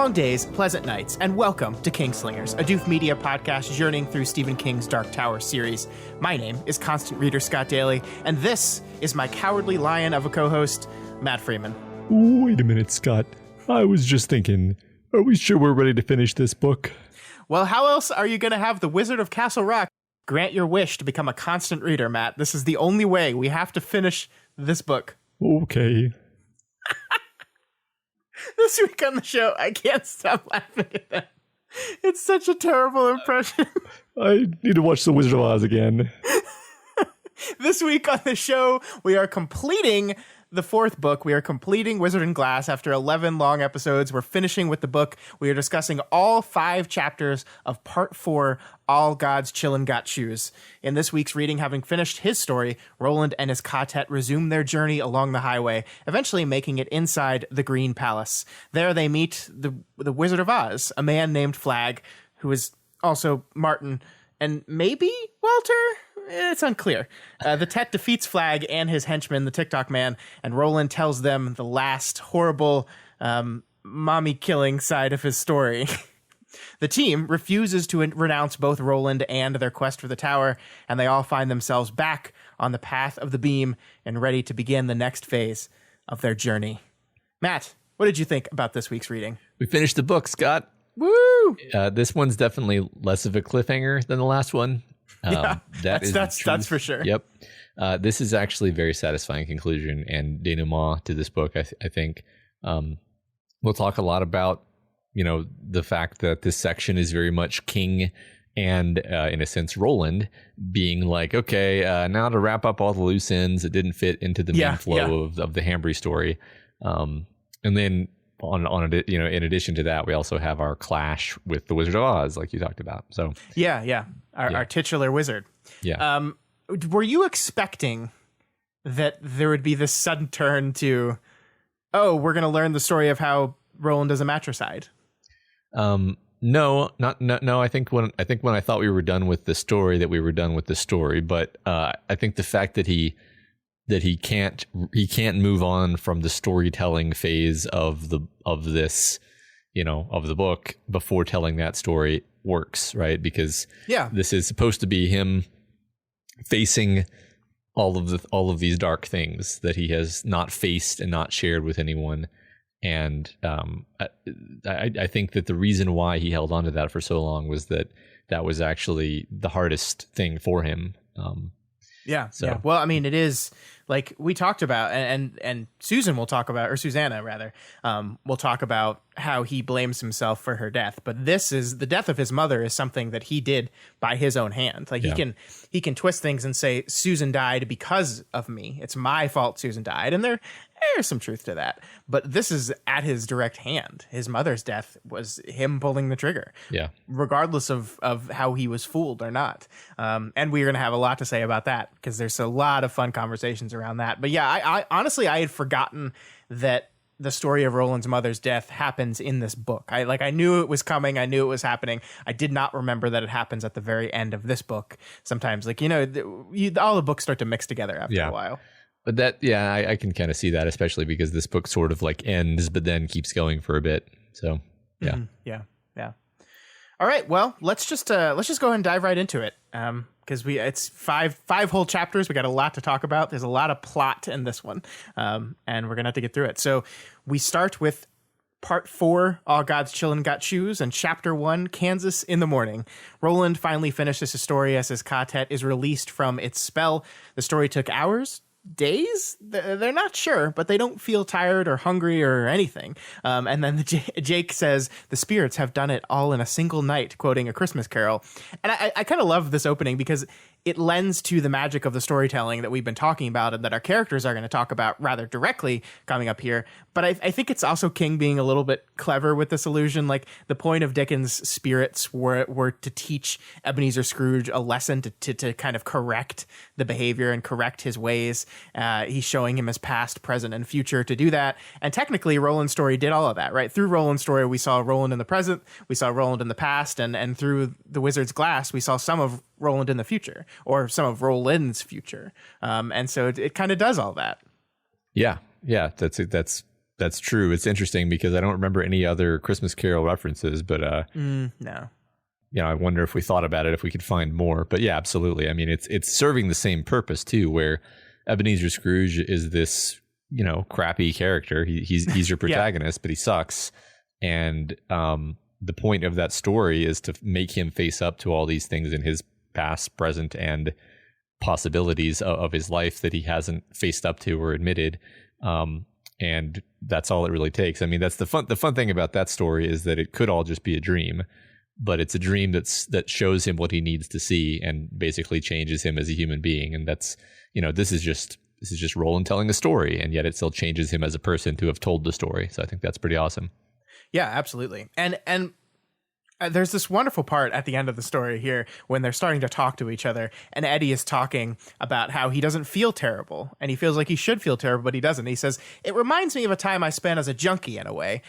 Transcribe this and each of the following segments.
Long days, pleasant nights, and welcome to Kingslingers, a Doof Media podcast journeying through Stephen King's Dark Tower series. My name is Constant Reader Scott Daly, and this is my cowardly lion of a co-host, Matt Freeman. Wait a minute, Scott. I was just thinking, are we sure we're ready to finish this book? Well, how else are you going to have the Wizard of Castle Rock grant your wish to become a constant reader, Matt? This is the only way. We have to finish this book. Okay. This week on the show, I can't stop laughing at that. It's such a terrible impression. I need to watch The Wizard of Oz again. This week on the show, we are completing the fourth book. We are completing Wizard and Glass after 11 long episodes. We're finishing with the book. We are discussing all 5 chapters of Part 4, All God's Chillun Got Shoes. In this week's reading, having finished his story, Roland and his quartet resume their journey along the highway, eventually making it inside the Green Palace. There they meet the Wizard of Oz, a man named Flag, who is also Martin, and maybe Walter? It's unclear. The Tet defeats Flag and his henchman, the TikTok man, and Roland tells them the last horrible mommy-killing side of his story. The team refuses to renounce both Roland and their quest for the tower, and they all find themselves back on the path of the beam and ready to begin the next phase of their journey. Matt, what did you think about this week's reading? We finished the book, Scott. Woo! This one's definitely less of a cliffhanger than the last one. That's for sure. Yep. This is actually a very satisfying conclusion and denouement to this book. I think we'll talk a lot about, the fact that this section is very much King and, in a sense, Roland being like, okay, now to wrap up all the loose ends, it didn't fit into the main flow of the Hambry story. And then in addition to that, we also have our clash with the Wizard of Oz, like you talked about. So our titular wizard. Yeah. Were you expecting that there would be this sudden turn to, we're going to learn the story of how Roland is a matricide? No. I think when I thought we were done with the story, that we were done with the story. But I think the fact that he can't move on from the storytelling phase of the book before telling that story works, right? Because this is supposed to be him facing all of these dark things that he has not faced and not shared with anyone. And I think that the reason why he held on to that for so long was that was actually the hardest thing for him. Well, I mean, it is like we talked about, and Susan will talk about, or Susanna rather, will talk about how he blames himself for her death. But the death of his mother is something that he did by his own hand. Like he can twist things and say, Susan died because of me. It's my fault Susan died. And there's some truth to that. But this is at his direct hand. His mother's death was him pulling the trigger. Yeah. Regardless of how he was fooled or not. And we're going to have a lot to say about that because there's a lot of fun conversations around that. But yeah, I honestly, I had forgotten that the story of Roland's mother's death happens in this book. I knew it was coming. I knew it was happening. I did not remember that it happens at the very end of this book. Sometimes, all the books start to mix together after a while. But I can kind of see that, especially because this book sort of like ends, but then keeps going for a bit. So, yeah. Mm-hmm. Yeah. All right. Well, let's just go ahead and dive right into it. Because it's five whole chapters. We got a lot to talk about. There's a lot of plot in this one. And we're going to have to get through it. So we start with Part 4, All God's Chillun Got Shoes, and Chapter 1, Kansas in the Morning. Roland finally finishes his story as his quartet is released from its spell. The story took hours, days. They're not sure, but they don't feel tired or hungry or anything. And then Jake says the spirits have done it all in a single night, quoting A Christmas Carol. And I kind of love this opening because it lends to the magic of the storytelling that we've been talking about and that our characters are going to talk about rather directly coming up here. But I think it's also King being a little bit clever with this illusion. Like the point of Dickens' spirits were to teach Ebenezer Scrooge a lesson to kind of correct the behavior and correct his ways. He's showing him his past, present, and future to do that. And technically, Roland's story did all of that, right? Through Roland's story, we saw Roland in the present, we saw Roland in the past, and through the Wizard's Glass, we saw some of Roland in the future, or some of Roland's future. And so it kind of does all that. Yeah, that's that's true. It's interesting because I don't remember any other Christmas Carol references, but no. I wonder if we thought about it, if we could find more. But yeah, absolutely. I mean, it's serving the same purpose too, where Ebenezer Scrooge is this, crappy character. He's your protagonist, but he sucks. And the point of that story is to make him face up to all these things in his past, present, and possibilities of his life that he hasn't faced up to or admitted. And that's all it really takes. I mean, that's the fun thing about that story is that it could all just be a dream, but it's a dream that shows him what he needs to see and basically changes him as a human being. And that's, this is just Roland telling a story, and yet it still changes him as a person to have told the story. So I think that's pretty awesome. Yeah, absolutely. And there's this wonderful part at the end of the story here when they're starting to talk to each other, and Eddie is talking about how he doesn't feel terrible, and he feels like he should feel terrible, but he doesn't. He says, "It reminds me of a time I spent as a junkie in a way."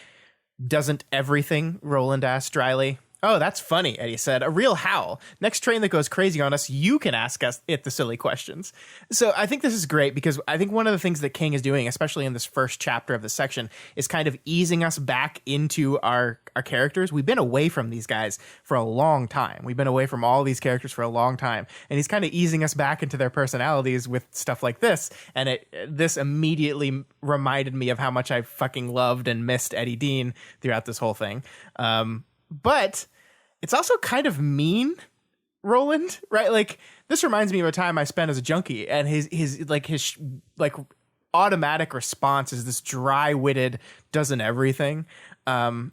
"Doesn't everything?" Roland asked dryly. "Oh, that's funny," Eddie said. "A real howl. Next train that goes crazy on us, you can ask us the silly questions." So I think this is great because I think one of the things that King is doing, especially in this first chapter of the section, is kind of easing us back into our characters. We've been away from these guys for a long time. We've been away from all these characters for a long time. And he's kind of easing us back into their personalities with stuff like this. And this immediately reminded me of how much I fucking loved and missed Eddie Dean throughout this whole thing. But it's also kind of mean, Roland, right? Like, this reminds me of a time I spent as a junkie, and his automatic response is this dry-witted, doesn't everything. And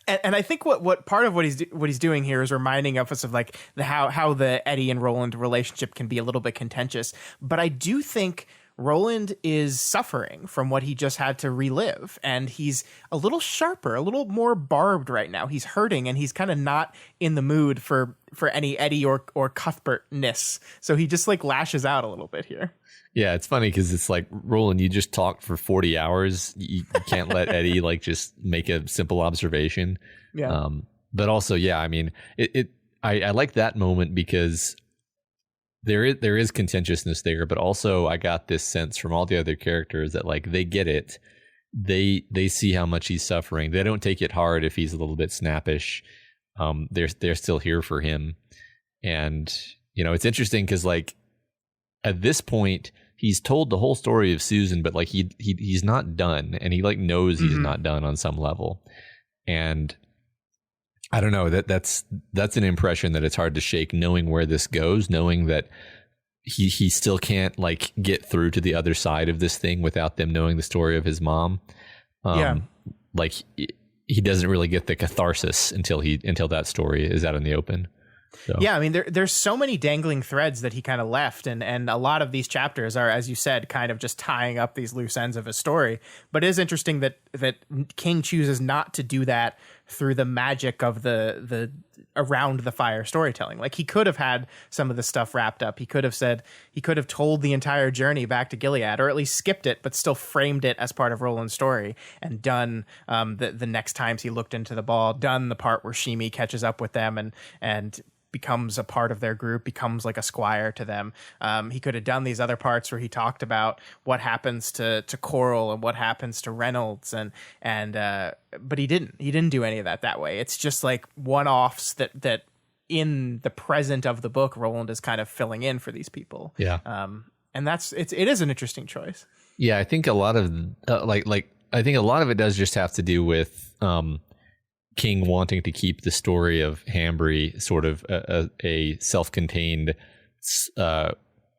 I think what part of what he's doing here is reminding us of like how the Eddie and Roland relationship can be a little bit contentious. But I do think Roland is suffering from what he just had to relive, and he's a little sharper, a little more barbed right now. He's hurting, and he's kind of not in the mood for any Eddie or Cuthbertness. So he just like lashes out a little bit here. Yeah, it's funny because it's like, Roland, you just talked for 40 hours. You can't let Eddie like just make a simple observation. Yeah. But also, yeah, I mean, I like that moment because there is contentiousness there, but also I got this sense from all the other characters that like they get it. They see how much he's suffering. They don't take it hard if he's a little bit snappish. They're still here for him. And, it's interesting because like at this point, he's told the whole story of Susan, but like he's not done, and he like knows he's not done on some level. And I don't know, that's an impression that it's hard to shake, knowing where this goes, knowing that he still can't like get through to the other side of this thing without them knowing the story of his mom. Like he doesn't really get the catharsis until that story is out in the open. So. Yeah, I mean, there's so many dangling threads that he kind of left, and a lot of these chapters are, as you said, kind of just tying up these loose ends of his story. But it is interesting that King chooses not to do that through the magic of the around the fire storytelling. Like, he could have had some of the stuff wrapped up. He could have told the entire journey back to Gilead, or at least skipped it, but still framed it as part of Roland's story, and done the next times he looked into the ball, done the part where Shimi catches up with them and becomes a part of their group, becomes like a squire to them. He could have done these other parts where he talked about what happens to Coral and what happens to Reynolds, but he didn't do any of that way. It's just like one-offs that in the present of the book, Roland is kind of filling in for these people. Yeah. And it is an interesting choice. Yeah, I think a lot of I think a lot of it does just have to do with King wanting to keep the story of Hambry sort of a self-contained,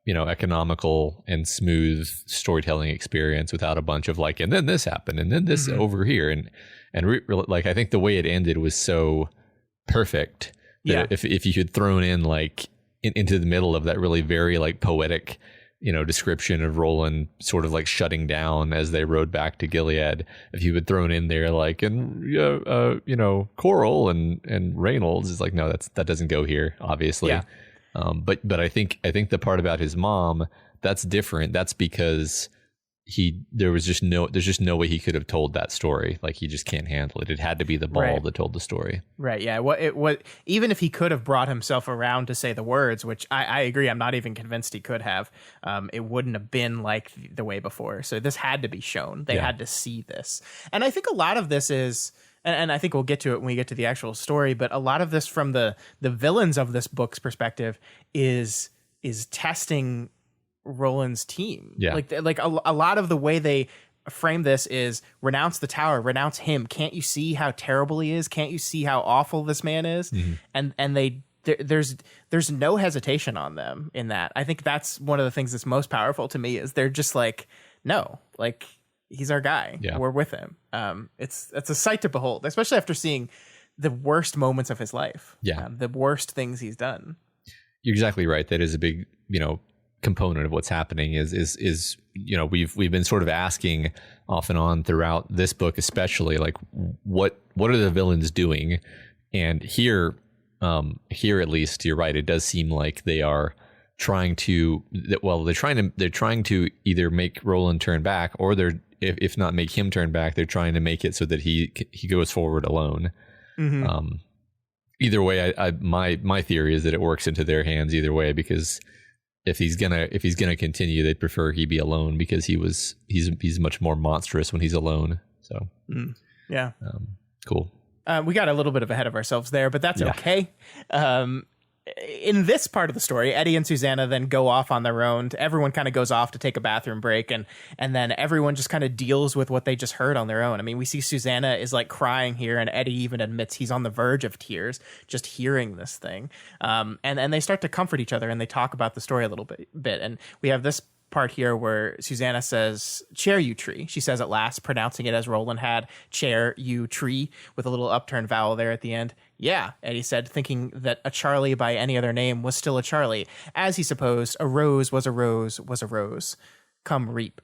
economical and smooth storytelling experience without a bunch of like, and then this happened, and then this over here, and like I think the way it ended was so perfect that if you had thrown in like into the middle of that really very like poetic description of Roland sort of like shutting down as they rode back to Gilead, if you had thrown in there like, and Coral and Reynolds, is like, no, that doesn't go here, obviously. Yeah. But I think the part about his mom, that's different. That's because there's just no way he could have told that story. Like, he just can't handle it. It had to be the ball that told the story. Right. Yeah. What even if he could have brought himself around to say the words, which I agree, I'm not even convinced he could have, it wouldn't have been like the way before. So this had to be shown. They had to see this. And I think a lot of this is, and I think we'll get to it when we get to the actual story, but a lot of this from the villains of this book's perspective is testing Roland's team. Yeah. Like a lot of the way they frame this is renounce the tower, renounce him. Can't you see how terrible he is? Can't you see how awful this man is? And there's no hesitation on them in that. I think that's one of the things that's most powerful to me is they're just like, no, like, he's our guy. Yeah. We're with him. It's a sight to behold, especially after seeing the worst moments of his life. Yeah. The worst things he's done. You're exactly right. That is a big, component of what's happening is we've been sort of asking off and on throughout this book, especially, like, what are the villains doing? And here at least, you're right, it does seem like they are trying to either make Roland turn back, or they're, if not make him turn back, they're trying to make it so that he goes forward alone. Either way, my theory is that it works into their hands either way, because if he's gonna continue, they'd prefer he be alone, because he's much more monstrous when he's alone. So yeah, cool. We got a little bit ahead of ourselves there, but that's okay. In this part of the story, Eddie and Susanna then go off on their own. Everyone kind of goes off to take a bathroom break, and then everyone just kind of deals with what they just heard on their own. I mean, we see Susanna is like crying here, and Eddie even admits he's on the verge of tears just hearing this thing. And they start to comfort each other, and they talk about the story a little bit. And we have this part here where Susanna says, "Chair you tree," she says at last, pronouncing it as Roland had, "chair you tree," with a little upturned vowel there at the end. "Yeah," Eddie said, thinking that a Charlie by any other name was still a Charlie, as he supposed a rose was a rose was a rose. Come reap.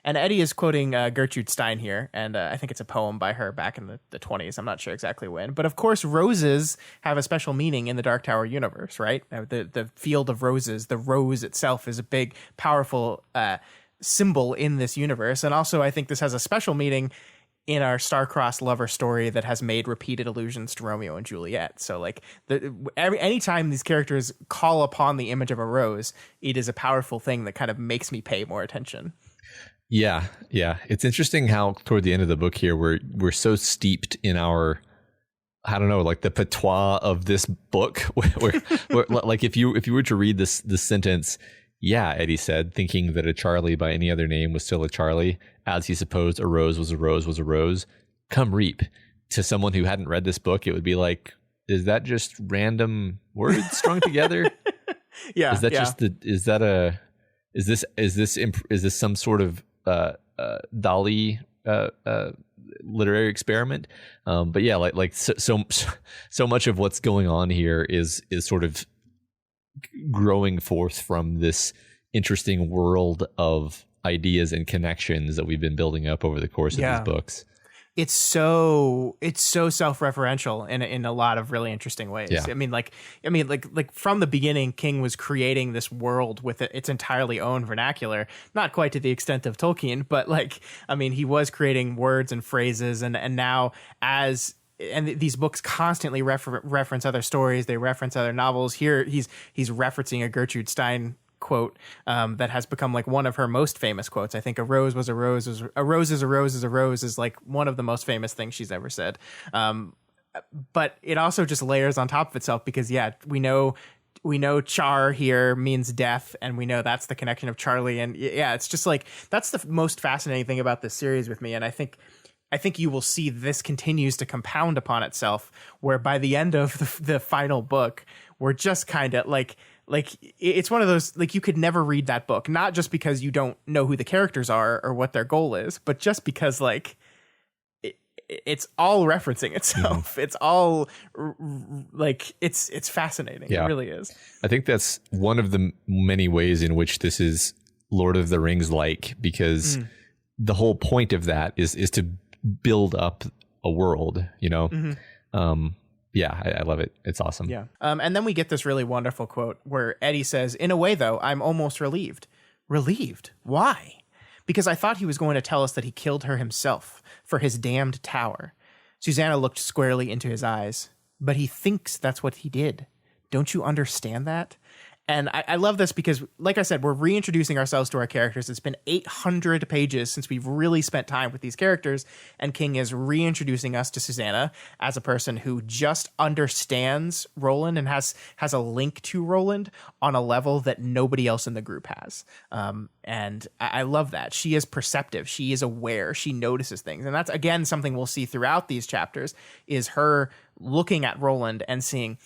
And Eddie is quoting Gertrude Stein here, and I think it's a poem by her back in the 20s. I'm not sure exactly when. But of course, roses have a special meaning in the Dark Tower universe, right? The field of roses, the rose itself is a big, powerful symbol in this universe. And also, I think this has a special meaning in our star-crossed lover story that has made repeated allusions to Romeo and Juliet. So, like, anytime these characters call upon the image of a rose, it is a powerful thing that kind of makes me pay more attention. Yeah. It's interesting how toward the end of the book here, we're so steeped in our, I don't know, like the patois of this book. where like if you were to read this sentence, "Yeah," Eddie said, thinking that a Charlie by any other name was still a Charlie, as he supposed a rose was a rose was a rose. Come reap. To someone who hadn't read this book, it would be like, is that just random words strung together? Yeah. Is that is this some sort of Dali literary experiment? But yeah, like so much of what's going on here is sort of growing forth from this interesting world of ideas and connections that we've been building up over the course of these books. It's so self-referential in a lot of really interesting ways. Yeah. I mean, like from the beginning, King was creating this world with its entirely own vernacular, not quite to the extent of Tolkien, but he was creating words and phrases, and now and these books constantly reference other stories. They reference other novels. Here, he's referencing a Gertrude Stein quote that has become like one of her most famous quotes. I think "a rose was a rose is a rose is a rose is a rose" is like one of the most famous things she's ever said. But it also just layers on top of itself, because we know char here means death, and we know that's the connection of Charlie. And it's just like, that's the most fascinating thing about this series with me. And I think you will see this continues to compound upon itself, where by the end of the final book, we're just kind of like it's one of those, like, you could never read that book, not just because you don't know who the characters are or what their goal is, but just because it's all referencing itself. It's all like, it's fascinating. Yeah. It really is. I think that's one of the many ways in which this is Lord of the Rings like, because the whole point of that is to build up a world, I love it. It's awesome. Yeah. And then we get this really wonderful quote where Eddie says, "In a way, though, I'm almost relieved." Relieved? Why? because I thought he was going to tell us that he killed her himself for his damned tower. Susanna looked squarely into his eyes. But he thinks that's what he did. Don't you understand that? And I love this because, like I said, we're reintroducing ourselves to our characters. It's been 800 pages since we've really spent time with these characters, and King is reintroducing us to Susanna as a person who just understands Roland and has a link to Roland on a level that nobody else in the group has. And I love that. She is perceptive. She is aware. She notices things. And that's, again, something we'll see throughout these chapters, is her looking at Roland and seeing,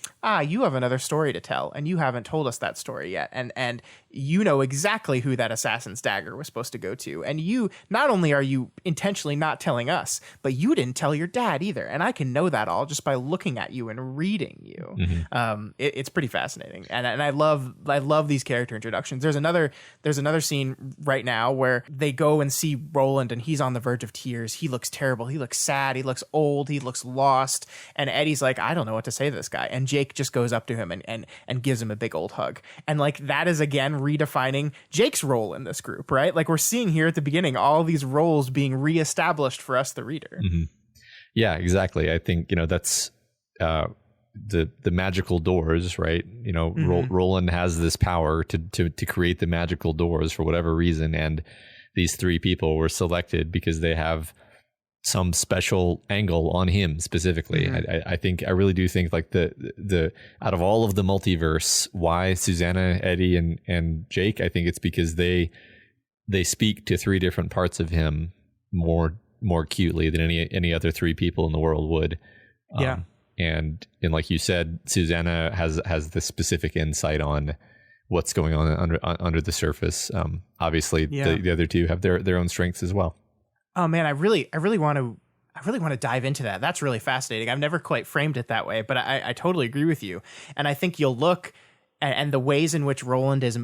you have another story to tell, and you haven't told us that story yet. And you know exactly who that assassin's dagger was supposed to go to. And you, not only are you intentionally not telling us, but you didn't tell your dad either. And I can know that all just by looking at you and reading you. Mm-hmm. It's pretty fascinating. And I love these character introductions. There's another scene right now where they go and see Roland, and he's on the verge of tears. He looks terrible. He looks sad. He looks old. He looks lost. And Eddie's like, I don't know what to say to this guy. And Jake just goes up to him and gives him a big old hug. And like, that is again redefining Jake's role in this group, right? Like, we're seeing here at the beginning all these roles being reestablished for us, the reader. Mm-hmm. Yeah, exactly. I think, that's the magical doors, right? Mm-hmm. Roland has this power to create the magical doors for whatever reason, and these three people were selected because they have some special angle on him specifically. Mm-hmm. I really do think like the out of all of the multiverse, why Susanna, Eddie, and Jake, I think it's because they speak to three different parts of him more acutely than any other three people in the world would. Yeah. And like you said, Susanna has this specific insight on what's going on under the surface. Obviously, the other two have their own strengths as well. Oh man, I really want to dive into that. That's really fascinating. I've never quite framed it that way, but I totally agree with you. And I think you'll look and the ways in which Roland is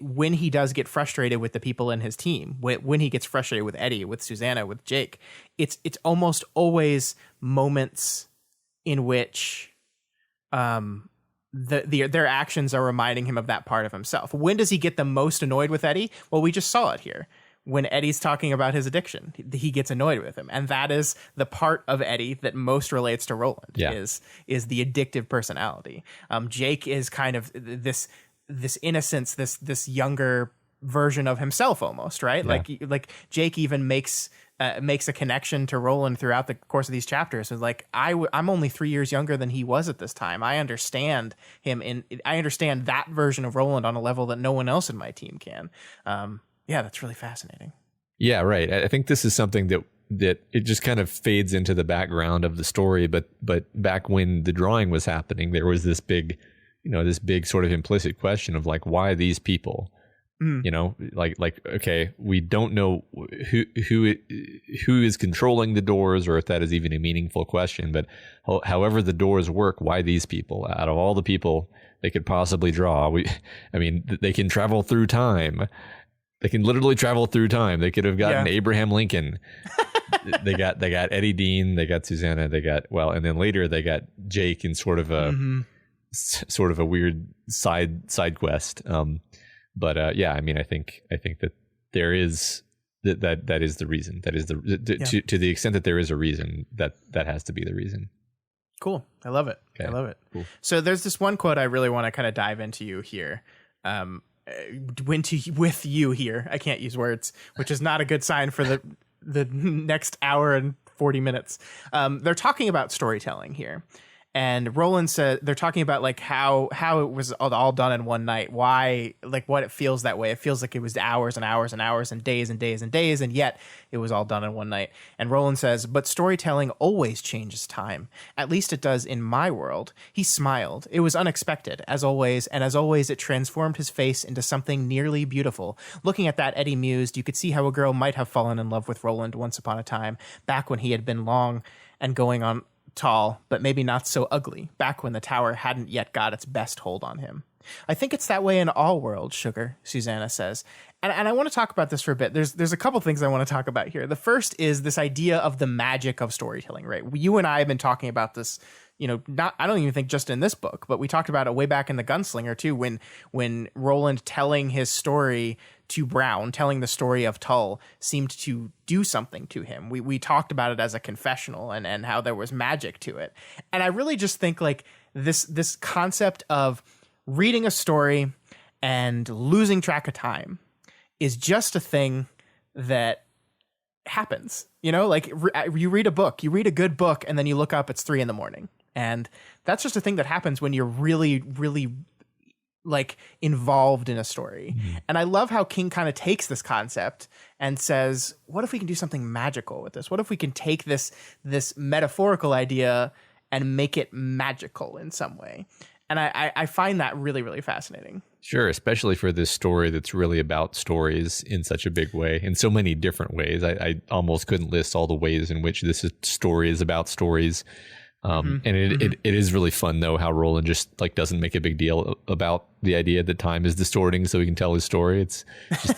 when he does get frustrated with the people in his team, when he gets frustrated with Eddie, with Susanna, with Jake, it's almost always moments in which their actions are reminding him of that part of himself. When does he get the most annoyed with Eddie? Well, we just saw it here. When Eddie's talking about his addiction, he gets annoyed with him. And that is the part of Eddie that most relates to Roland, is the addictive personality. Jake is kind of this innocence, this younger version of himself almost, right? Yeah. Like Jake even makes a connection to Roland throughout the course of these chapters. It's like, I'm only 3 years younger than he was at this time. I understand him, and I understand that version of Roland on a level that no one else in my team can. Yeah, that's really fascinating. Yeah, right. I think this is something that it just kind of fades into the background of the story. But back when the drawing was happening, there was this big sort of implicit question of like, why these people? Like, okay, we don't know who is controlling the doors, or if that is even a meaningful question. But however the doors work, why these people? Out of all the people they could possibly draw, they can travel through time. They can literally travel through time. They could have gotten Abraham Lincoln. they got Eddie Dean. They got Susanna. And then later they got Jake in sort of a weird side quest. I think that there is that is the reason. That is to the extent that there is a reason, that has to be the reason. Cool. I love it. Okay. I love it. Cool. So there's this one quote I really want to kind of dive into you here. With you here. I can't use words, which is not a good sign for the next hour and 40 minutes. They're talking about storytelling here. And Roland said they're talking about like how it was all done in one night. Why, like, what it feels that way. It feels like it was hours and hours and hours and days and days and days, and yet it was all done in one night. And Roland says, but storytelling always changes time. At least it does in my world. He smiled. It was unexpected, as always, and as always, it transformed his face into something nearly beautiful. Looking at that, Eddie mused, you could see how a girl might have fallen in love with Roland once upon a time, back when he had been long and going on tall, but maybe not so ugly, back when the tower hadn't yet got its best hold on him. I think it's that way in all worlds, Sugar, Susanna says. And I want to talk about this for a bit. There's a couple things I want to talk about here. The first is this idea of the magic of storytelling, right? You and I have been talking about this, I don't even think just in this book, but we talked about it way back in the Gunslinger too, when Roland telling his story to Brown, telling the story of Tull, seemed to do something to him. We talked about it as a confessional and how there was magic to it. And I really just think like this concept of reading a story and losing track of time is just a thing that happens, like you read a book, you read a good book, and then you look up, it's 3 a.m. And that's just a thing that happens when you're really, really like involved in a story. Mm-hmm. And I love how King kind of takes this concept and says, what if we can do something magical with this? What if we can take this metaphorical idea and make it magical in some way? And I find that really, really fascinating. Sure, especially for this story that's really about stories in such a big way, in so many different ways. I almost couldn't list all the ways in which this story is about stories. And it is really fun, though, how Roland just like doesn't make a big deal about the idea that time is distorting so he can tell his story. It's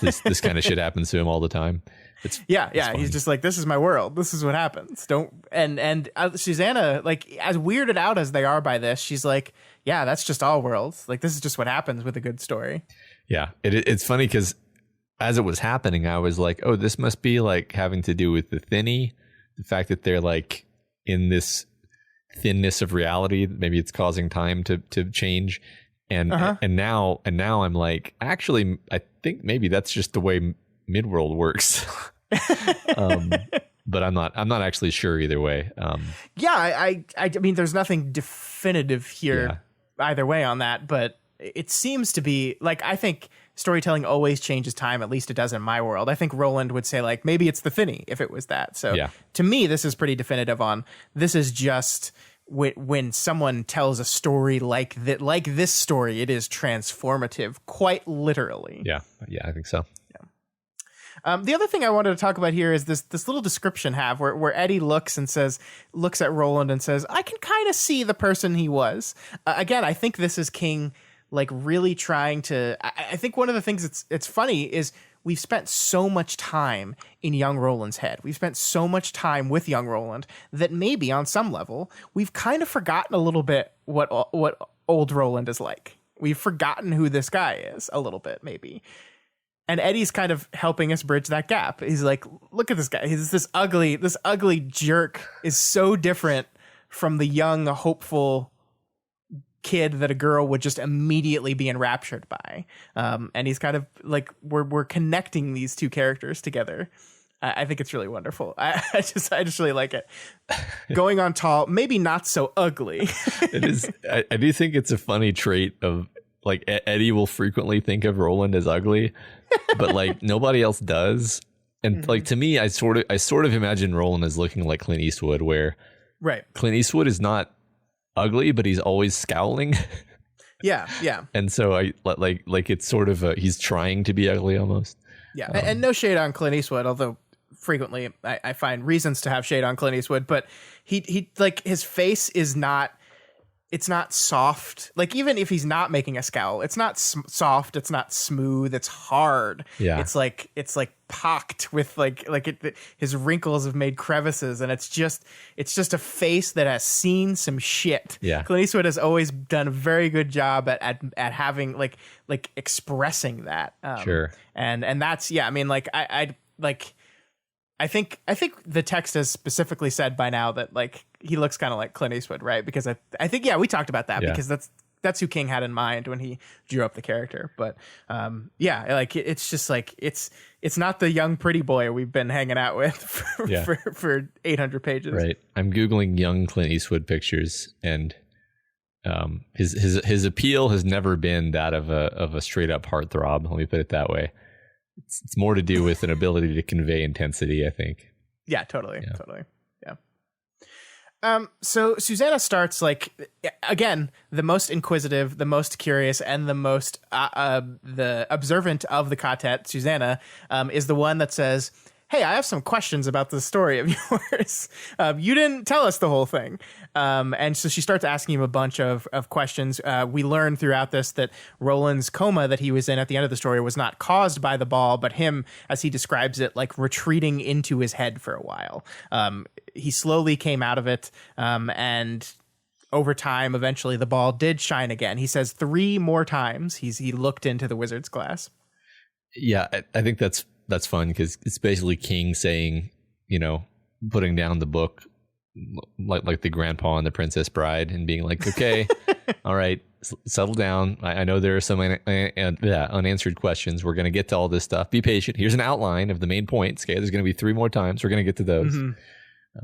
just this kind of shit happens to him all the time. It's he's just like, this is my world. This is what happens. And Susanna, like, as weirded out as they are by this, she's like, yeah, that's just all worlds. Like, this is just what happens with a good story. Yeah, it's funny because as it was happening, I was like, oh, this must be like having to do with the thinny, the fact that they're like in this thinness of reality. Maybe it's causing time to change. And now I'm like, actually, I think maybe that's just the way Midworld works. But I'm not actually sure either way. I mean, there's nothing definitive here either way on that, but it seems to be like, I think storytelling always changes time. At least it does in my world. I think Roland would say like, maybe it's the thinny if it was that. So to me, this is pretty definitive on this is just when someone tells a story like that, like this story, it is transformative, quite literally. Yeah, I think so. The other thing I wanted to talk about here is this little description where Eddie looks at Roland and says, I can kind of see the person he was. Again, I think this is King like really trying to, I think one of the things it's funny is we've spent so much time in young Roland's head. We've spent so much time with young Roland that maybe on some level we've kind of forgotten a little bit what old Roland is like. We've forgotten who this guy is a little bit, maybe. And Eddie's kind of helping us bridge that gap. He's like, look at this guy. He's this ugly jerk is so different from the young, hopeful kid that a girl would just immediately be enraptured by. And he's kind of like, we're connecting these two characters together. I think it's really wonderful. I just really like it. Going on tall, maybe not so ugly. It is. I do think it's a funny trait of like Eddie will frequently think of Roland as ugly, but like nobody else does. And like to me, I sort of imagine Roland as looking like Clint Eastwood, where Clint Eastwood is not ugly, but he's always scowling. Yeah. And so I like it's sort of he's trying to be ugly almost. Yeah, and no shade on Clint Eastwood, although frequently I find reasons to have shade on Clint Eastwood, but he like his face is not. It's not soft. Like even if he's not making a scowl, it's not soft. It's not smooth. It's hard. Yeah. It's like pocked with his wrinkles have made crevices, and it's just a face that has seen some shit. Yeah. Clint Eastwood has always done a very good job at having like expressing that. Sure. And that's I mean I think the text has specifically said by now that like he looks kind of like Clint Eastwood, right? Because I think we talked about that because that's who King had in mind when he drew up the character. But like it's just like it's not the young pretty boy we've been hanging out with for 800 pages. Right. I'm Googling young Clint Eastwood pictures, and his appeal has never been that of a straight up heartthrob. Let me put it that way. It's more to do with an ability to convey intensity, I think. Yeah, totally. Yeah. So Susanna starts like, again, the most inquisitive, the most curious, and the most the observant of the quartet. Susanna is the one that says, hey, I have some questions about the story of yours. You didn't tell us the whole thing. And so she starts asking him a bunch of questions. We learn throughout this that Roland's coma that he was in at the end of the story was not caused by the ball, but him, as he describes it, like retreating into his head for a while. He slowly came out of it, and over time, eventually the ball did shine again. He says 3 more times he looked into the wizard's glass. Yeah, I think that's fun because it's basically King saying, putting down the book like the grandpa and the Princess Bride and being like, okay, all right, settle down. I know there are some unanswered questions. We're going to get to all this stuff. Be patient. Here's an outline of the main points. Okay, there's going to be 3 more times. We're going to get to those.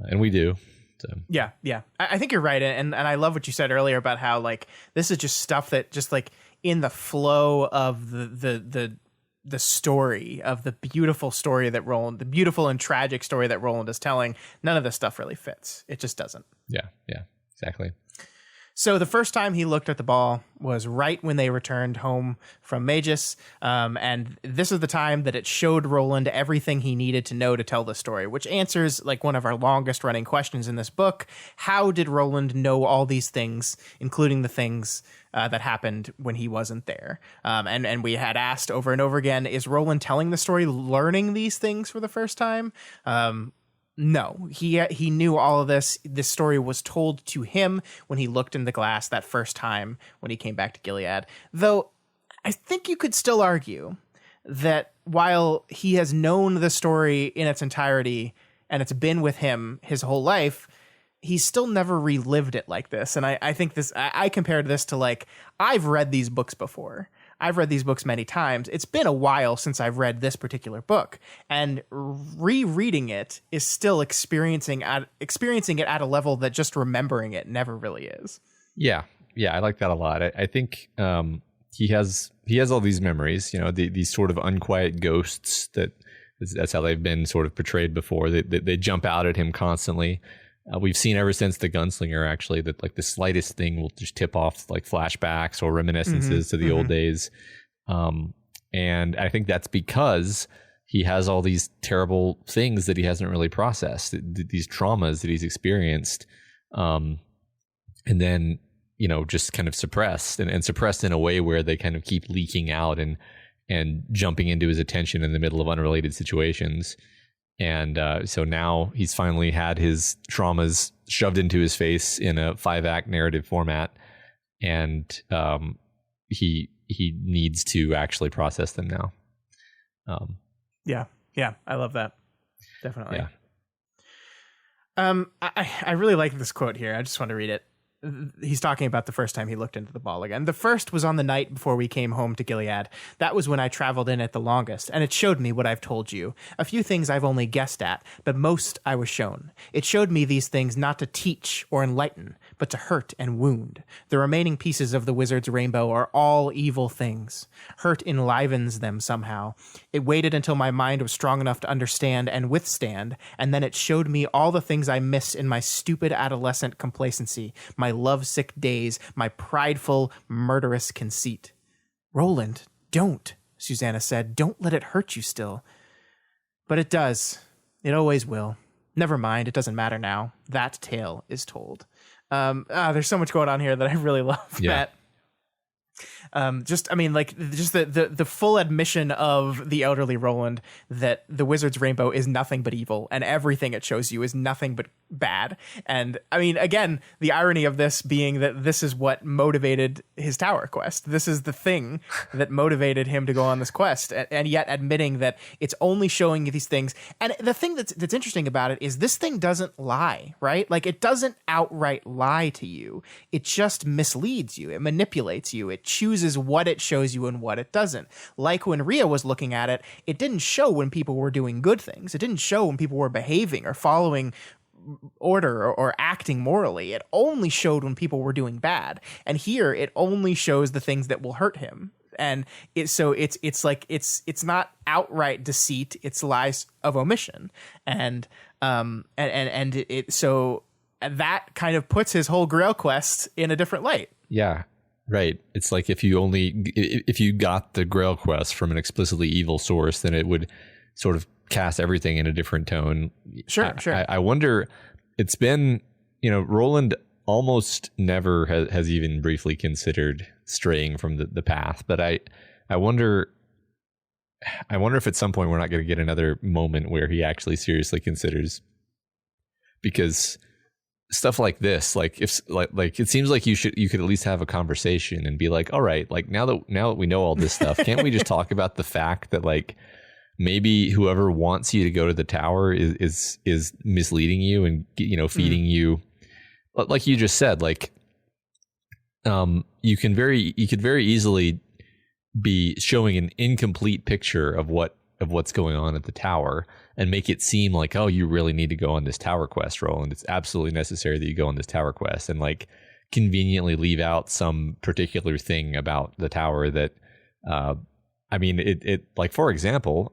And we do. So. Yeah. I think you're right. And I love what you said earlier about how like this is just stuff that just like in the flow of the story of the beautiful story that Roland, the beautiful and tragic story that Roland is telling, none of this stuff really fits. It just doesn't. Yeah, exactly. So the first time he looked at the ball was right when they returned home from Mejis. And this is the time that it showed Roland everything he needed to know to tell the story, which answers like one of our longest running questions in this book. How did Roland know all these things, including the things that happened when he wasn't there? And we had asked over and over again, is Roland telling the story, learning these things for the first time? No, he knew all of this. This story was told to him when he looked in the glass that first time when he came back to Gilead. Though I think you could still argue that while he has known the story in its entirety and it's been with him his whole life, he's still never relived it like this. And I think this, I compared this to like, I've read these books before. I've read these books many times. It's been a while since I've read this particular book, and rereading it is still experiencing it at a level that just remembering it never really is. Yeah, I like that a lot. I think he has all these memories, these sort of unquiet ghosts that's how they've been sort of portrayed before. They jump out at him constantly. We've seen ever since the Gunslinger, actually, that like the slightest thing will just tip off like flashbacks or reminiscences to the old days. And I think that's because he has all these terrible things that he hasn't really processed, these traumas that he's experienced. And then, just kind of suppressed and suppressed in a way where they kind of keep leaking out and jumping into his attention in the middle of unrelated situations. And so now he's finally had his traumas shoved into his face in a 5-act narrative format, and he needs to actually process them now. Yeah, I love that. Definitely. Yeah. I really like this quote here. I just want to read it. He's talking about the first time he looked into the ball again. The first was on the night before we came home to Gilead. That was when I traveled in it the longest, and it showed me what I've told you. A few things I've only guessed at, but most I was shown. It showed me these things not to teach or enlighten, but to hurt and wound. The remaining pieces of the wizard's rainbow are all evil things. Hurt enlivens them somehow. It waited until my mind was strong enough to understand and withstand, and then it showed me all the things I missed in my stupid adolescent complacency, my lovesick days, my prideful, murderous conceit. Roland, don't, Susanna said. Don't let it hurt you still. But it does. It always will. Never mind. It doesn't matter now. That tale is told. There's so much going on here that I really love. Yeah. The full admission of the elderly Roland that the wizard's rainbow is nothing but evil and everything it shows you is nothing but bad. And I mean, again, the irony of this being that this is what motivated his tower quest. This is the thing that motivated him to go on this quest, and yet admitting that it's only showing you these things. And the thing that's interesting about it is this thing doesn't lie, right? Like, it doesn't outright lie to you. It just misleads you. It manipulates you. It chooses what it shows you and what it doesn't. Like when Rhea was looking at it, it didn't show when people were doing good things. It didn't show when people were behaving or following order or acting morally. It only showed when people were doing bad. And here it only shows the things that will hurt him. And it's not outright deceit, it's lies of omission. And so that kind of puts his whole Grail quest in a different light. Yeah. Right. It's like if you got the Grail quest from an explicitly evil source, then it would sort of cast everything in a different tone. Sure. I wonder, it's been, Roland almost never has even briefly considered straying from the path, but I wonder if at some point we're not going to get another moment where he actually seriously considers, because stuff like this, like if like it seems like you could at least have a conversation and be like, all right, like now that we know all this stuff, can't we just talk about the fact that like maybe whoever wants you to go to the tower is misleading you and feeding you, like you just said, like you could very easily be showing an incomplete picture of what's going on at the tower and make it seem like, oh, you really need to go on this tower quest, Roland. It's absolutely necessary that you go on this tower quest, and like conveniently leave out some particular thing about the tower that, it like, for example,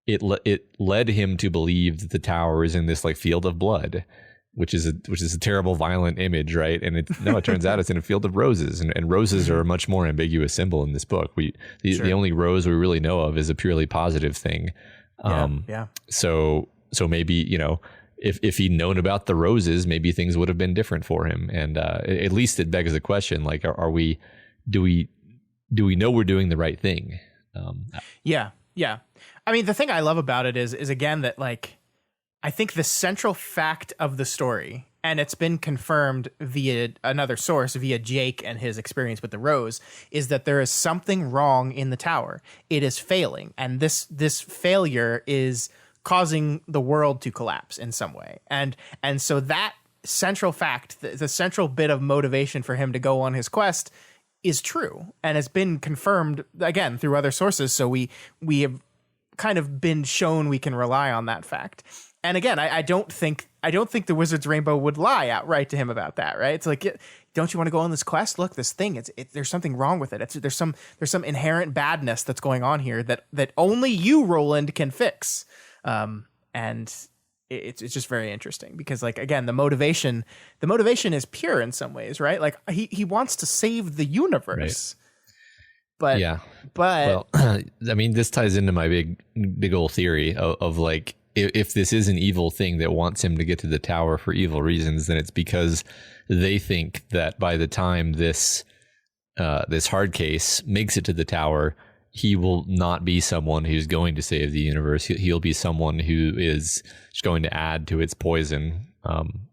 it led him to believe that the tower is in this like field of blood, which is a terrible, violent image, right? And it turns out it's in a field of roses, and roses are a much more ambiguous symbol in this book. The only rose we really know of is a purely positive thing. So maybe, if he'd known about the roses, maybe things would have been different for him. And at least it begs the question, like, do we know we're doing the right thing? Yeah. I mean, the thing I love about it is again that, like, I think the central fact of the story, and it's been confirmed via another source, via Jake and his experience with the rose, is that there is something wrong in the tower. It is failing, and this failure is causing the world to collapse in some way. And so that central fact, the central bit of motivation for him to go on his quest, is true and has been confirmed again through other sources. So we have kind of been shown we can rely on that fact. And again, I don't think the Wizard's Rainbow would lie outright to him about that, right? It's like, don't you want to go on this quest? Look, this thing, there's something wrong with it. There's some inherent badness that's going on here that only you, Roland, can fix. And it's just very interesting because, like, again, the motivation is pure in some ways, right? Like he wants to save the universe. Right. But I mean, this ties into my big old theory of like, if this is an evil thing that wants him to get to the tower for evil reasons, then it's because they think that by the time this hard case makes it to the tower, he will not be someone who's going to save the universe. He'll be someone who is just going to add to its poison.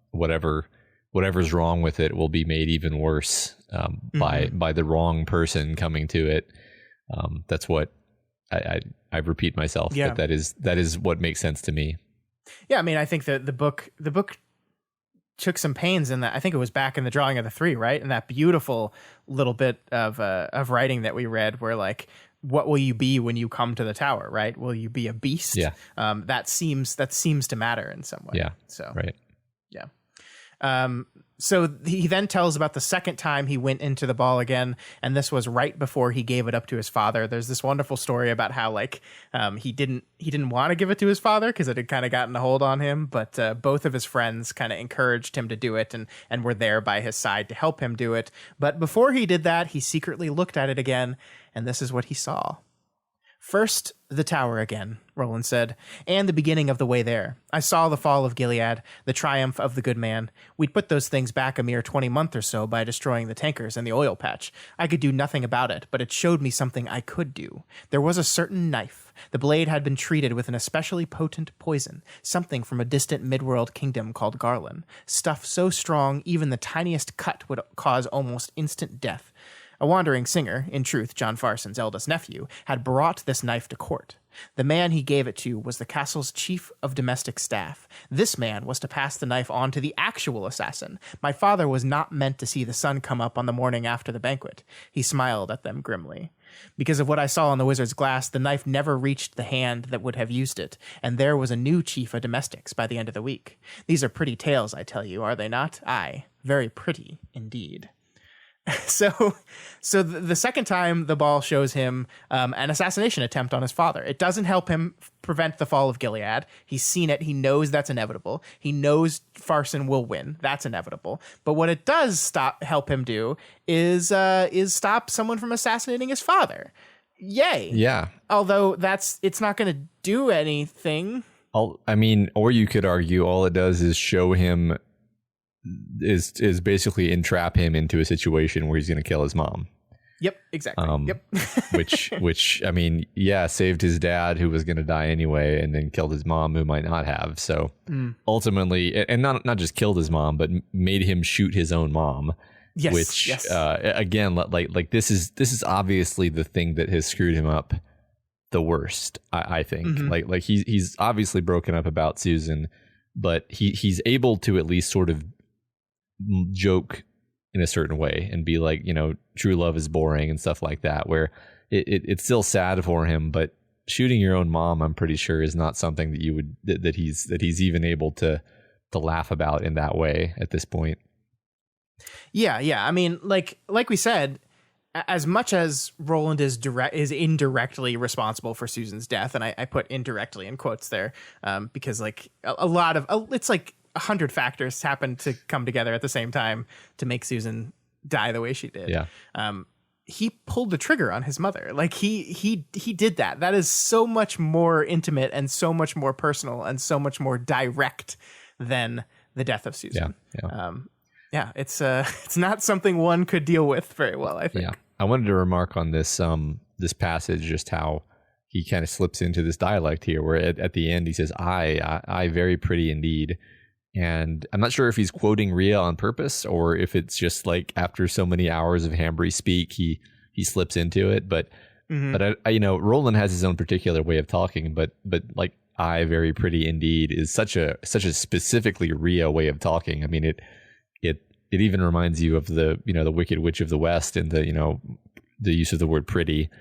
Whatever's wrong with it will be made even worse by the wrong person coming to it. That's what I repeat myself, but that is what makes sense to me. Yeah, I mean, I think that the book took some pains in that. I think it was back in the Drawing of the Three, right? And that beautiful little bit of writing that we read, where like, what will you be when you come to the tower, right? Will you be a beast? Yeah. That seems to matter in some way. Yeah. So right. Yeah. So he then tells about the second time he went into the ball again, and this was right before he gave it up to his father. There's this wonderful story about how, like, he didn't want to give it to his father because it had kind of gotten a hold on him, but both of his friends kind of encouraged him to do it and were there by his side to help him do it. But before he did that, he secretly looked at it again, and this is what he saw. First, the tower again, Roland said, and the beginning of the way there. I saw the fall of Gilead, the triumph of the good man. We'd put those things back a mere 20 months or so by destroying the tankers and the oil patch. I could do nothing about it, but it showed me something I could do. There was a certain knife. The blade had been treated with an especially potent poison, something from a distant midworld kingdom called Garland. Stuff so strong, even the tiniest cut would cause almost instant death. A wandering singer, in truth John Farson's eldest nephew, had brought this knife to court. The man he gave it to was the castle's chief of domestic staff. This man was to pass the knife on to the actual assassin. My father was not meant to see the sun come up on the morning after the banquet. He smiled at them grimly. Because of what I saw on the wizard's glass, the knife never reached the hand that would have used it, and there was a new chief of domestics by the end of the week. These are pretty tales, I tell you, are they not? Aye, very pretty indeed. So the second time the ball shows him an assassination attempt on his father. It doesn't help him prevent the fall of Gilead. He's seen it. He knows that's inevitable. He knows Farson will win. That's inevitable. But what it does help him do is stop someone from assassinating his father. yay. Yeah. Although it's not going to do anything. Or you could argue all it does is show him, is basically entrap him into a situation where he's going to kill his mom. Yep, exactly. Yep. which I mean, yeah, saved his dad who was going to die anyway, and then killed his mom who might not have. So ultimately, and not just killed his mom, but made him shoot his own mom. Yes. Which yes. Again, like this is obviously the thing that has screwed him up the worst. I think like he's obviously broken up about Susan, but he's able to at least sort of joke in a certain way and be like, true love is boring and stuff like that, where it's still sad for him, but shooting your own mom, I'm pretty sure, is not something that you would that he's even able to laugh about in that way at this point. Yeah. I mean, like we said, as much as Roland is indirectly responsible for Susan's death, and I put indirectly in quotes there, because like a lot of it's like 100 factors happen to come together at the same time to make Susan die the way she did. Yeah. He pulled the trigger on his mother. Like he did that. That is so much more intimate and so much more personal and so much more direct than the death of Susan. Yeah. It's not something one could deal with very well, I think. Yeah. I wanted to remark on this this passage, just how he kind of slips into this dialect here, where at the end he says, I very pretty indeed. And I'm not sure if he's quoting Rhea on purpose or if it's just like after so many hours of Hambry speak, he slips into it. But I Roland has his own particular way of talking, but like I very pretty indeed is such a specifically Rhea way of talking. I mean, it even reminds you of the the Wicked Witch of the West and the use of the word pretty.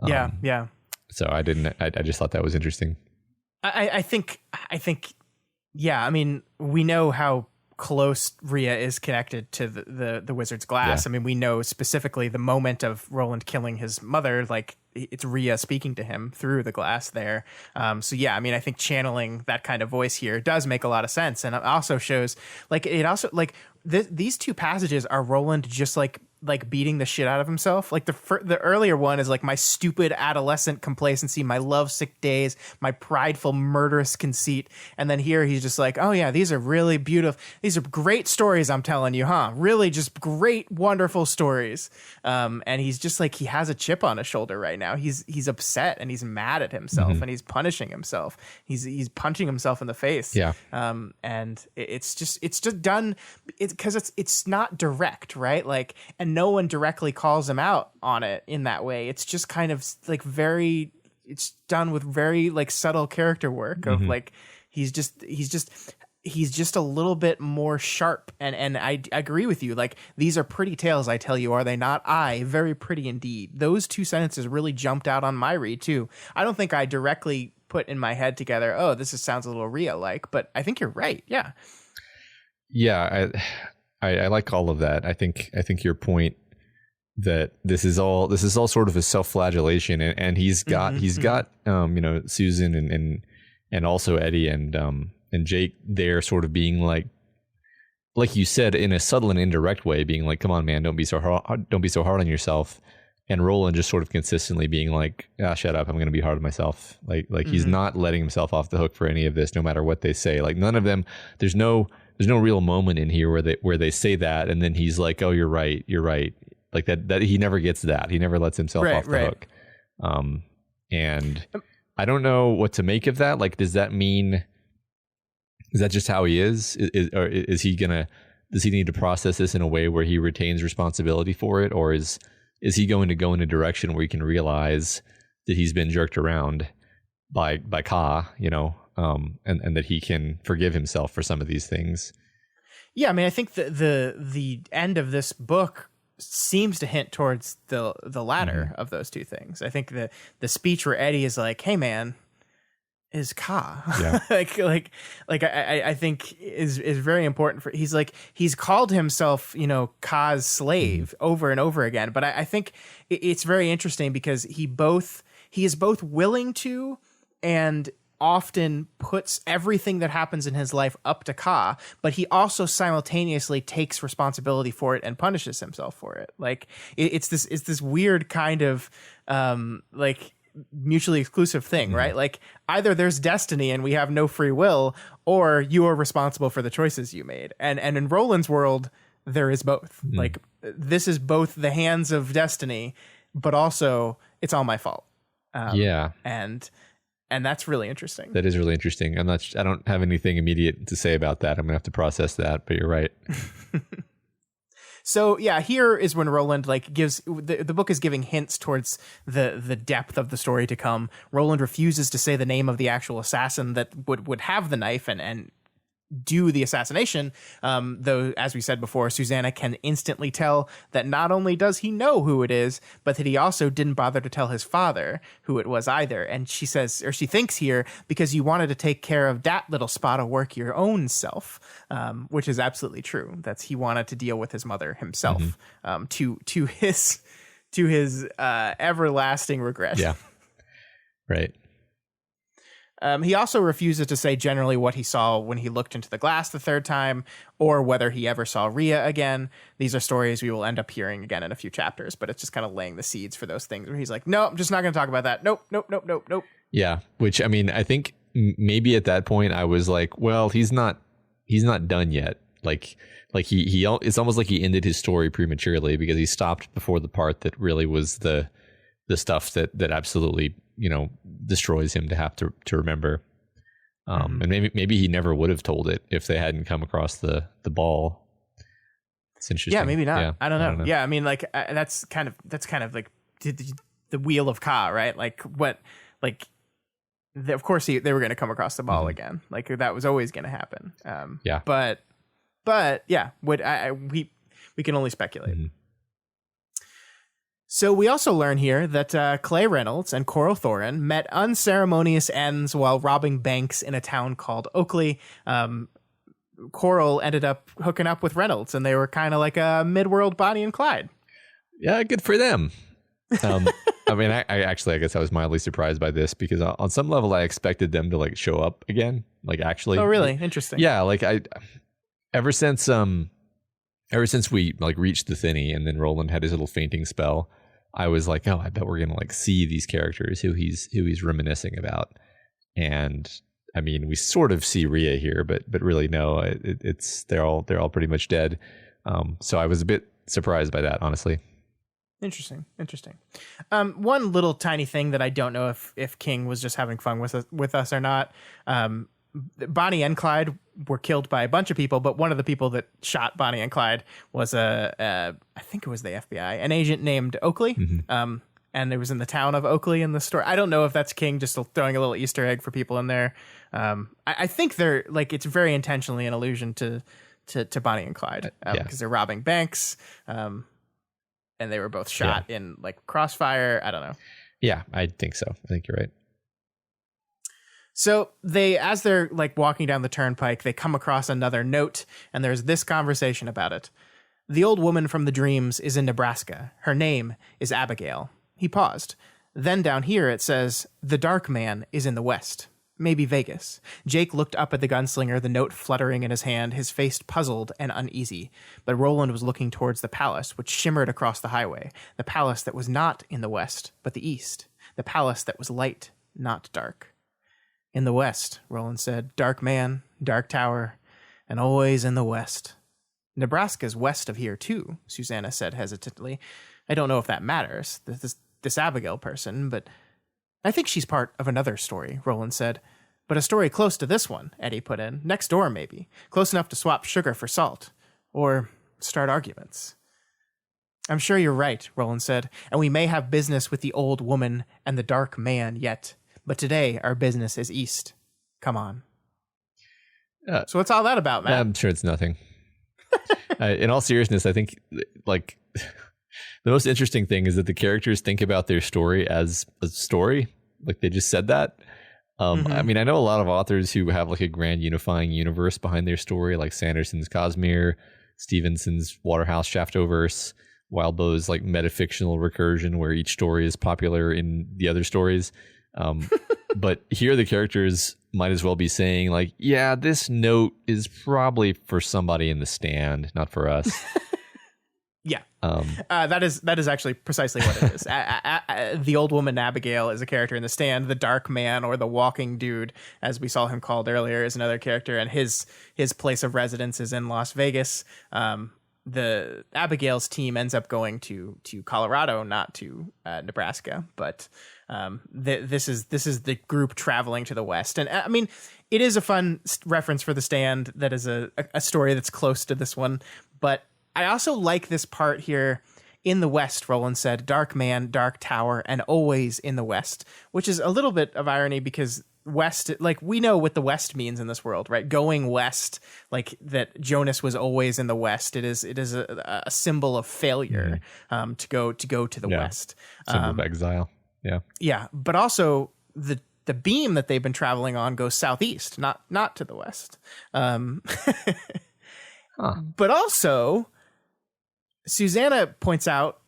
Yeah. So I just thought that was interesting. I think. Yeah, I mean, we know how close Rhea is connected to the wizard's glass. Yeah. I mean, we know specifically the moment of Roland killing his mother, like it's Rhea speaking to him through the glass there. So yeah, I mean, I think channeling that kind of voice here does make a lot of sense, and it also shows these two passages are Roland just like beating the shit out of himself. Like the earlier one is like my stupid adolescent complacency, my lovesick days, my prideful murderous conceit. And then here he's just like, oh yeah, these are really beautiful. These are great stories I'm telling you, huh? Really just great, wonderful stories. And he's just like, he has a chip on his shoulder right now. He's upset and he's mad at himself and he's punishing himself. He's punching himself in the face. Yeah. And it's just done. Because it's not direct, right? Like, and no one directly calls him out on it in that way. It's just kind of like it's done with very like subtle character work of like he's just a little bit more sharp. And I agree with you. Like, these are pretty tales, I tell you, are they not? I very pretty indeed. Those two sentences really jumped out on my read too. I don't think I directly put in my head together, oh, sounds a little Rhea like, but I think you're right. Yeah. Yeah, I like all of that. I think your point that this is all sort of a self-flagellation, and he's got Susan and also Eddie and Jake there sort of being like you said, in a subtle and indirect way, being like, come on man, don't be so hard on yourself. And Roland just sort of consistently being like, shut up, I'm going to be hard on myself. Like he's not letting himself off the hook for any of this, no matter what they say. Like, none of them, there's no real moment in here where they say that and then he's like, oh, you're right. Like that he never gets that. He never lets himself off the hook. And I don't know what to make of that. Like, does that just how he is? Does he need to process this in a way where he retains responsibility for it? Or is he going to go in a direction where he can realize that he's been jerked around by Ka, and that he can forgive himself for some of these things? Yeah, I mean, I think the end of this book seems to hint towards the latter of those two things. I think the speech where Eddie is like, "Hey, man, is Ka?" Yeah. I think is very important for. He's called himself, Ka's slave over and over again. But I think it's very interesting because he is both willing to and often puts everything that happens in his life up to Ka, but he also simultaneously takes responsibility for it and punishes himself for it. Like it's this weird kind of like mutually exclusive thing, right? Like either there's destiny and we have no free will, or you are responsible for the choices you made. And in Roland's world, there is both. Like this is both the hands of destiny, but also it's all my fault. And that's really interesting. That is really interesting. I don't have anything immediate to say about that. I'm gonna have to process that, but you're right. So yeah, here is when Roland like gives the book is giving hints towards the depth of the story to come. Roland refuses to say the name of the actual assassin that would have the knife and do the assassination, though, as we said before, Susanna can instantly tell that not only does he know who it is, but that he also didn't bother to tell his father who it was either. And she says, or she thinks here, because you wanted to take care of that little spot of work your own self, which is absolutely true. That's he wanted to deal with his mother himself, to his everlasting regret. Yeah, right. He also refuses to say generally what he saw when he looked into the glass the third time, or whether he ever saw Rhea again. These are stories we will end up hearing again in a few chapters, but it's just kind of laying the seeds for those things where he's like, no, I'm just not going to talk about that. Nope. Yeah, which I mean, I think maybe at that point I was like, well, he's not done yet. Like he it's almost like he ended his story prematurely because he stopped before the part that really was the stuff that absolutely, destroys him to have to remember. And maybe he never would have told it if they hadn't come across the ball. It's interesting. Yeah, maybe not. Yeah, I don't know. Yeah, I mean, like that's kind of like the wheel of Ka, right? Like what, like of course they were going to come across the ball again. Like that was always going to happen. Yeah, but yeah, we can only speculate. So we also learn here that Clay Reynolds and Coral Thorin met unceremonious ends while robbing banks in a town called Oakley. Coral ended up hooking up with Reynolds, and they were kind of like a mid-world Bonnie and Clyde. Yeah, good for them. I mean, I guess I was mildly surprised by this because on some level I expected them to like show up again, like actually. Oh, really? Interesting. Yeah, like ever since we like reached the Thinny and then Roland had his little fainting spell, I was like, oh, I bet we're gonna like see these characters who he's reminiscing about. And I mean, we sort of see Rhea here, but really no, they're all pretty much dead. So I was a bit surprised by that, honestly. Interesting. One little tiny thing that I don't know if King was just having fun with us or not. Bonnie and Clyde were killed by a bunch of people, but one of the people that shot Bonnie and Clyde was I think it was the FBI, an agent named Oakley. And it was in the town of Oakley in the story. I don't know if that's King just throwing a little Easter egg for people in there. I think they're like, it's very intentionally an allusion to Bonnie and Clyde because they're robbing banks. And they were both shot in like crossfire. I don't know. Yeah, I think so. I think you're right. So as they're like walking down the turnpike, they come across another note, and there's this conversation about it. The old woman from the dreams is in Nebraska. Her name is Abigail. He paused. Then down here it says, the dark man is in the west. Maybe Vegas. Jake looked up at the gunslinger, the note fluttering in his hand, his face puzzled and uneasy. But Roland was looking towards the palace, which shimmered across the highway. The palace that was not in the west, but the east. The palace that was light, not dark. In the west, Roland said. Dark man, dark tower, and always in the west. Nebraska's west of here, too, Susanna said hesitantly. I don't know if that matters, this Abigail person, but I think she's part of another story, Roland said. But a story close to this one, Eddie put in. Next door, maybe. Close enough to swap sugar for salt. Or start arguments. I'm sure you're right, Roland said, and we may have business with the old woman and the dark man yet. But today, our business is east. Come on. So what's all that about, Matt? I'm sure it's nothing. In all seriousness, I think like the most interesting thing is that the characters think about their story as a story. Like they just said that. I mean, I know a lot of authors who have like a grand unifying universe behind their story, like Sanderson's Cosmere, Stevenson's Waterhouse Shaftoverse, Wildbow's like metafictional recursion where each story is popular in the other stories. But here the characters might as well be saying like, yeah, this note is probably for somebody in the stand, not for us. Yeah, that is actually precisely what it is. The old woman Abigail is a character in the stand. The dark man, or the walking dude, as we saw him called earlier, is another character, and his place of residence is in Las Vegas. The Abigail's team ends up going to Colorado, not to Nebraska, but this is the group traveling to the West. And I mean, it is a fun reference for the stand. That is a story that's close to this one, but I also like this part here. In the West, Roland said, dark man, dark tower, and always in the West, which is a little bit of irony because West, like we know what the West means in this world, right? Going West, like that Jonas was always in the West. It is a symbol of failure to go to the West. Symbol of exile. Yeah. Yeah. But also the beam that they've been traveling on goes southeast, not to the West. But also, Susanna points out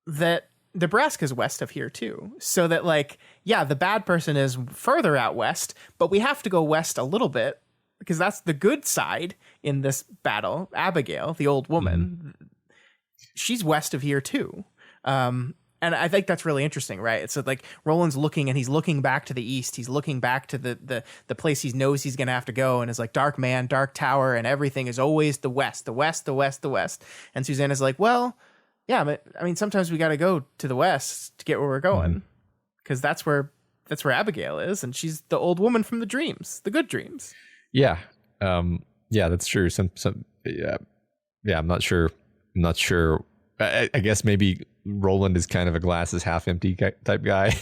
that Nebraska's west of here too. So that like, yeah, the bad person is further out west, but we have to go west a little bit because that's the good side in this battle. Abigail, the old woman, she's west of here too. And I think that's really interesting, right? It's like Roland's looking and he's looking back to the east. He's looking back to the place he knows he's going to have to go. And it's like dark man, dark tower, and everything is always the west, the west, the west, the west. And Susanna's like, well, yeah, but I mean, sometimes we got to go to the west to get where we're going because that's where Abigail is. And she's the old woman from the dreams, the good dreams. Yeah. Yeah, that's true. Yeah, I'm not sure. I guess maybe Roland is kind of a glasses half empty type guy.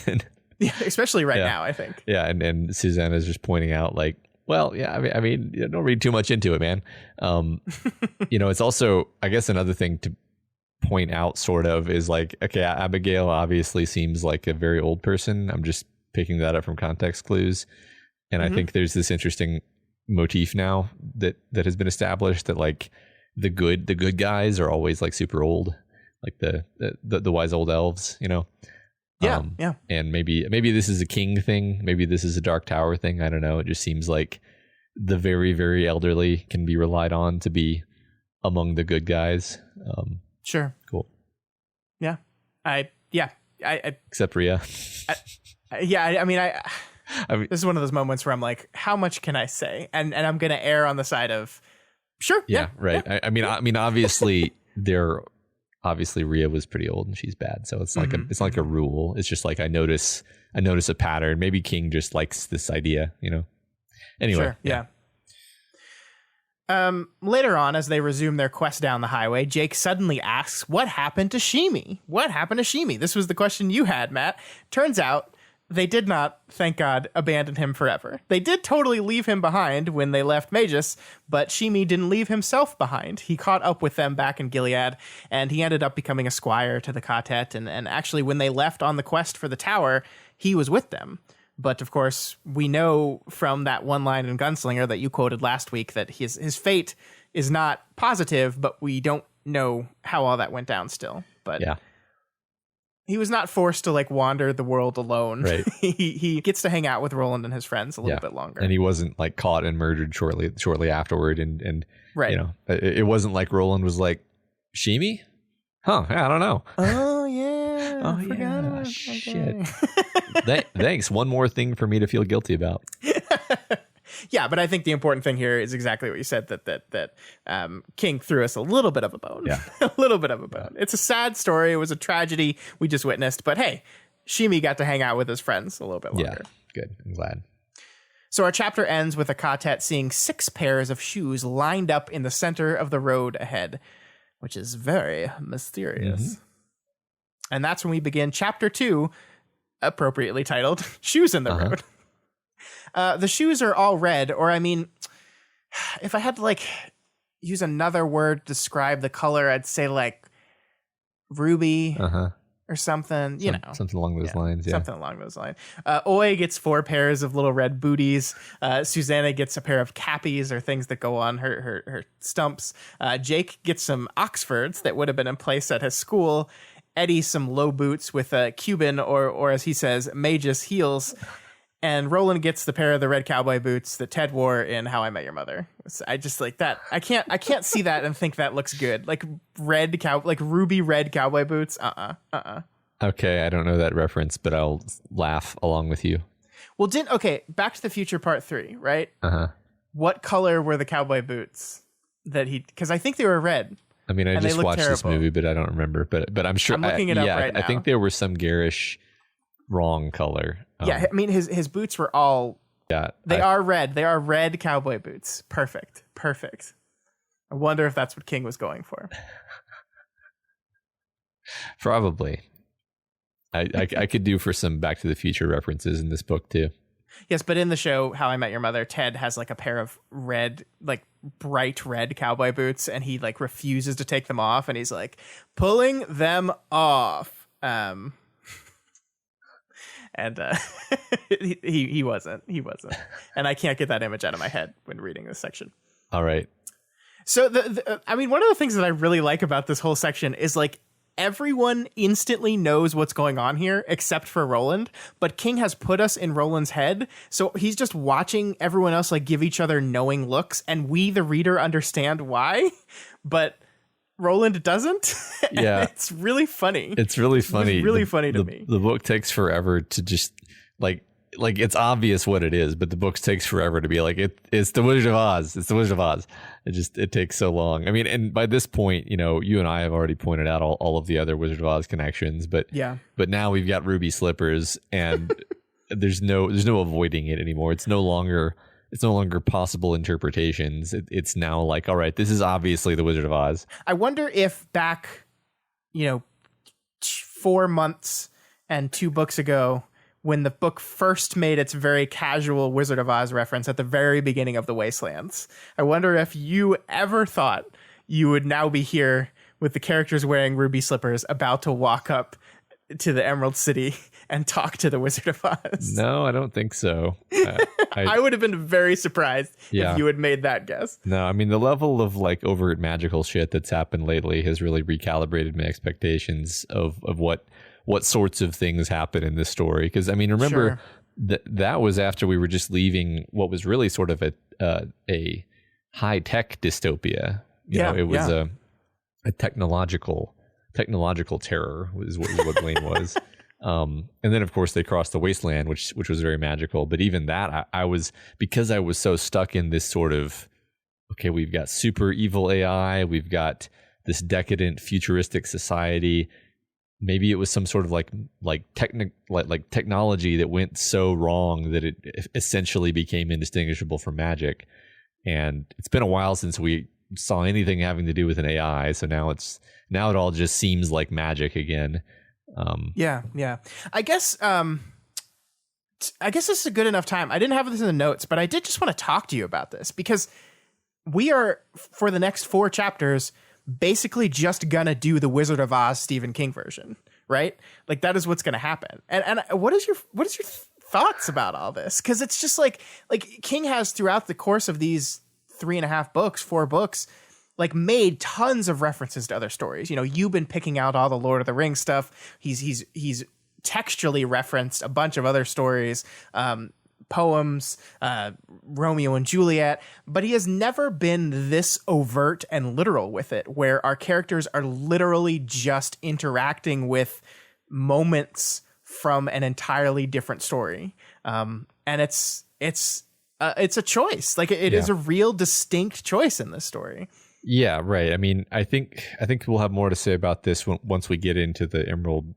Yeah, especially right now, I think. Yeah, and Susanna is just pointing out like, well, yeah, I mean, don't read too much into it, man. It's also, I guess, another thing to point out sort of is like, okay, Abigail obviously seems like a very old person. I'm just picking that up from context clues. And I think there's this interesting motif now that has been established that like the good guys are always like super old. Like the wise old elves, Yeah. And maybe this is a king thing. Maybe this is a dark tower thing. I don't know. It just seems like the very, very elderly can be relied on to be among the good guys. Sure. Cool. Yeah. I except Rhea. I mean, this is one of those moments where I'm like, how much can I say? And I'm going to err on the side of sure. Yeah. Right. Yeah. I mean, obviously Obviously, Rhea was pretty old and she's bad, so it's like it's not like a rule. It's just like I notice a pattern. Maybe King just likes this idea, Anyway, sure, yeah. Later on, as they resume their quest down the highway, Jake suddenly asks, "What happened to Shimi? What happened to Shimi?" This was the question you had, Matt. Turns out they did not, thank God, abandon him forever. They did totally leave him behind when they left Mejis, but Shimi didn't leave himself behind. He caught up with them back in Gilead, and he ended up becoming a squire to the Quartet, and actually when they left on the quest for the tower, he was with them. But of course, we know from that one line in Gunslinger that you quoted last week that his fate is not positive, but we don't know how all that went down still. But yeah. He was not forced to like wander the world alone. Right. he gets to hang out with Roland and his friends a little bit longer. And he wasn't like caught and murdered shortly afterward. And right. It wasn't like Roland was like, Shimi? Huh, I don't know. Oh yeah. I forgot about shit. Thanks. One more thing for me to feel guilty about. Yeah, but I think the important thing here is exactly what you said, that King threw us a little bit of a bone. Yeah. A little bit of a bone. It's a sad story. It was a tragedy we just witnessed. But hey, Shimi got to hang out with his friends a little bit longer. Yeah, good. I'm glad. So our chapter ends with a Quartet seeing 6 pairs of shoes lined up in the center of the road ahead, which is very mysterious. Mm-hmm. And that's when we begin chapter 2, appropriately titled Shoes in the Road. The shoes are all red, or I mean, if I had to like use another word to describe the color, I'd say like ruby or something, something along those lines. Yeah. Something along those lines. Oi gets 4 pairs of little red booties. Susanna gets a pair of cappies or things that go on her stumps. Jake gets some Oxfords that would have been in place at his school. Eddie some low boots with a Cuban or as he says, Mejis heels. and Roland gets the pair of the red cowboy boots that Ted wore in How I Met Your Mother. I just like that. I can't see that and think that looks good. Like ruby red cowboy boots. Okay, I don't know that reference, but I'll laugh along with you. Well, Back to the Future Part 3, right? What color were the cowboy boots that because I think they were red. I mean, I just watched this movie, but I don't remember. But I'm sure. I'm looking it up right now. I think there were some garish wrong color. I mean, his boots were all. Yeah, they are red. They are red cowboy boots. Perfect. I wonder if that's what King was going for. Probably. I could do for some Back to the Future references in this book too. Yes, but in the show How I Met Your Mother, Ted has like a pair of red, like bright red cowboy boots, and he like refuses to take them off, and he's like pulling them off. And he wasn't, and I can't get that image out of my head when reading this section. All right. So I mean, one of the things that I really like about this whole section is like everyone instantly knows what's going on here except for Roland, but King has put us in Roland's head, so he's just watching everyone else like give each other knowing looks, and we the reader understand why, but Roland doesn't. Yeah. It's really funny. It's really funny. It's really funny to me. The book takes forever to just like it's obvious what it is, but the book takes forever to be like it's the Wizard of Oz. It's the Wizard of Oz. It takes so long. I mean, and by this point, you know, you and I have already pointed out all of the other Wizard of Oz connections, but now we've got ruby slippers, and there's no avoiding it anymore. It's no longer possible interpretations. It's now like, all right, this is obviously the Wizard of Oz. I wonder if back, 4 months and 2 books ago, when the book first made its very casual Wizard of Oz reference at the very beginning of the Wastelands, I wonder if you ever thought you would now be here with the characters wearing ruby slippers about to walk up to the Emerald City and talk to the Wizard of Oz. No, I don't think so. I would have been very surprised if you had made that guess. No, I mean, the level of like overt magical shit that's happened lately has really recalibrated my expectations of what sorts of things happen in this story. Because I mean, remember that was after we were just leaving what was really sort of a high tech dystopia. You know, it was a technological terror is what Blaine was. And then of course they crossed the wasteland, which was very magical. But even that, I was so stuck in this sort of, okay, we've got super evil AI, we've got this decadent futuristic society. Maybe it was some sort of like technology that went so wrong that it essentially became indistinguishable from magic. And it's been a while since we saw anything having to do with an AI. So now it all just seems like magic again. Yeah. I guess this is a good enough time. I didn't have this in the notes, but I did just want to talk to you about this because we are, for the next 4 chapters, basically just gonna do the Wizard of Oz Stephen King version, right? Like that is what's gonna happen. And what is your thoughts about all this? Because it's just like King has throughout the course of these 4 books, like made tons of references to other stories. You know, you've been picking out all the Lord of the Rings stuff. He's textually referenced a bunch of other stories, poems, Romeo and Juliet, but he has never been this overt and literal with it, where our characters are literally just interacting with moments from an entirely different story. And it's a choice. Like it is a real distinct choice in this story. Yeah, right. I mean, I think we'll have more to say about this once we get into the Emerald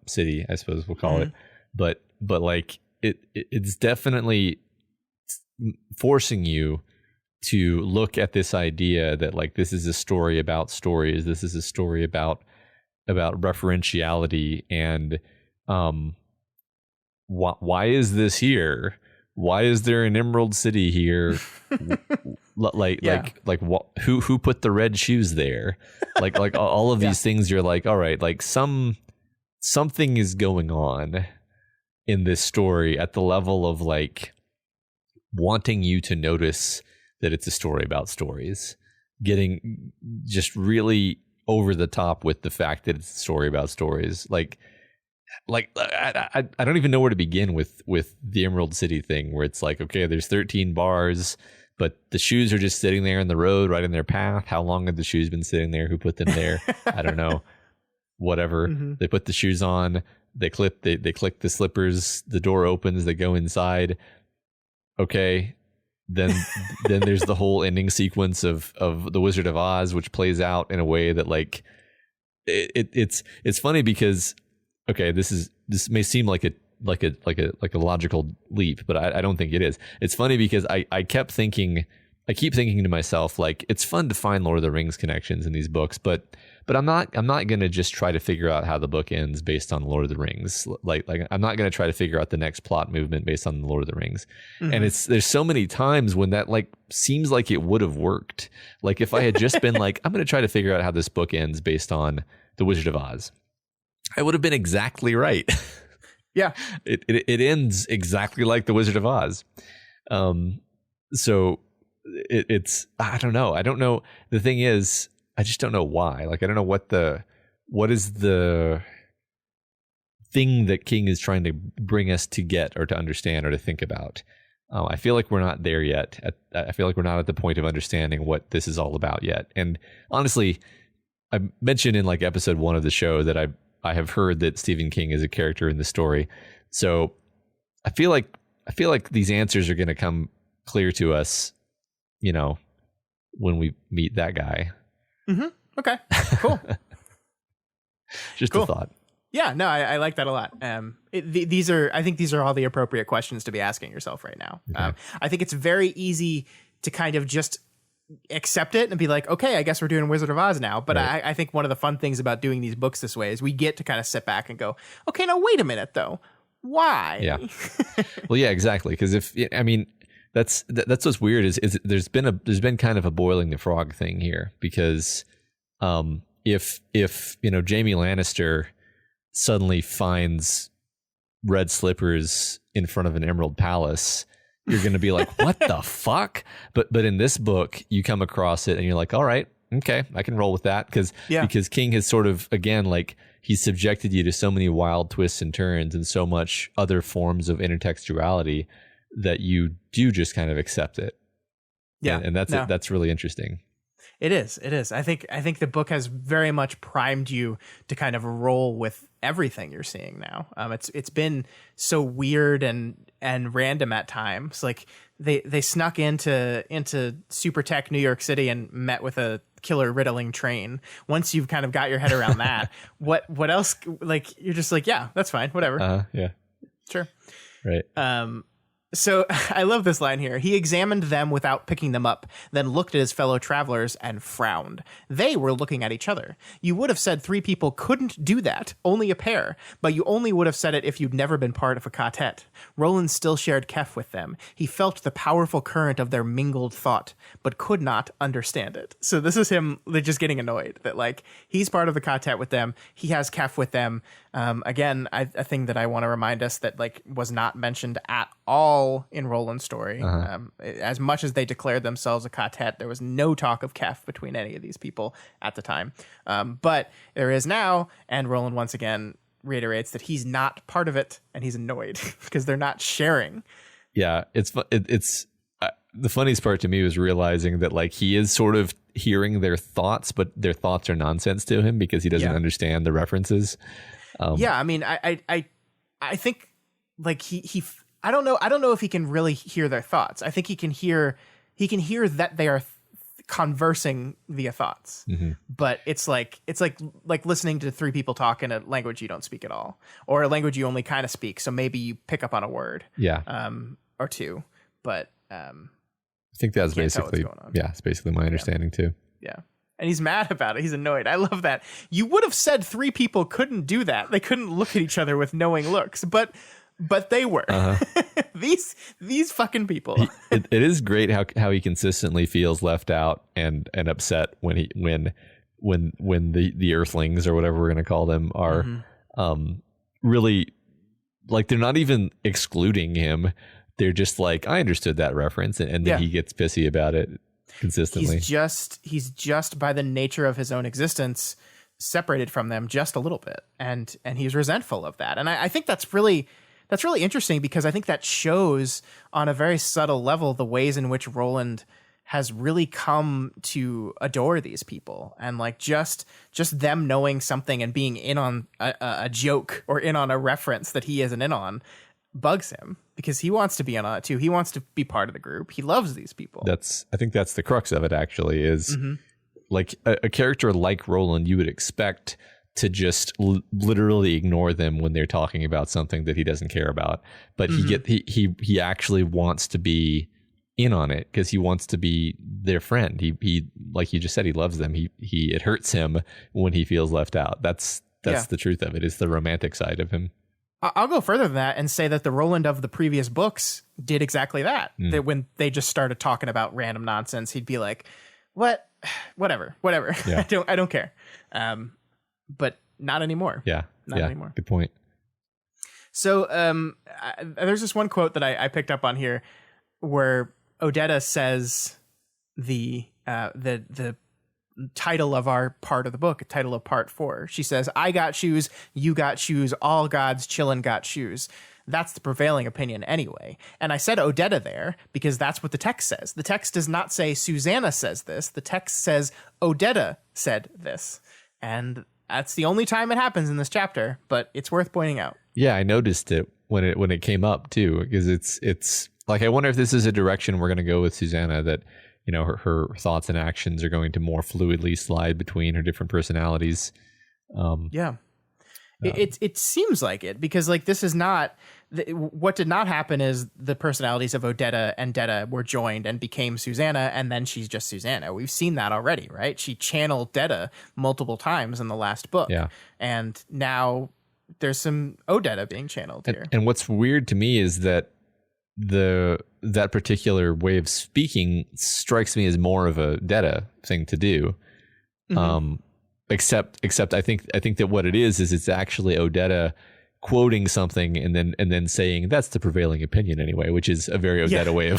City, I suppose we'll call it. But like it's definitely forcing you to look at this idea that like this is a story about stories. This is a story about referentiality and why is this here? Why is there an Emerald City here? Who put the red shoes there? Like all of these things, you're like, all right, like something is going on in this story at the level of like wanting you to notice that it's a story about stories, getting just really over the top with the fact that it's a story about stories. Like like I don't even know where to begin with the Emerald City thing, where it's like, okay, there's 13 bars, but the shoes are just sitting there in the road, right in their path. How long have the shoes been sitting there? Who put them there? I don't know. Whatever. They put the shoes on. They click the slippers. The door opens. They go inside. Okay. Then there's the whole ending sequence of The Wizard of Oz, which plays out in a way that like it's funny because, okay, this may seem like a logical leap, but I don't think it is. It's funny because I keep thinking to myself, like, it's fun to find Lord of the Rings connections in these books, but I'm not going to just try to figure out how the book ends based on Lord of the Rings. Like I'm not going to try to figure out the next plot movement based on the Lord of the Rings. And there's so many times when that like seems like it would have worked. Like if I had just been like, I'm going to try to figure out how this book ends based on The Wizard of Oz, I would have been exactly right. Yeah. It ends exactly like The Wizard of Oz. So it's I don't know. The thing is, I just don't know why. Like, I don't know what is the thing that King is trying to bring us to get or to understand or to think about. I feel like we're not there yet. I feel like we're not at the point of understanding what this is all about yet. And honestly, I mentioned in like episode 1 of the show that I have heard that Stephen King is a character in the story. So I feel like these answers are going to come clear to us, you know, when we meet that guy. Okay, cool. Just cool. a thought. Yeah, no, I like that a lot. I think these are all the appropriate questions to be asking yourself right now. Okay. I think it's very easy to kind of just accept it and be like, okay, I guess we're doing Wizard of Oz now. But right. I think one of the fun things about doing these books this way is we get to kind of sit back and go, okay, now wait a minute though. Why? Yeah. Well, yeah, exactly. Because that's what's weird is there's been kind of a boiling the frog thing here, because if Jaime Lannister suddenly finds red slippers in front of an emerald palace, you're going to be like, what the fuck? But in this book, you come across it and you're like, all right, okay, I can roll with that. Because King has sort of, again, like, he's subjected you to so many wild twists and turns and so much other forms of intertextuality that you do just kind of accept it. Yeah. And that's really interesting. It is. I think the book has very much primed you to kind of roll with everything you're seeing now. It's been so weird and random at times. Like they snuck into super tech New York City and met with a killer riddling train. Once you've kind of got your head around that, what else? Like, you're just like, yeah, that's fine, whatever. Yeah, sure, right. So I love this line here. He examined them without picking them up, then looked at his fellow travelers and frowned. They were looking at each other. You would have said 3 people couldn't do that, only a pair, but you only would have said it if you'd never been part of a quartet. Roland still shared Kef with them. He felt the powerful current of their mingled thought, but could not understand it. So this is him just getting annoyed that, like, he's part of the quartet with them. He has Kef with them. Again, a thing that I want to remind us that, like, was not mentioned at all in Roland's story. As much as they declared themselves a quartet, there was no talk of Kef between any of these people at the time. But there is now, and Roland once again reiterates that he's not part of it, and he's annoyed because they're not sharing. Yeah, it's the funniest part to me was realizing that, like, he is sort of hearing their thoughts, but their thoughts are nonsense to him because he doesn't understand the references. I mean, I think, like, he I don't know if he can really hear their thoughts. I think he can hear that they are conversing via thoughts. But it's like listening to 3 people talk in a language you don't speak at all, or a language you only kind of speak. So maybe you pick up on a word, or 2. But I think that's basically it's basically my understanding too. Yeah. And he's mad about it. He's annoyed. I love that. You would have said 3 people couldn't do that. They couldn't look at each other with knowing looks, but they were. These fucking people. It is great how he consistently feels left out and upset when the Earthlings, or whatever we're going to call them, are really, like, they're not even excluding him. They're just like, I understood that reference, and then he gets pissy about it consistently. He's just by the nature of his own existence separated from them just a little bit, and he's resentful of that. And I think that's really interesting, because I think that shows on a very subtle level the ways in which Roland has really come to adore these people, and like just them knowing something and being in on a joke or in on a reference that he isn't in on bugs him, because he wants to be in on it too. He wants to be part of the group. He loves these people. I think that's the crux of it, actually, is like a character like Roland, you would expect to just literally ignore them when they're talking about something that he doesn't care about, but he actually wants to be in on it because he wants to be their friend. He like you just said, he loves them. It hurts him when he feels left out. That's the truth of it. It's the romantic side of him. I'll go further than that and say that the Roland of the previous books did exactly that. That when they just started talking about random nonsense, he'd be like, whatever. Yeah. I don't care. But not anymore. Yeah. Not anymore. Good point. So there's this one quote that I picked up on here where Odetta says the title of our part of the book, title of part 4. She says, "I got shoes, you got shoes, all gods, Chillun got shoes." That's the prevailing opinion anyway. And I said Odetta there because that's what the text says. The text does not say Susanna says this. The text says Odetta said this. And that's the only time it happens in this chapter, but it's worth pointing out. Yeah, I noticed it when it came up too, because it's like, I wonder if this is a direction we're going to go with Susanna, that, you know, her thoughts and actions are going to more fluidly slide between her different personalities. It seems like it, because like this is not what did not happen is the personalities of Odetta and Detta were joined and became Susanna, and then she's just Susanna. We've seen that already, right? She channeled Detta multiple times in the last book. Yeah. And now there's some Odetta being channeled here. And what's weird to me is that that particular way of speaking strikes me as more of a Detta thing to do. Except I think that what it is it's actually Odetta quoting something and then saying that's the prevailing opinion anyway, which is a very Odetta way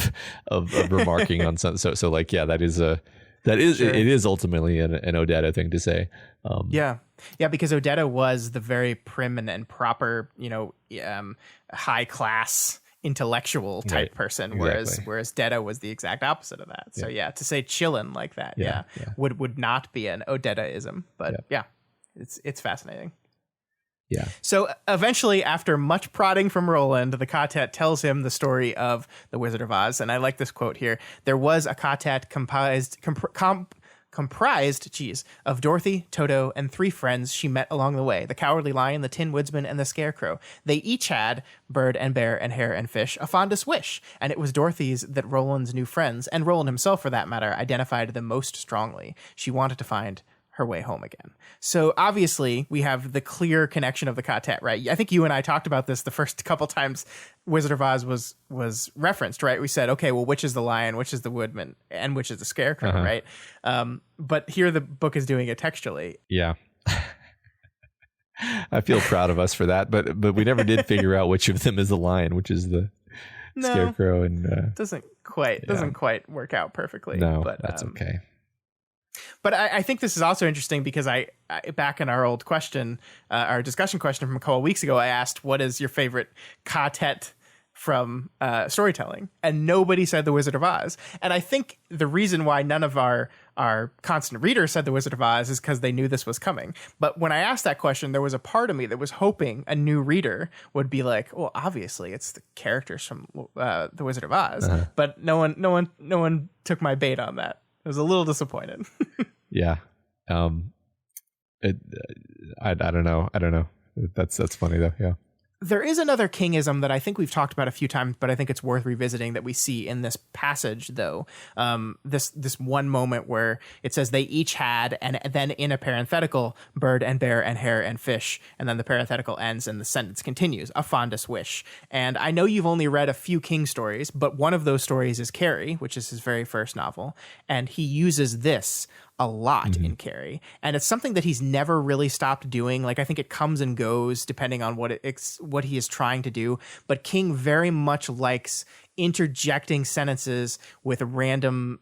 of remarking on something. So like, yeah, it is ultimately an Odetta thing to say. Because Odetta was the very prim and proper, high class intellectual type person, whereas Detta was the exact opposite of that. So to say Chillun like that, would not be an Odetta-ism, but it's fascinating. Yeah. So eventually, after much prodding from Roland, the Quartet tells him the story of the Wizard of Oz, and I like this quote here. There was a Quartet comprised of Dorothy, Toto, and 3 friends she met along the way: the Cowardly Lion, the Tin Woodsman, and the Scarecrow. They each had, bird and bear and hare and fish, a fondest wish, and it was Dorothy's that Roland's new friends, and Roland himself for that matter, identified the most strongly. She wanted to find her way home again. So obviously we have the clear connection of the Quartet, right? I think you and I talked about this the first couple times Wizard of Oz was referenced, right? We said, okay, well, which is the lion, which is the woodman, and which is the scarecrow, right? But here the book is doing it textually. Yeah. I feel proud of us for that, but we never did figure out which of them is the lion, which is the scarecrow, and doesn't quite work out perfectly. No, but that's okay. But I think this is also interesting because I back in our old question, our discussion question from a couple of weeks ago, I asked, what is your favorite quartet from storytelling? And nobody said The Wizard of Oz. And I think the reason why none of our constant readers said The Wizard of Oz is because they knew this was coming. But when I asked that question, there was a part of me that was hoping a new reader would be like, well, obviously it's the characters from The Wizard of Oz. But no one took my bait on that. I was a little disappointed. Yeah. I don't know. That's funny though. Yeah. There is another kingism that I think we've talked about a few times, but I think it's worth revisiting that we see in this passage, though. This one moment where it says they each had, and then in a parenthetical, bird and bear and hare and fish, and then the parenthetical ends and the sentence continues, a fondest wish. And I know you've only read a few King stories, but one of those stories is Carrie, which is his very first novel, and he uses this a lot in Carrie, and it's something that he's never really stopped doing. Like, I think it comes and goes depending on what he is trying to do, but King very much likes interjecting sentences with random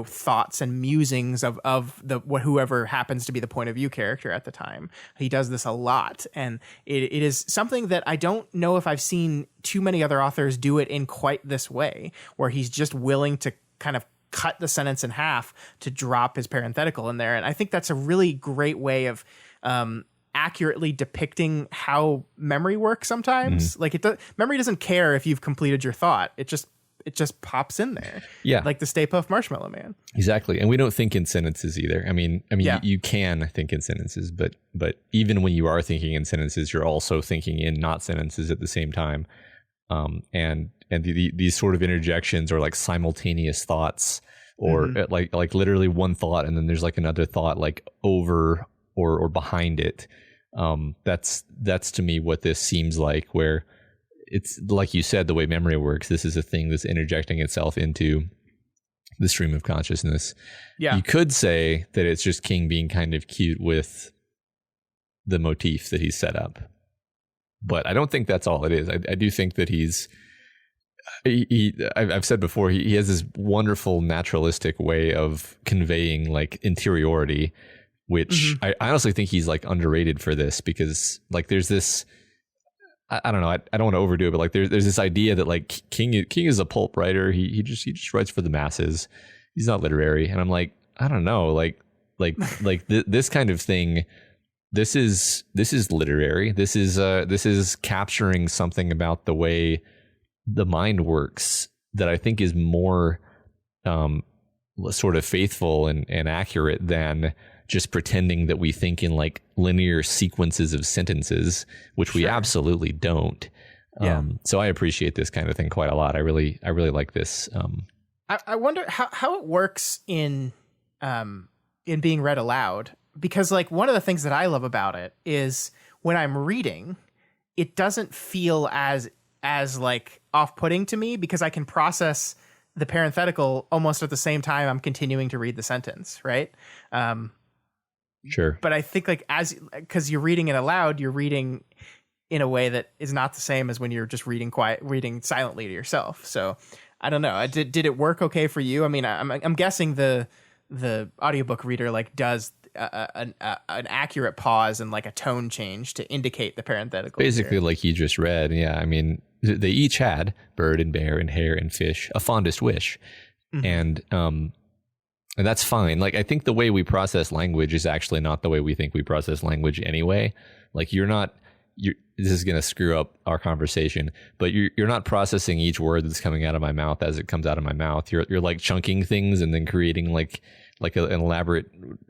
thoughts and musings of whoever happens to be the point of view character at the time. He does this a lot, and it is something that I don't know if I've seen too many other authors do it in quite this way, where he's just willing to kind of cut the sentence in half to drop his parenthetical in there. And I think that's a really great way of accurately depicting how memory works sometimes. Like memory doesn't care if you've completed your thought. It just pops in there. Yeah. Like the Stay Puft Marshmallow Man. Exactly. And we don't think in sentences either. I mean, you can think in sentences, but even when you are thinking in sentences, you're also thinking in not sentences at the same time. And these sort of interjections are like simultaneous thoughts, or like literally one thought, and then there's like another thought like over or behind it. That's to me what this seems like, where it's like you said, the way memory works, this is a thing that's interjecting itself into the stream of consciousness. Yeah. You could say that it's just King being kind of cute with the motif that he's set up, but I don't think that's all it is. I do think that I've said before, he has this wonderful naturalistic way of conveying like interiority, which I honestly think he's like underrated for this, because like there's this, I don't know, I don't want to overdo it, but like there's this idea that like King is a pulp writer. He just writes for the masses. He's not literary. And I'm like, I don't know, this kind of thing. This is literary. This is capturing something about the way the mind works that I think is more sort of faithful and accurate than just pretending that we think in like linear sequences of sentences, which we absolutely don't. So I appreciate this kind of thing quite a lot. I really like this. I wonder how it works in being read aloud, because like one of the things that I love about it is when I'm reading, it doesn't feel as like off-putting to me, because I can process the parenthetical almost at the same time I'm continuing to read the sentence, right? Sure. But I think like because you're reading it aloud, you're reading in a way that is not the same as when you're just reading silently to yourself. So I don't know. Did it work okay for you? I mean, I'm guessing the audiobook reader like does an accurate pause and like a tone change to indicate the parenthetical. Basically, like you just read. Yeah. I mean, they each had bird and bear and hare and fish, a fondest wish. And that's fine. Like, I think the way we process language is actually not the way we think we process language anyway. Like this is going to screw up our conversation, but you're not processing each word that's coming out of my mouth as it comes out of my mouth. You're like chunking things and then creating like an elaborate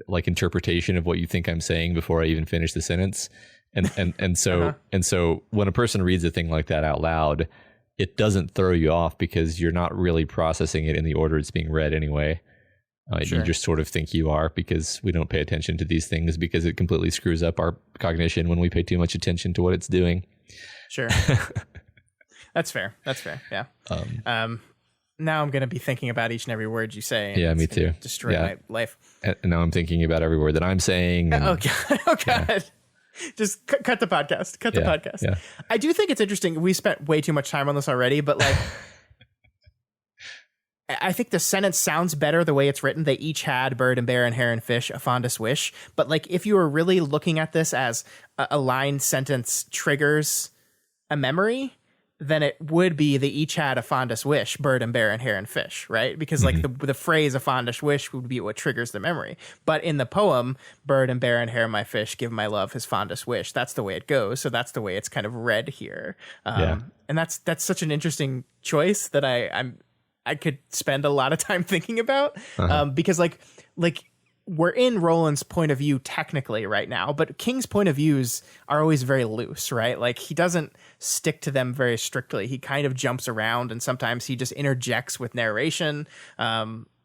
like interpretation of what you think I'm saying before I even finish the sentence. And so when a person reads a thing like that out loud, it doesn't throw you off because you're not really processing it in the order it's being read anyway. You just sort of think you are, because we don't pay attention to these things because it completely screws up our cognition when we pay too much attention to what it's doing. Sure. That's fair. Yeah. Now I'm going to be thinking about each and every word you say. Yeah, me too. Destroy my life. And now I'm thinking about every word that I'm saying. Oh God. Yeah. Just cut the podcast. Cut the podcast. Yeah. I do think it's interesting. We spent way too much time on this already, but like, I think the sentence sounds better the way it's written. They each had bird and bear and hare and fish, a fondest wish. But like, if you were really looking at this as a line sentence triggers a memory, then it would be they each had a fondest wish, bird and bear and hare and fish, right? Because like the phrase a fondest wish would be what triggers the memory. But in the poem, bird and bear and hare my fish, give my love his fondest wish. That's the way it goes. So that's the way it's kind of read here. And that's such an interesting choice that I could spend a lot of time thinking about, because like we're in Roland's point of view technically right now, but King's point of views are always very loose, right? Like he doesn't stick to them very strictly. He kind of jumps around, and sometimes he just interjects with narration.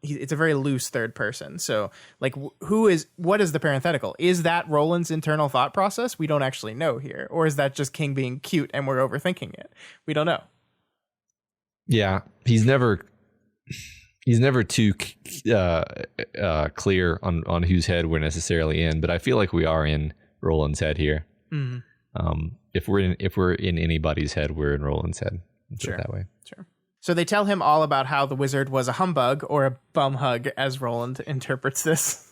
It's a very loose third person. So like what is the parenthetical? Is that Roland's internal thought process? We don't actually know here. Or is that just King being cute and we're overthinking it? We don't know. Yeah, he's never too clear on whose head we're necessarily in, but I feel like we are in Roland's head here. If we're in anybody's head, we're in Roland's head. Let's put it that way. Sure. So they tell him all about how the wizard was a humbug, or a bum hug, as Roland interprets this.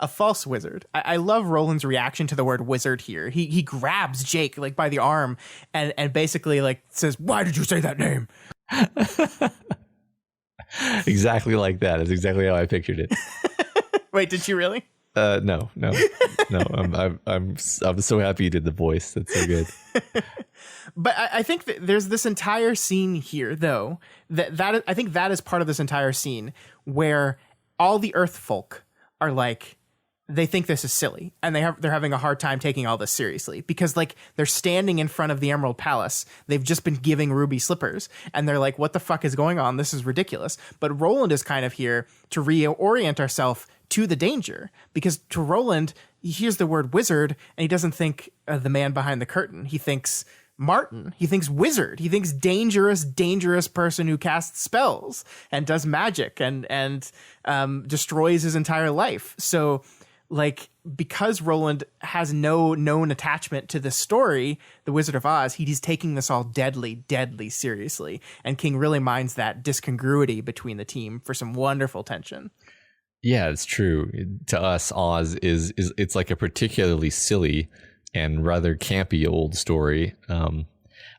A false wizard. I love Roland's reaction to the word wizard here. He grabs Jake like by the arm and basically like says, "Why did you say that name?" Exactly like that. That's exactly how I pictured it. Wait, did you really? No. I'm so happy you did the voice. That's so good. But I think that there's this entire scene here, though, I think that is part of this entire scene where all the Earth folk are like, they think this is silly, and they're having a hard time taking all this seriously because like they're standing in front of the Emerald Palace. They've just been giving Ruby slippers, and they're like, "What the fuck is going on? This is ridiculous." But Roland is kind of here to reorient ourselves to the danger, because to Roland, he hears the word wizard and he doesn't think the man behind the curtain. He thinks Martin. He thinks wizard. He thinks dangerous person who casts spells and does magic and destroys his entire life. So like, because Roland has no known attachment to this story, The Wizard of Oz, he's taking this all deadly seriously. And King really minds that discongruity between the team for some wonderful tension. Yeah, it's true. To us, Oz is it's like a particularly silly and rather campy old story.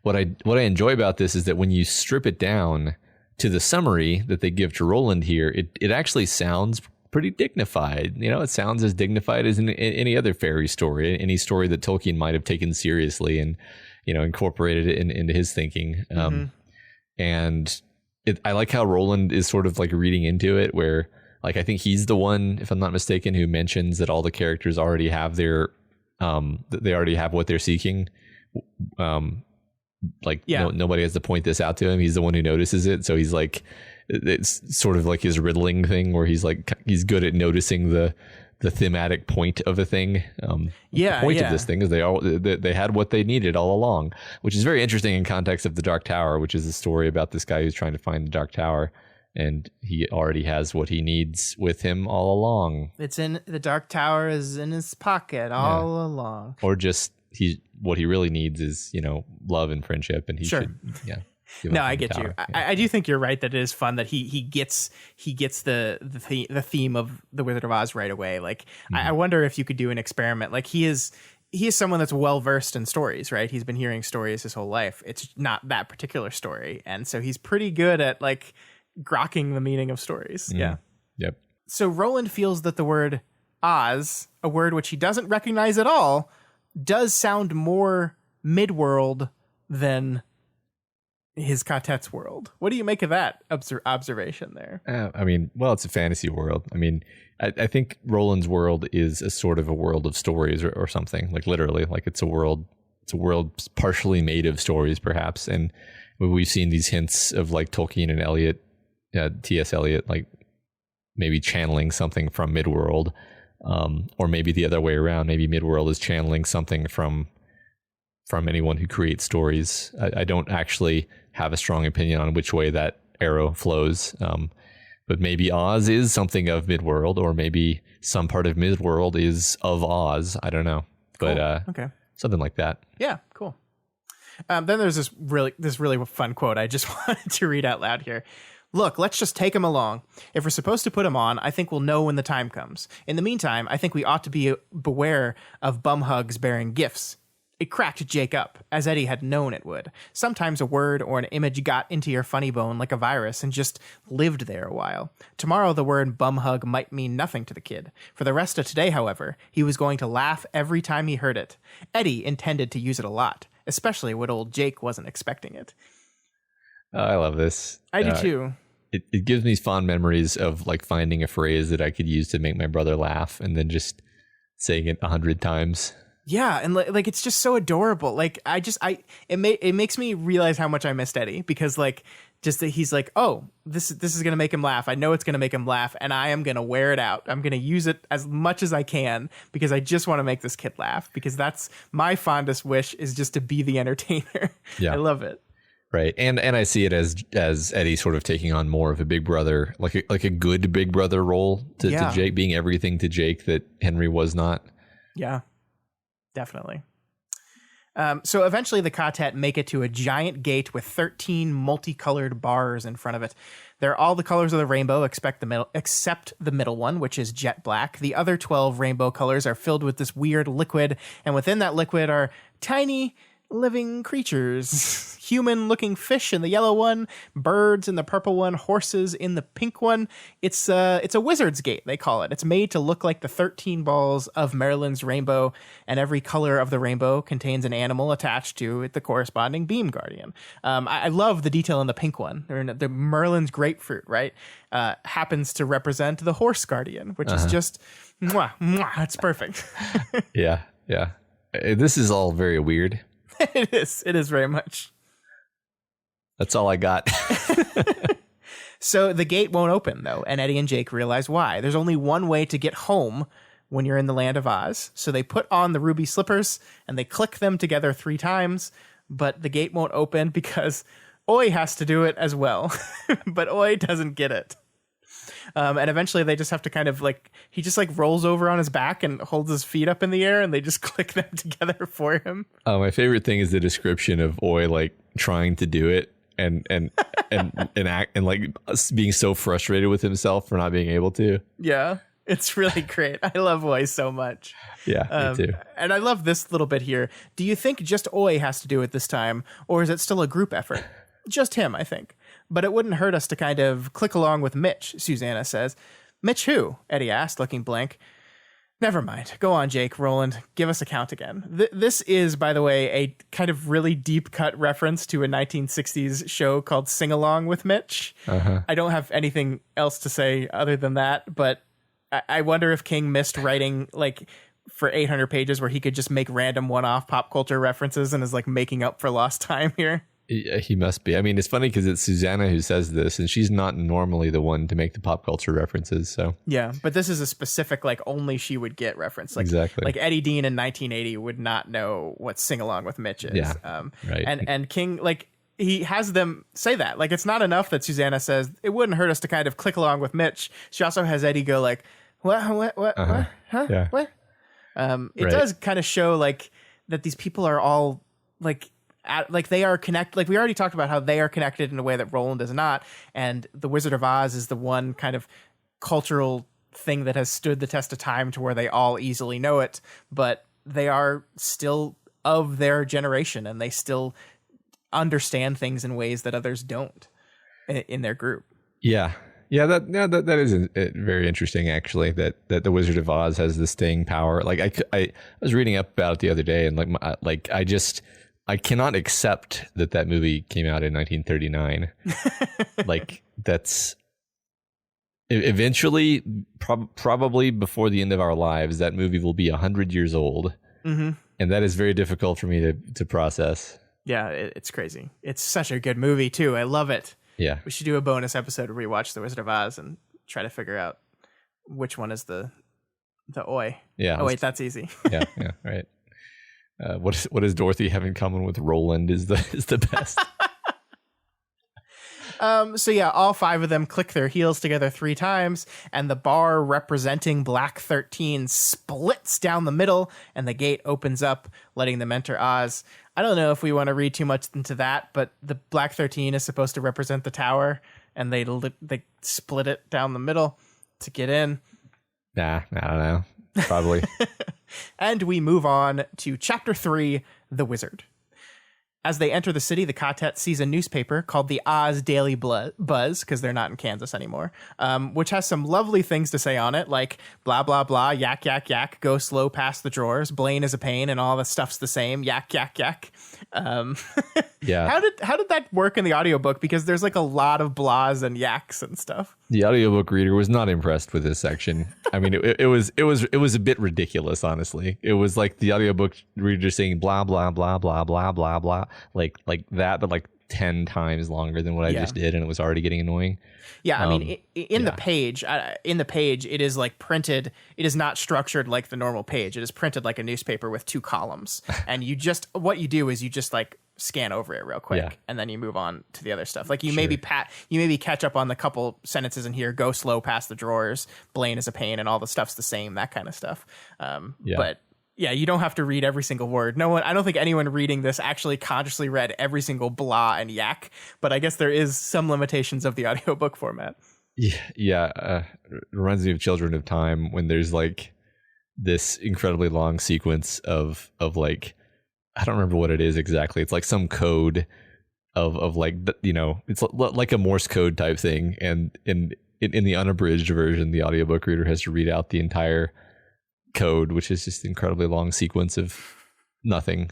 What I enjoy about this is that when you strip it down to the summary that they give to Roland here, it actually sounds pretty dignified. You know, it sounds as dignified as in any other fairy story, any story that Tolkien might have taken seriously and, you know, incorporated it into his thinking. And I like how Roland is sort of like reading into it, where like I think he's the one, if I'm not mistaken, who mentions that all the characters already have their they already have what they're seeking. Nobody has to point this out to him. He's the one who notices it. So he's like, it's sort of like his riddling thing where he's like, he's good at noticing the thematic point of a thing. The point of this thing is they had what they needed all along, which is very interesting in context of the Dark Tower, which is a story about this guy who's trying to find the Dark Tower, and he already has what he needs with him all along. It's in the Dark Tower is in his pocket all along. Or just what he really needs is, you know, love and friendship, and he should No, I get you. I do think you're right that it is fun that he gets the theme of the Wizard of Oz right away. Like, I wonder if you could do an experiment. Like, he is someone that's well versed in stories, right? He's been hearing stories his whole life. It's not that particular story, and so he's pretty good at like grokking the meaning of stories. Yeah. Yep. So Roland feels that the word Oz, a word which he doesn't recognize at all, does sound more midworld than his Katet's world. What do you make of that observation there? I mean, well, it's a fantasy world. I mean, I think Roland's world is a sort of a world of stories or something, like literally, like it's a world partially made of stories, perhaps. And we've seen these hints of like Tolkien and Eliot, T.S. Eliot, like maybe channeling something from Midworld, or maybe the other way around. Maybe Midworld is channeling something from anyone who creates stories. I don't actually have a strong opinion on which way that arrow flows. But maybe Oz is something of Midworld, or maybe some part of Midworld is of Oz. I don't know. But okay. Something like that. Yeah, cool. Then there's this really fun quote I just wanted to read out loud here. Look, let's just take him along. If we're supposed to put him on, I think we'll know when the time comes. In the meantime, I think we ought to beware of bum hugs bearing gifts. It cracked Jake up, as Eddie had known it would. Sometimes a word or an image got into your funny bone like a virus and just lived there a while. Tomorrow the word bum hug might mean nothing to the kid. For the rest of today, however, he was going to laugh every time he heard it. Eddie intended to use it a lot, especially when old Jake wasn't expecting it. I love this. I do too. It gives me fond memories of like finding a phrase that I could use to make my brother laugh and then just saying it 100 times. Yeah, and like it's just so adorable. Like it makes me realize how much I missed Eddie, because like just that he's like, oh, this is gonna make him laugh. I know it's gonna make him laugh, and I am gonna wear it out. I'm gonna use it as much as I can because I just want to make this kid laugh, because that's my fondest wish, is just to be the entertainer. Yeah, I love it. Right, and I see it as Eddie sort of taking on more of a big brother, like a good big brother role to Jake, being everything to Jake that Henry was not. Yeah, definitely. So eventually the Katet make it to a giant gate with 13 multicolored bars in front of it. They're all the colors of the rainbow except the middle one, which is jet black. The other 12 rainbow colors are filled with this weird liquid, and within that liquid are tiny living creatures. Human-looking fish in the yellow one, birds in the purple one, horses in the pink one. It's a wizard's gate, they call it. It's made to look like the 13 balls of Maryland's rainbow, and every color of the rainbow contains an animal attached to it, the corresponding beam guardian. I love the detail in the pink one. The Merlin's grapefruit, right, happens to represent the horse guardian, which is just, mwah, mwah, it's perfect. Yeah. This is all very weird. It is very much. That's all I got. So the gate won't open, though, and Eddie and Jake realize why. There's only one way to get home when you're in the land of Oz. So they put on the ruby slippers, and they click them together 3 times, but the gate won't open because Oi has to do it as well. But Oi doesn't get it. And eventually they just have to kind of he just rolls over on his back and holds his feet up in the air, and they just click them together for him. My favorite thing is the description of Oi trying to do it and act and being so frustrated with himself for not being able to. Yeah, it's really great. I love Oi so much. Yeah, me too. And I love this little bit here. Do you think just Oi has to do it this time, or is it still a group effort? Just him, I think. But it wouldn't hurt us to kind of click along with Mitch, Susanna says. Mitch who? Eddie asked, looking blank. Never mind. Go on, Jake, Roland. Give us a count again. This is, by the way, a kind of really deep cut reference to a 1960s show called Sing Along with Mitch. I don't have anything else to say other than that, but I wonder if King missed writing for 800 pages where he could just make random one-off pop culture references and is making up for lost time here. He must be. I mean, it's funny because it's Susanna who says this, and she's not normally the one to make the pop culture references. So yeah, but this is a specific only she would get reference. Exactly. Eddie Dean in 1980 would not know what Sing Along with Mitch is. Yeah, right. And King he has them say that. It's not enough that Susanna says it wouldn't hurt us to kind of click along with Mitch. She also has Eddie go what what huh yeah. what. It does kind of show that these people are all they are connected. We already talked about how they are connected in a way that Roland is not, and the Wizard of Oz is the one kind of cultural thing that has stood the test of time to where they all easily know it, but they are still of their generation, and they still understand things in ways that others don't in their group. Yeah. That is very interesting, actually. That the Wizard of Oz has this staying power. I was reading up about it the other day, and I cannot accept that movie came out in 1939. That's eventually, probably before the end of our lives, that movie will be 100 years old. Mm-hmm. And that is very difficult for me to process. Yeah, it's crazy. It's such a good movie, too. I love it. Yeah. We should do a bonus episode where we watch The Wizard of Oz and try to figure out which one is the Oi. Yeah. Oh, wait, that's easy. Yeah, right. What does Dorothy have in common with Roland is the best. So yeah, all 5 of them click their heels together 3 times, and the bar representing Black 13 splits down the middle, and the gate opens up, letting them enter Oz. I don't know if we want to read too much into that, but the Black 13 is supposed to represent the tower, and they split it down the middle to get in. Nah, I don't know. Probably. And we move on to Chapter 3, The Wizard. As they enter the city, the Katet sees a newspaper called the Oz Daily Buzz, because they're not in Kansas anymore, which has some lovely things to say on it, like blah, blah, blah, yak, yak, yak, go slow past the drawers, Blaine is a pain, and all the stuff's the same, yak, yak, yak. Yeah. How did that work in the audiobook? Because there's a lot of blahs and yaks and stuff. The audiobook reader was not impressed with this section. I mean, it was a bit ridiculous, honestly. It was like the audiobook reader saying blah, blah, blah, blah, blah, blah, blah, like that, but 10 times longer than what I just did, and it was already getting annoying. Yeah, I mean, in the page, it is printed. It is not structured like the normal page. It is printed like a newspaper with 2 columns, and what you do is you just scan over it real quick, and then you move on to the other stuff. You maybe catch up on the couple sentences in here. Go slow past the drawers. Blaine is a pain, and all the stuff's the same. That kind of stuff. But Yeah, you don't have to read every single word. No one, I don't think anyone reading this actually consciously read every single blah and yak, but I guess there is some limitations of the audiobook format. Yeah. It reminds me of Children of Time when there's like this incredibly long sequence of like, I don't remember what it is exactly. It's like some code of like, you know, it's like a Morse code type thing. And in the unabridged version, the audiobook reader has to read out the entire code, which is just an incredibly long sequence of nothing.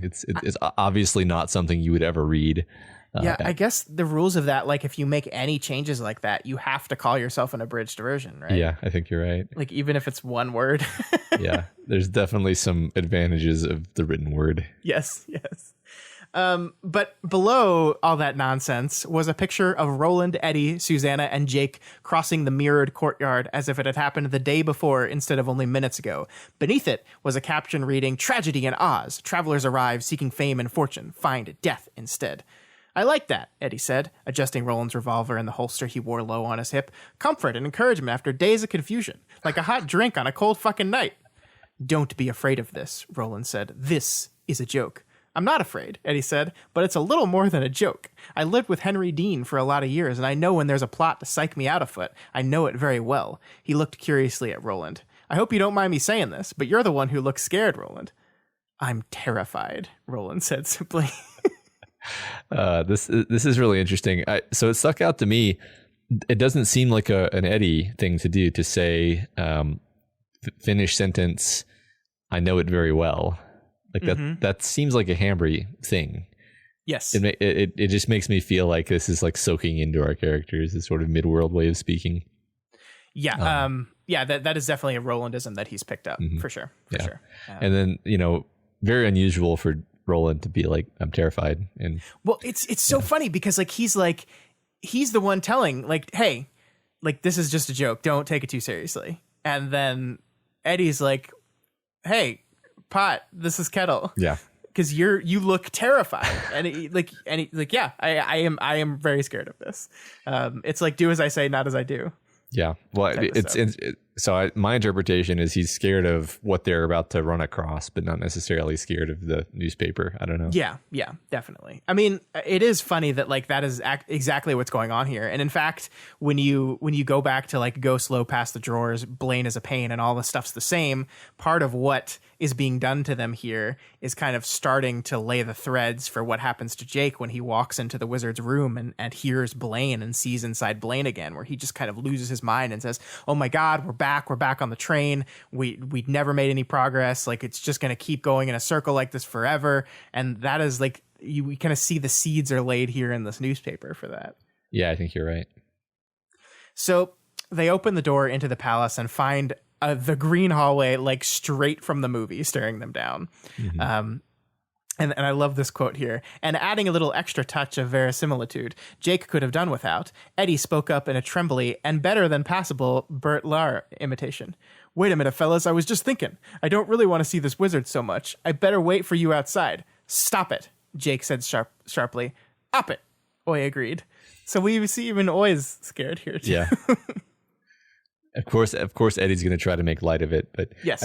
It's obviously not something you would ever read. I guess the rules of that, like if you make any changes like that, you have to call yourself an abridged version, right? Yeah, I think you're right. Like even if it's one word. Yeah, there's definitely some advantages of the written word. Yes. But below all that nonsense was a picture of Roland, Eddie, Susanna, and Jake crossing the mirrored courtyard as if it had happened the day before instead of only minutes ago. Beneath it was a caption reading, "Tragedy in Oz. Travelers arrive seeking fame and fortune. Find death instead." "I like that," Eddie said, adjusting Roland's revolver in the holster he wore low on his hip. "Comfort and encouragement after days of confusion. Like a hot drink on a cold fucking night." "Don't be afraid of this," Roland said. "This is a joke." "I'm not afraid," Eddie said, "but it's a little more than a joke. I lived with Henry Dean for a lot of years, and I know when there's a plot to psych me out a foot. I know it very well." He looked curiously at Roland. "I hope you don't mind me saying this, but you're the one who looks scared, Roland." "I'm terrified," Roland said simply. This is really interesting. So it stuck out to me. It doesn't seem like an Eddie thing to do, to say finish sentence, "I know it very well." Like that seems like a Hambry thing. Yes. It just makes me feel like this is like soaking into our characters, this sort of mid-world way of speaking. Yeah. That is definitely a Rolandism that he's picked up for sure. And then, you know, very unusual for Roland to be like, "I'm terrified." And well, it's so funny because like he's the one telling like, "Hey, like this is just a joke. Don't take it too seriously." And then Eddie's like, "Hey, Pot, this is Kettle." Yeah. Because you look terrified, and I am very scared of this. It's like, do as I say, not as I do. Yeah. Well, my interpretation is he's scared of what they're about to run across, but not necessarily scared of the newspaper. I don't know. Yeah, definitely. I mean, it is funny that like that is exactly what's going on here. And in fact, when you go back to like go slow past the drawers, Blaine is a pain, and all the stuff's the same. Part of what is being done to them here is kind of starting to lay the threads for what happens to Jake when he walks into the wizard's room and hears Blaine and sees inside Blaine again, where he just kind of loses his mind and says, "Oh my God, we're back on the train. We never made any progress. Like it's just going to keep going in a circle like this forever." And that is like, we kind of see the seeds are laid here in this newspaper for that. Yeah, I think you're right. So they open the door into the palace and find the green hallway, like straight from the movie, staring them down. And I love this quote here. "And adding a little extra touch of verisimilitude Jake could have done without, Eddie spoke up in a trembly and better than passable Bert Lahr imitation. 'Wait a minute, fellas, I was just thinking. I don't really want to see this wizard so much. I better wait for you outside.' 'Stop it,' Jake said sharply. 'Up it,' Oy agreed." So we see even Oy's scared here too. Yeah. Of course, Eddie's going to try to make light of it, but yes.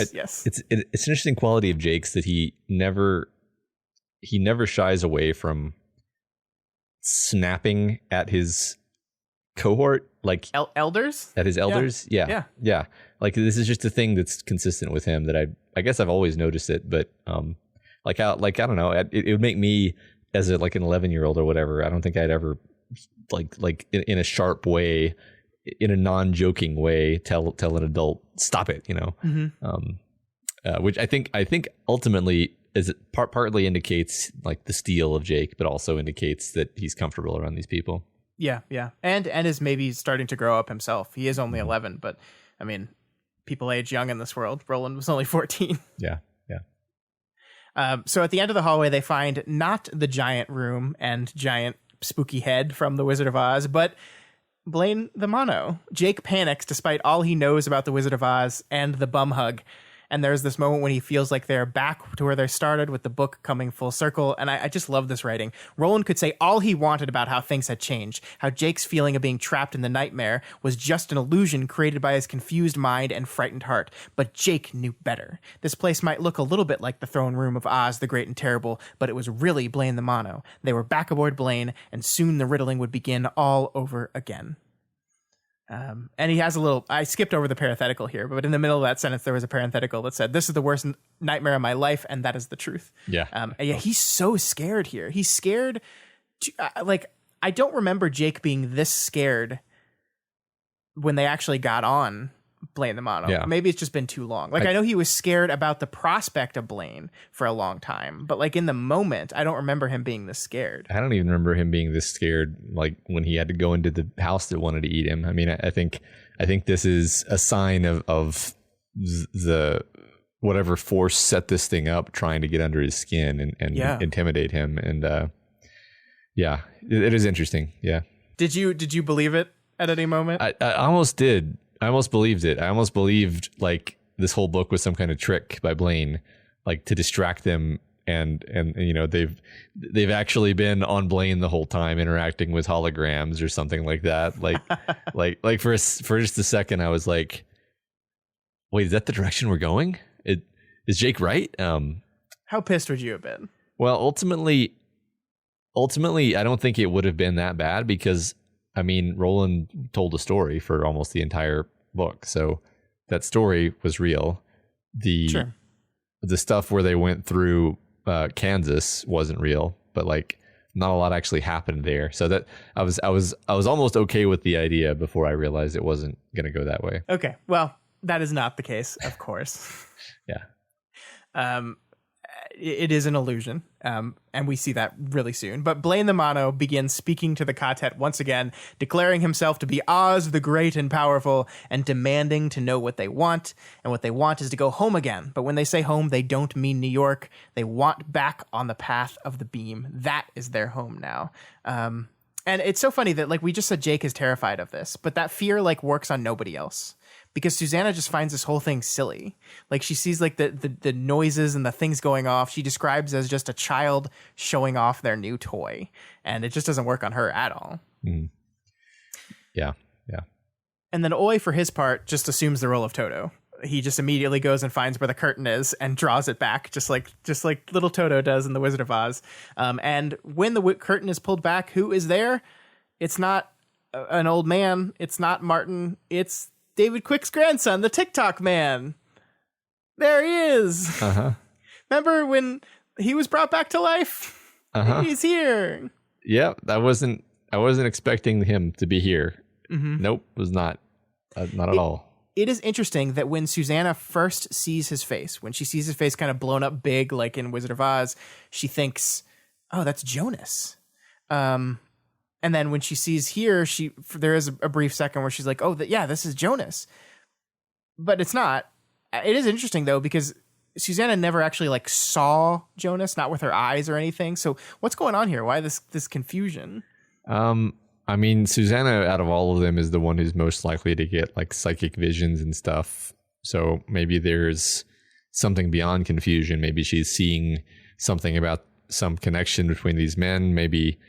It's an interesting quality of Jake's that he never shies away from snapping at his cohort, like elders, at his elders. Yeah. Like this is just a thing that's consistent with him that I guess I've always noticed it, but I don't know, it would make me as an 11-year-old or whatever. I don't think I'd ever like in a sharp way, in a non-joking way, tell an adult, "Stop it," you know. Which I think ultimately is partly indicates like the steel of Jake, but also indicates that he's comfortable around these people. Yeah, and is maybe starting to grow up himself. He is only 11, but I mean, people age young in this world. Roland was only 14. Yeah. So at the end of the hallway, they find not the giant room and giant spooky head from the Wizard of Oz, but Blaine the Mono. Jake panics despite all he knows about the Wizard of Oz and the bum hug. And there's this moment when he feels like they're back to where they started with the book coming full circle. And I just love this writing. Roland could say all he wanted about how things had changed, how Jake's feeling of being trapped in the nightmare was just an illusion created by his confused mind and frightened heart. But Jake knew better. This place might look a little bit like the throne room of Oz the Great and Terrible, but it was really Blaine the Mono. They were back aboard Blaine, and soon the riddling would begin all over again. And he has a little, I skipped over the parenthetical here, but in the middle of that sentence, there was a parenthetical that said, this is the worst nightmare of my life. And that is the truth. Yeah. He's so scared here. He's scared. I don't remember Jake being this scared when they actually got on Blaine the Mono. Yeah. Maybe it's just been too long. I know he was scared about the prospect of Blaine for a long time, but like in the moment, I don't remember him being this scared. I don't even remember him being this scared, like when he had to go into the house that wanted to eat him. I mean, I think this is a sign of the whatever force set this thing up, trying to get under his skin and intimidate him. And it is interesting. Yeah. Did you believe it at any moment? I almost did. I almost believed it. I almost believed like this whole book was some kind of trick by Blaine, like to distract them. And you know, they've actually been on Blaine the whole time, interacting with holograms or something like that. Like, like for just a second, I was like, wait, is that the direction we're going? Is Jake right? How pissed would you have been? Well, ultimately, I don't think it would have been that bad because, I mean, Roland told a story for almost the entire book. So that story was real. The stuff where they went through Kansas wasn't real, but like not a lot actually happened there. So that I was almost okay with the idea before I realized it wasn't going to go that way. Okay. Well, that is not the case, of course. Yeah. It is an illusion, and we see that really soon. But Blaine the Mono begins speaking to the quartet once again, declaring himself to be Oz the Great and Powerful, and demanding to know what they want. And what they want is to go home again. But when they say home, they don't mean New York. They want back on the path of the beam. That is their home now. And it's so funny that, like, we just said Jake is terrified of this, but that fear, like, works on nobody else. Because Susanna just finds this whole thing silly. Like, she sees like the noises and the things going off. She describes as just a child showing off their new toy. And it just doesn't work on her at all. Mm. Yeah. And then Oi, for his part, just assumes the role of Toto. He just immediately goes and finds where the curtain is and draws it back, just like little Toto does in The Wizard of Oz. And when the curtain is pulled back, who is there? It's not an old man. It's not Martin. It's David Quick's grandson, the TikTok man. There he is. Uh-huh. Remember when he was brought back to life? Uh-huh. He's here. Yeah, I wasn't expecting him to be here. Mm-hmm. Nope, was not at all. It is interesting that when Susanna first sees his face, when she sees his face kind of blown up big, like in Wizard of Oz, she thinks, "Oh, that's Jonas." And then when she sees here, there is a brief second where she's like, "Oh, this is Jonas," but it's not. It is interesting though because Susanna never actually like saw Jonas, not with her eyes or anything. So what's going on here? Why this confusion? I mean, Susanna, out of all of them, is the one who's most likely to get like psychic visions and stuff. So maybe there's something beyond confusion. Maybe she's seeing something about some connection between these men. Maybe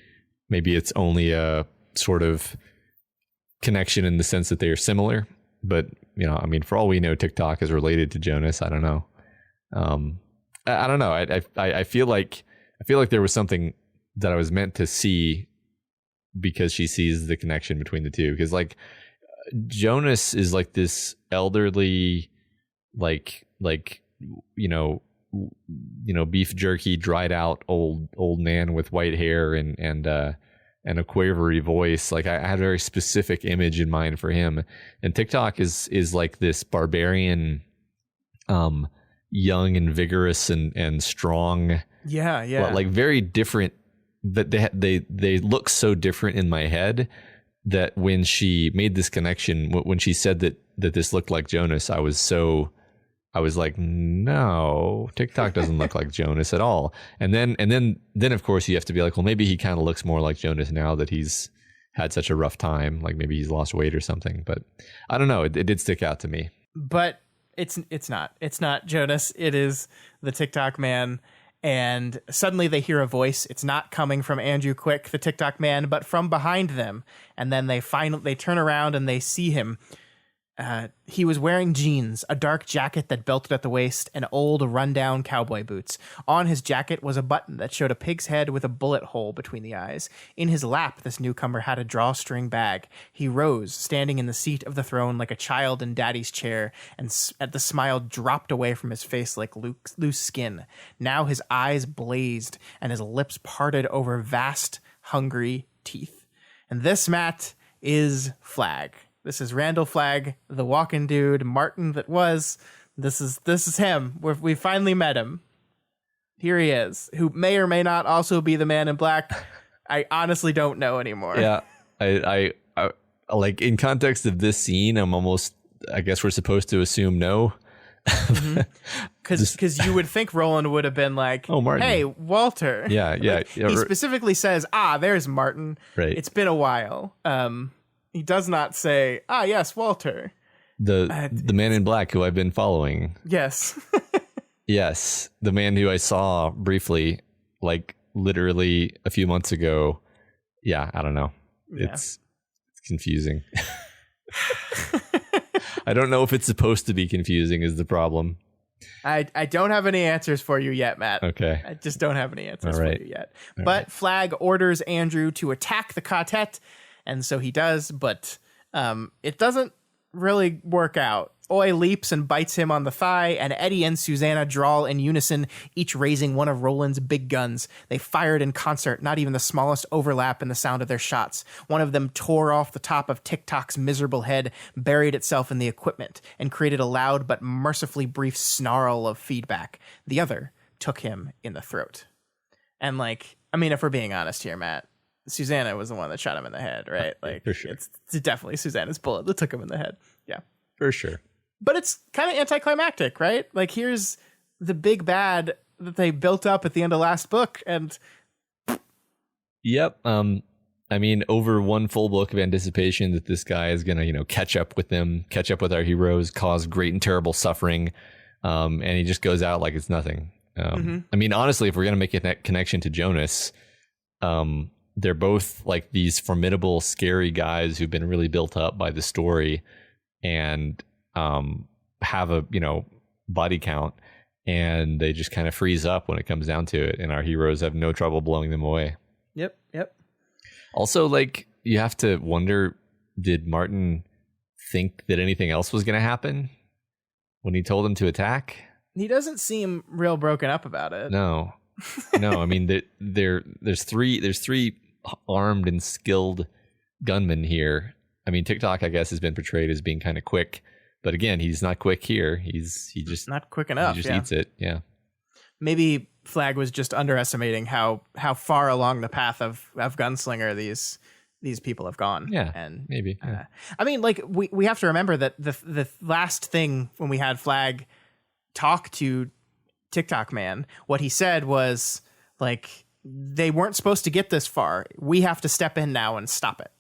it's only a sort of connection in the sense that they are similar. But, you know, I mean, for all we know, TikTok is related to Jonas. I don't know. I don't know. I feel like there was something that I was meant to see because she sees the connection between the two. Because like Jonas is like this elderly, like you know, beef jerky, dried out old man with white hair and a quavery voice. Like I had a very specific image in mind for him. And TikTok is like this barbarian, young and vigorous and strong. Yeah. But like very different. But they look so different in my head that when she made this connection, when she said that this looked like Jonas, I was like, no, TikTok doesn't look like Jonas at all. And then of course you have to be like, well, maybe he kind of looks more like Jonas now that he's had such a rough time. Like maybe he's lost weight or something. But I don't know. It did stick out to me. But It's not Jonas. It is the TikTok man. And suddenly they hear a voice. It's not coming from Andrew Quick, the TikTok man, but from behind them. And then they turn around and they see him. He was wearing jeans, a dark jacket that belted at the waist, and old, rundown cowboy boots. On his jacket was a button that showed a pig's head with a bullet hole between the eyes. In his lap, this newcomer had a drawstring bag. He rose, standing in the seat of the throne like a child in Daddy's chair, and the smile dropped away from his face like loose skin. Now his eyes blazed, and his lips parted over vast, hungry teeth. And this, Matt, is Flag. This is Randall Flagg, the walking dude, Martin that was. This is him. We finally met him. Here he is, who may or may not also be the Man in Black. I honestly don't know anymore. Yeah, I like in context of this scene, I'm almost. I guess we're supposed to assume no. Because you would think Roland would have been like, "Oh, Martin. Hey, Walter." Yeah. He specifically says, "There's Martin. Right. It's been a while." He does not say, yes, Walter. The Man in Black who I've been following. Yes. Yes. The man who I saw briefly, like literally a few months ago. Yeah, I don't know. Yeah. It's confusing. I don't know if it's supposed to be confusing is the problem. I don't have any answers for you yet, Matt. Okay. I just don't have any answers for you yet. All but right. Flag orders Andrew to attack the quartet. And so he does, but it doesn't really work out. Oy leaps and bites him on the thigh, and Eddie and Susanna drawl in unison, each raising one of Roland's big guns. They fired in concert, not even the smallest overlap in the sound of their shots. One of them tore off the top of TikTok's miserable head, buried itself in the equipment, and created a loud but mercifully brief snarl of feedback. The other took him in the throat. And if we're being honest here, Matt, Susanna was the one that shot him in the head, right? Like, for sure. It's definitely Susanna's bullet that took him in the head. Yeah. For sure. But it's kind of anticlimactic, right? Like, here's the big bad that they built up at the end of last book, and... Yep. Over one full book of anticipation that this guy is going to, catch up with them, catch up with our heroes, cause great and terrible suffering, and he just goes out like it's nothing. Honestly, if we're going to make a connection to Jonas... they're both like these formidable, scary guys who've been really built up by the story and have a, body count, and they just kind of freeze up when it comes down to it. And our heroes have no trouble blowing them away. Yep. Also, you have to wonder, did Martin think that anything else was going to happen when he told them to attack? He doesn't seem real broken up about it. No. There's three armed and skilled gunmen here. TikTok, I guess, has been portrayed as being kind of quick, but again, he's not quick here. He just not quick enough. He just eats it. Yeah. Maybe Flag was just underestimating how far along the path of gunslinger these people have gone. Yeah. And maybe. Yeah. We have to remember that the last thing when we had Flag talk to TikTok man, what he said was they weren't supposed to get this far. We have to step in now and stop it.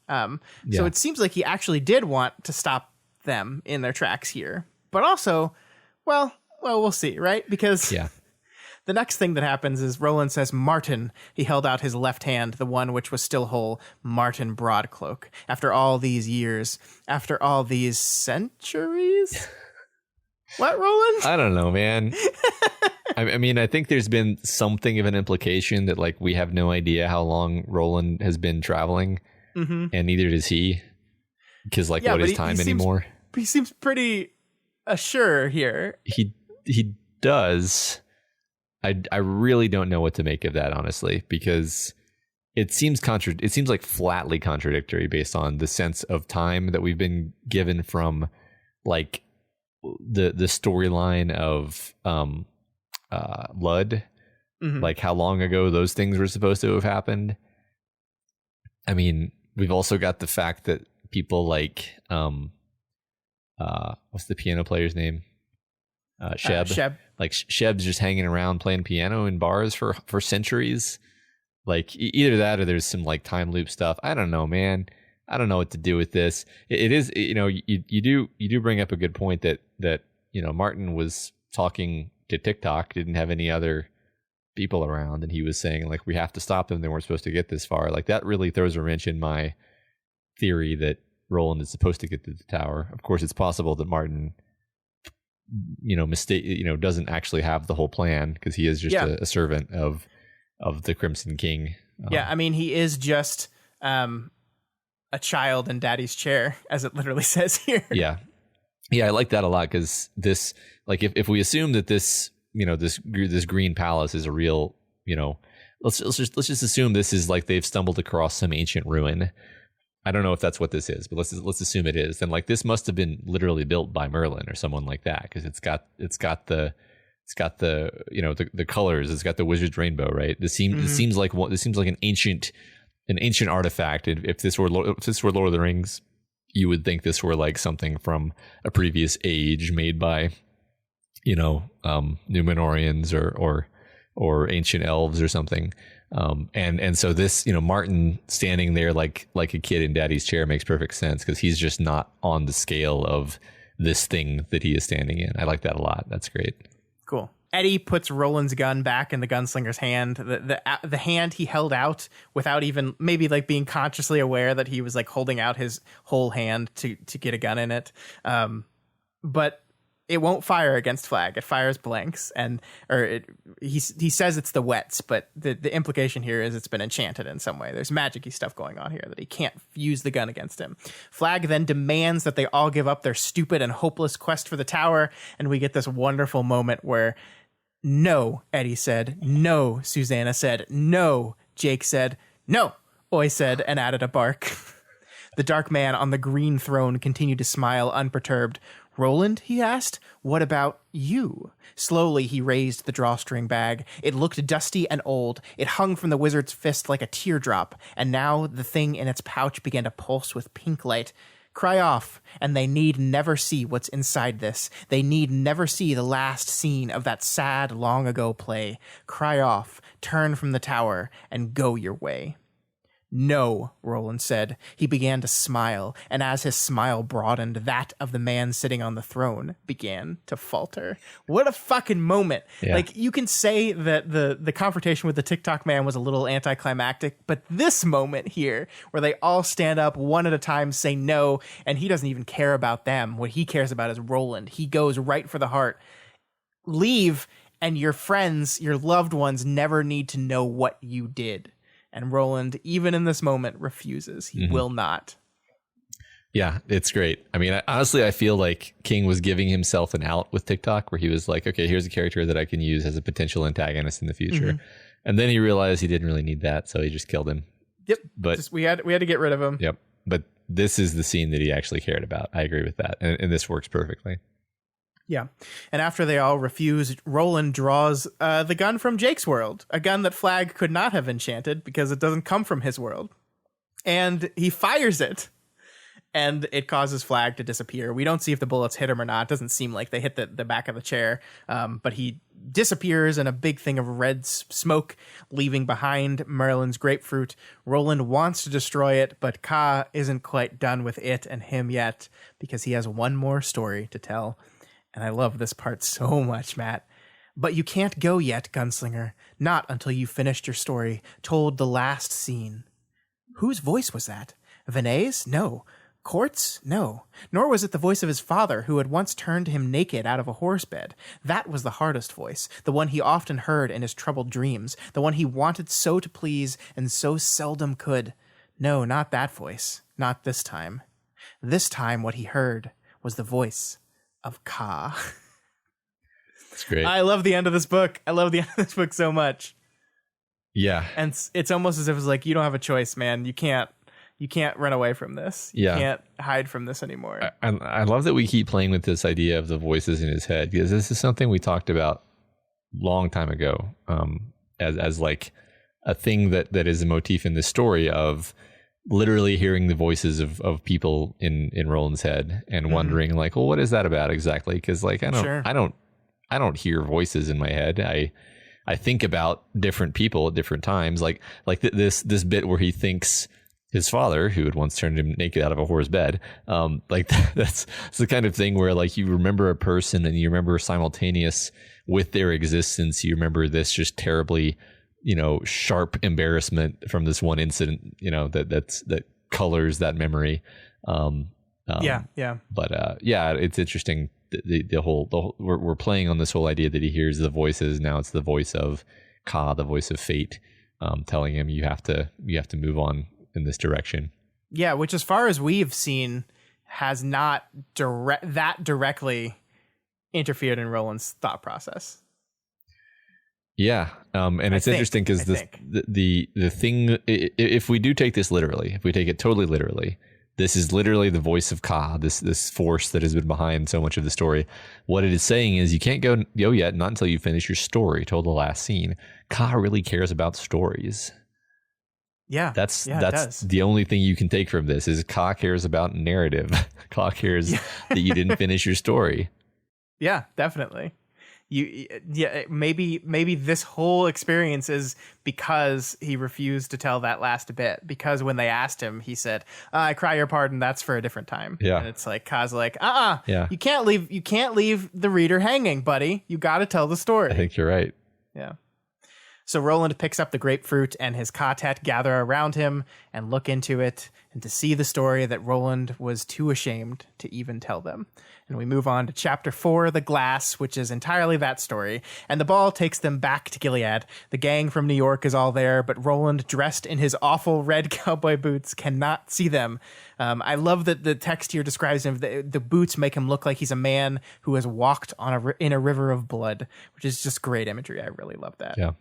So it seems like he actually did want to stop them in their tracks here. But also, well, we'll see, right? Because the next thing that happens is Roland says, Martin. He held out his left hand, the one which was still whole. Martin Broadcloak. After all these years, after all these centuries? What, Roland? I don't know, man. I think there's been something of an implication that we have no idea how long Roland has been traveling, and neither does he, because what is time anymore? He seems pretty sure here. He does. I really don't know what to make of that, honestly, because it seems flatly contradictory based on the sense of time that we've been given from the storyline of Lud, how long ago those things were supposed to have happened. We've also got the fact that people what's the piano player's name? Sheb. Sheb's just hanging around playing piano in bars for centuries. Either that or there's some time loop stuff. I don't know, man. I don't know what to do with this. It is, you do bring up a good point that Martin was talking to TikTok, didn't have any other people around, and he was saying like, we have to stop them, they weren't supposed to get this far. Like, that really throws a wrench in my theory that Roland is supposed to get to the tower. Of course, it's possible that Martin doesn't actually have the whole plan, because he is just a servant of the Crimson King. I mean, he is just a child in daddy's chair, as it literally says here. Yeah, I like that a lot, because this, like, if we assume that this this green palace is a real, let's just assume this is like they've stumbled across some ancient ruin. I don't know if that's what this is, but let's assume it is. Then, like, this must have been literally built by Merlin or someone like that, because it's got the the colors. It's got the wizard's rainbow, right? This seems like an ancient artifact. If this were Lord of the Rings, you would think this were like something from a previous age, made by Numenorians or ancient elves or something. And so this, Martin standing there like a kid in daddy's chair makes perfect sense, because he's just not on the scale of this thing that he is standing in. I like that a lot. That's great. Cool. Eddie puts Roland's gun back in the gunslinger's hand, the hand he held out without even maybe like being consciously aware that he was like holding out his whole hand to get a gun in it. But it won't fire against Flag. It fires blanks, he says it's the wets, but the implication here is it's been enchanted in some way. There's magic-y stuff going on here that he can't use the gun against him. Flag then demands that they all give up their stupid and hopeless quest for the tower, and we get this wonderful moment where, no, Eddie said, no, Susanna said, no, Jake said, no, Oi said, and added a bark. The dark man on the green throne continued to smile unperturbed. Roland, he asked, what about you? Slowly, he raised the drawstring bag. It looked dusty and old. It hung from the wizard's fist like a teardrop, and now the thing in its pouch began to pulse with pink light. Cry off, and they need never see what's inside this. They need never see the last scene of that sad, long-ago play. Cry off, turn from the tower, and go your way. No, Roland said. He began to smile, and as his smile broadened, that of the man sitting on the throne began to falter. What a fucking moment. Yeah. Like, you can say that the confrontation with the TikTok man was a little anticlimactic, but this moment here, where they all stand up one at a time, say no, and he doesn't even care about them. What he cares about is Roland. He goes right for the heart. Leave, and your friends, your loved ones, never need to know what you did. And Roland, even in this moment, refuses. He will not. Yeah, it's great. I mean, honestly, I feel like King was giving himself an out with TikTok, where he was like, okay, here's a character that I can use as a potential antagonist in the future. And then he realized he didn't really need that, so he just killed him. Yep. But we had to get rid of him. Yep. But this is the scene that he actually cared about. I agree with that. And this works perfectly. Yeah. And after they all refuse, Roland draws the gun from Jake's world, a gun that Flag could not have enchanted because it doesn't come from his world. And he fires it, and it causes Flag to disappear. We don't see if the bullets hit him or not. It doesn't seem like they hit the back of the chair, but he disappears in a big thing of red smoke, leaving behind Merlin's grapefruit. Roland wants to destroy it, but Ka isn't quite done with it and him yet, because he has one more story to tell. And I love this part so much, Matt. But you can't go yet, Gunslinger. Not until you've finished your story, told the last scene. Whose voice was that? Vinay's? No. Court's? No. Nor was it the voice of his father, who had once turned him naked out of a horse bed. That was the hardest voice, the one he often heard in his troubled dreams, the one he wanted so to please and so seldom could. No, not that voice. Not this time. This time what he heard was the voice of Ka. It's great. I love the end of this book. I love the end of this book so much. Yeah. And it's almost as if it's like, you don't have a choice, man. You can't run away from this. You can't hide from this anymore. I love that we keep playing with this idea of the voices in his head, because this is something we talked about long time ago, as like a thing that is a motif in this story of literally hearing the voices of people in Roland's head and wondering like, well, what is that about exactly? Because like I don't hear voices in my head. I think about different people at different times. Like this bit where he thinks his father, who had once turned him naked out of a whore's bed. Like that's the kind of thing where like you remember a person and you remember simultaneous with their existence. You remember this just terribly, sharp embarrassment from this one incident, that colors that memory. Yeah. But it's interesting. The whole we're playing on this whole idea that he hears the voices. Now it's the voice of Ka, the voice of fate, telling him you have to move on in this direction. Yeah, which as far as we've seen has not directly interfered in Roland's thought process. Yeah, and it's interesting because the thing, if we do take this literally, if we take it totally literally, this is literally the voice of Ka, this force that has been behind so much of the story. What it is saying is you can't go yet, not until you finish your story, told the last scene. Ka really cares about stories. Yeah, that's the only thing you can take from this is Ka cares about narrative. Ka cares that you didn't finish your story. Yeah, definitely. Maybe this whole experience is because he refused to tell that last bit, because when they asked him, he said, I cry your pardon, that's for a different time. Yeah. And it's like Ka's like, you can't leave the reader hanging, buddy. You got to tell the story. I think you're right. Yeah. So Roland picks up the grapefruit and his quartet gather around him and look into it and to see the story that Roland was too ashamed to even tell them. And we move on to chapter 4, The Glass, which is entirely that story. And the ball takes them back to Gilead. The gang from New York is all there, but Roland, dressed in his awful red cowboy boots, cannot see them. I love that the text here describes him. The boots make him look like he's a man who has walked in a river of blood, which is just great imagery. I really love that. Yeah.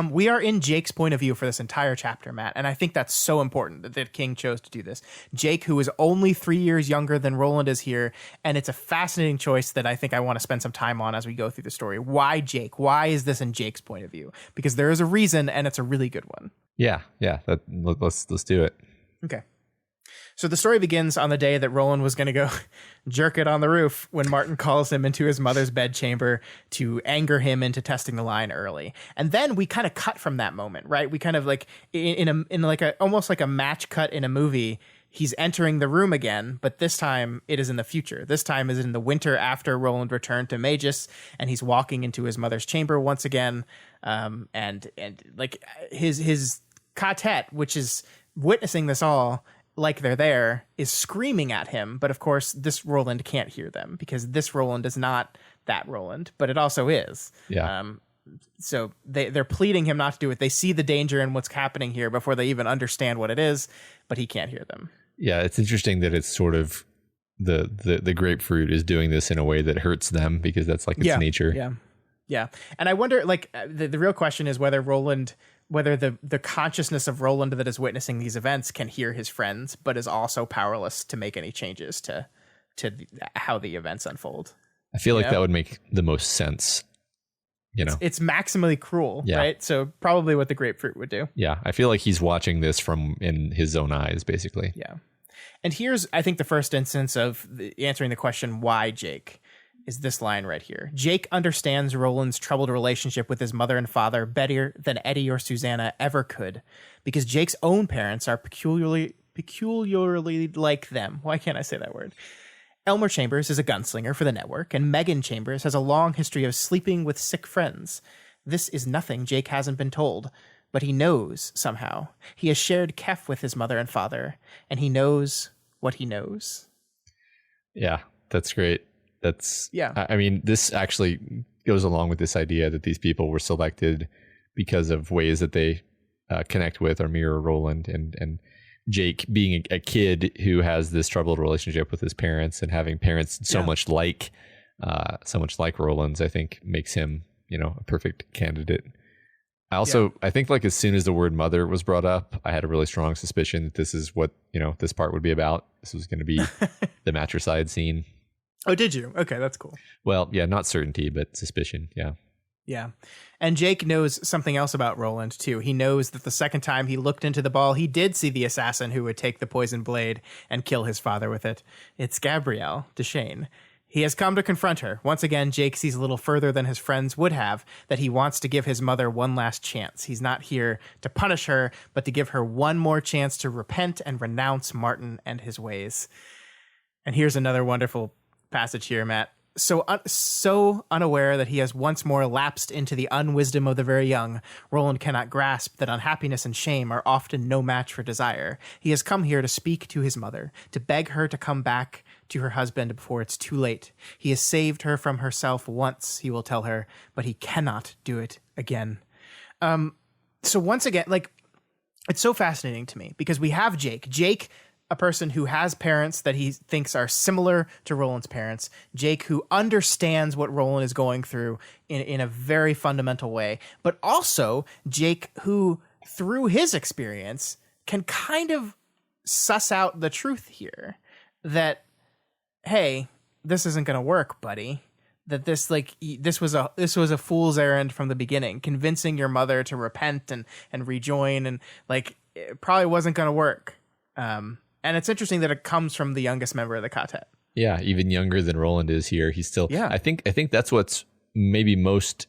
We are in Jake's point of view for this entire chapter, Matt, and I think that's so important that King chose to do this. Jake, who is only 3 years younger than Roland, is here, and it's a fascinating choice that I think I want to spend some time on as we go through the story. Why Jake? Why is this in Jake's point of view? Because there is a reason, and it's a really good one. Yeah. Let's do it. Okay. So the story begins on the day that Roland was going to go jerk it on the roof when Martin calls him into his mother's bedchamber to anger him into testing the line early. And then we kind of cut from that moment, right? We kind of like in almost like a match cut in a movie. He's entering the room again, but this time it is in the future. This time is in the winter after Roland returned to Mejis, and he's walking into his mother's chamber once again. And like his quartet, which is witnessing this all, like they're there, is screaming at him. But of course, this Roland can't hear them because this Roland is not that Roland, but it also is. Yeah. So they're pleading him not to do it. They see the danger in what's happening here before they even understand what it is, but he can't hear them. Yeah, it's interesting that it's sort of the grapefruit is doing this in a way that hurts them because that's like its nature. Yeah. And I wonder, like, the real question is whether the consciousness of Roland that is witnessing these events can hear his friends, but is also powerless to make any changes to how the events unfold. I feel like that would make the most sense. It's maximally cruel, right? So probably what the grapefruit would do. Yeah, I feel like he's watching this from in his own eyes, basically. Yeah. And here's, I think, the first instance of answering the question, why Jake, is this line right here. Jake understands Roland's troubled relationship with his mother and father better than Eddie or Susanna ever could, because Jake's own parents are peculiarly like them. Why can't I say that word? Elmer Chambers is a gunslinger for the network, and Megan Chambers has a long history of sleeping with sick friends. This is nothing Jake hasn't been told, but he knows somehow. He has shared Kef with his mother and father, and he knows what he knows. Yeah, that's great. I mean, this actually goes along with this idea that these people were selected because of ways that they connect with or mirror Roland, and Jake being a kid who has this troubled relationship with his parents and having parents so much like Roland's, I think makes him, a perfect candidate. I think like as soon as the word mother was brought up, I had a really strong suspicion that this is what, this part would be about. This was going to be the matricide scene. Oh, did you? Okay, that's cool. Well, yeah, not certainty, but suspicion. Yeah. Yeah. And Jake knows something else about Roland, too. He knows that the second time he looked into the ball, he did see the assassin who would take the poison blade and kill his father with it. It's Gabrielle Deshane. He has come to confront her. Once again, Jake sees a little further than his friends would have, that he wants to give his mother one last chance. He's not here to punish her, but to give her one more chance to repent and renounce Martin and his ways. And here's another wonderful passage here, Matt. So unaware that he has once more lapsed into the unwisdom of the very young, Roland cannot grasp that unhappiness and shame are often no match for desire. He has come here to speak to his mother, to beg her to come back to her husband before it's too late. He has saved her from herself once, he will tell her, but he cannot do it again. So once again, like, it's so fascinating to me because we have Jake, a person who has parents that he thinks are similar to Roland's parents. Jake, who understands what Roland is going through in a very fundamental way, but also Jake, who through his experience can kind of suss out the truth here that, hey, this isn't going to work, buddy. That this was a fool's errand from the beginning. Convincing your mother to repent and rejoin, and like, it probably wasn't going to work. And it's interesting that it comes from the youngest member of the quartet. Yeah, even younger than Roland is here. He's still. Yeah. I think that's what's maybe most.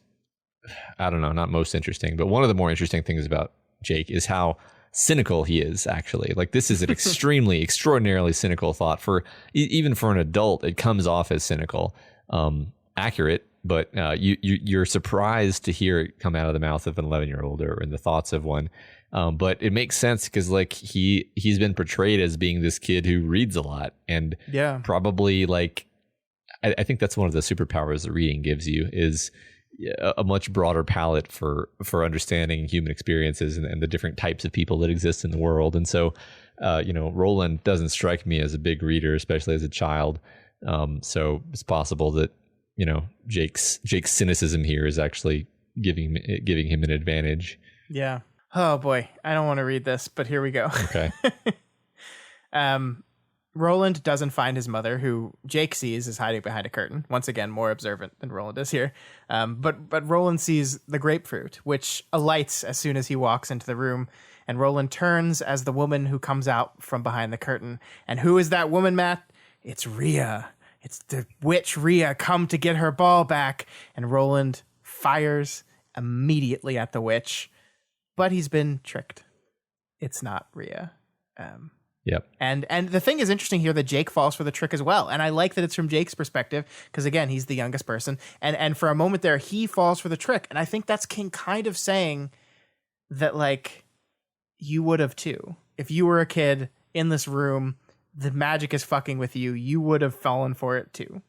I don't know, not most interesting, but one of the more interesting things about Jake is how cynical he is. Actually, like, this is an extremely, extraordinarily cynical thought for even for an adult. It comes off as cynical, accurate, but you're surprised to hear it come out of the mouth of an 11-year-old or in the thoughts of one. But it makes sense because, like, he's been portrayed as being this kid who reads a lot and probably, like, I think that's one of the superpowers that reading gives you is a much broader palette for understanding human experiences and the different types of people that exist in the world. And so, Roland doesn't strike me as a big reader, especially as a child. So it's possible that, Jake's cynicism here is actually giving him an advantage. Yeah. Oh boy, I don't want to read this, but here we go. Okay. Roland doesn't find his mother, who Jake sees is hiding behind a curtain. Once again, more observant than Roland is here. But Roland sees the grapefruit, which alights as soon as he walks into the room. And Roland turns as the woman who comes out from behind the curtain. And who is that woman, Matt? It's Rhea. It's the witch Rhea come to get her ball back. And Roland fires immediately at the witch. But he's been tricked. It's not Rhea. Yep. And the thing is interesting here that Jake falls for the trick as well. And I like that it's from Jake's perspective because, again, he's the youngest person. And for a moment there, he falls for the trick. And I think that's King kind of saying that, like, you would have too. If you were a kid in this room, the magic is fucking with you. You would have fallen for it too.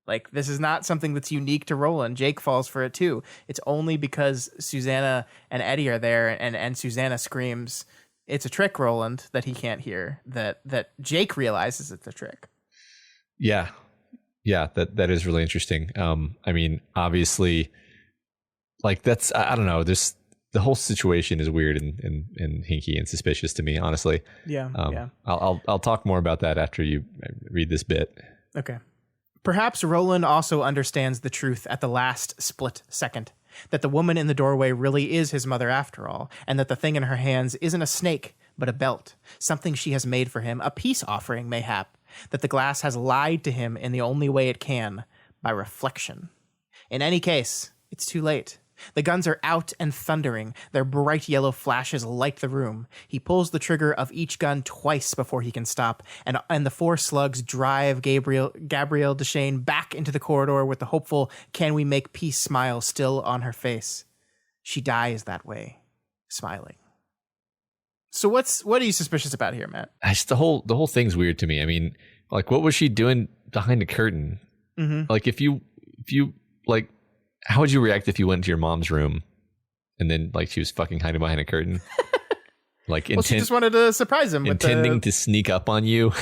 Like, this is not something that's unique to Roland. Jake falls for it too. It's only because Susanna and Eddie are there and Susanna screams, "It's a trick, Roland," that he can't hear, that Jake realizes it's a trick. Yeah. Yeah, that is really interesting. I mean, obviously, like, that's, I don't know, the whole situation is weird and hinky and suspicious to me, honestly. Yeah. I'll talk more about that after you read this bit. Okay. Perhaps Roland also understands the truth at the last split second, that the woman in the doorway really is his mother after all, and that the thing in her hands isn't a snake, but a belt, something she has made for him, a peace offering mayhap, that the glass has lied to him in the only way it can, by reflection. In any case, it's too late. The guns are out and thundering. Their bright yellow flashes light the room. He pulls the trigger of each gun twice before he can stop, and the four slugs drive Gabrielle Deshane back into the corridor with the hopeful "can we make peace" smile still on her face. She dies that way, smiling. So what are you suspicious about here, Matt? The whole thing's weird to me. I mean, like, what was she doing behind the curtain? Mm-hmm. Like, if you like, how would you react if you went to your mom's room and then, like, she was fucking hiding behind a curtain? Like, well, she just wanted to surprise him. Intending to sneak up on you.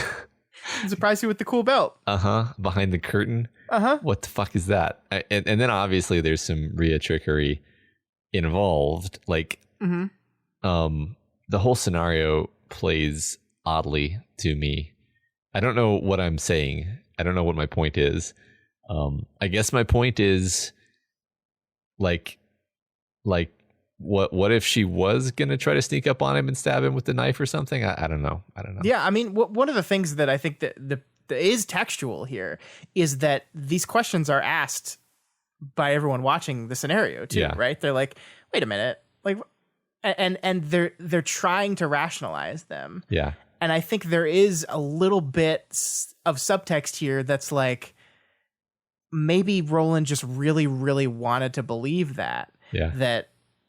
Surprise you with the cool belt. Behind the curtain. What the fuck is that? And then obviously there's some Rhea trickery involved. Like, the whole scenario plays oddly to me. I don't know what I'm saying. I don't know what my point is. I guess my point is, like, what if she was gonna try to sneak up on him and stab him with the knife or something? I don't know. Yeah, I mean, one of the things that I think that is textual here is that these questions are asked by everyone watching the scenario too, right? They're like, wait a minute, like, and they're trying to rationalize them. Yeah. And I think there is a little bit of subtext here that's like, maybe Roland just really, really wanted to believe that. Yeah.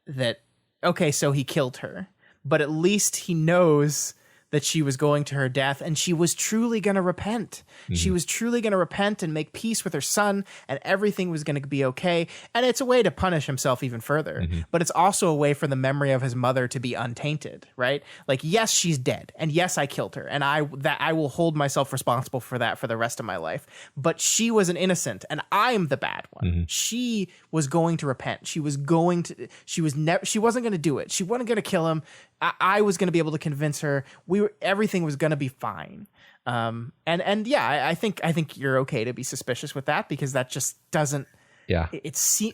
That okay, so he killed her, but at least he knows that she was going to her death and she was truly going to repent. She was truly going to repent and make peace with her son, and everything was going to be okay. And it's a way to punish himself even further, but it's also a way for the memory of his mother to be untainted, right? Like, yes, she's dead, and yes, I killed her, and I will hold myself responsible for that for the rest of my life. But she was an innocent, and I'm the bad one. She was going to repent. She wasn't going to do it. She wasn't going to kill him. I was going to be able to convince her. Everything was going to be fine. And yeah, I think you're okay to be suspicious with that, because that just doesn't. Yeah.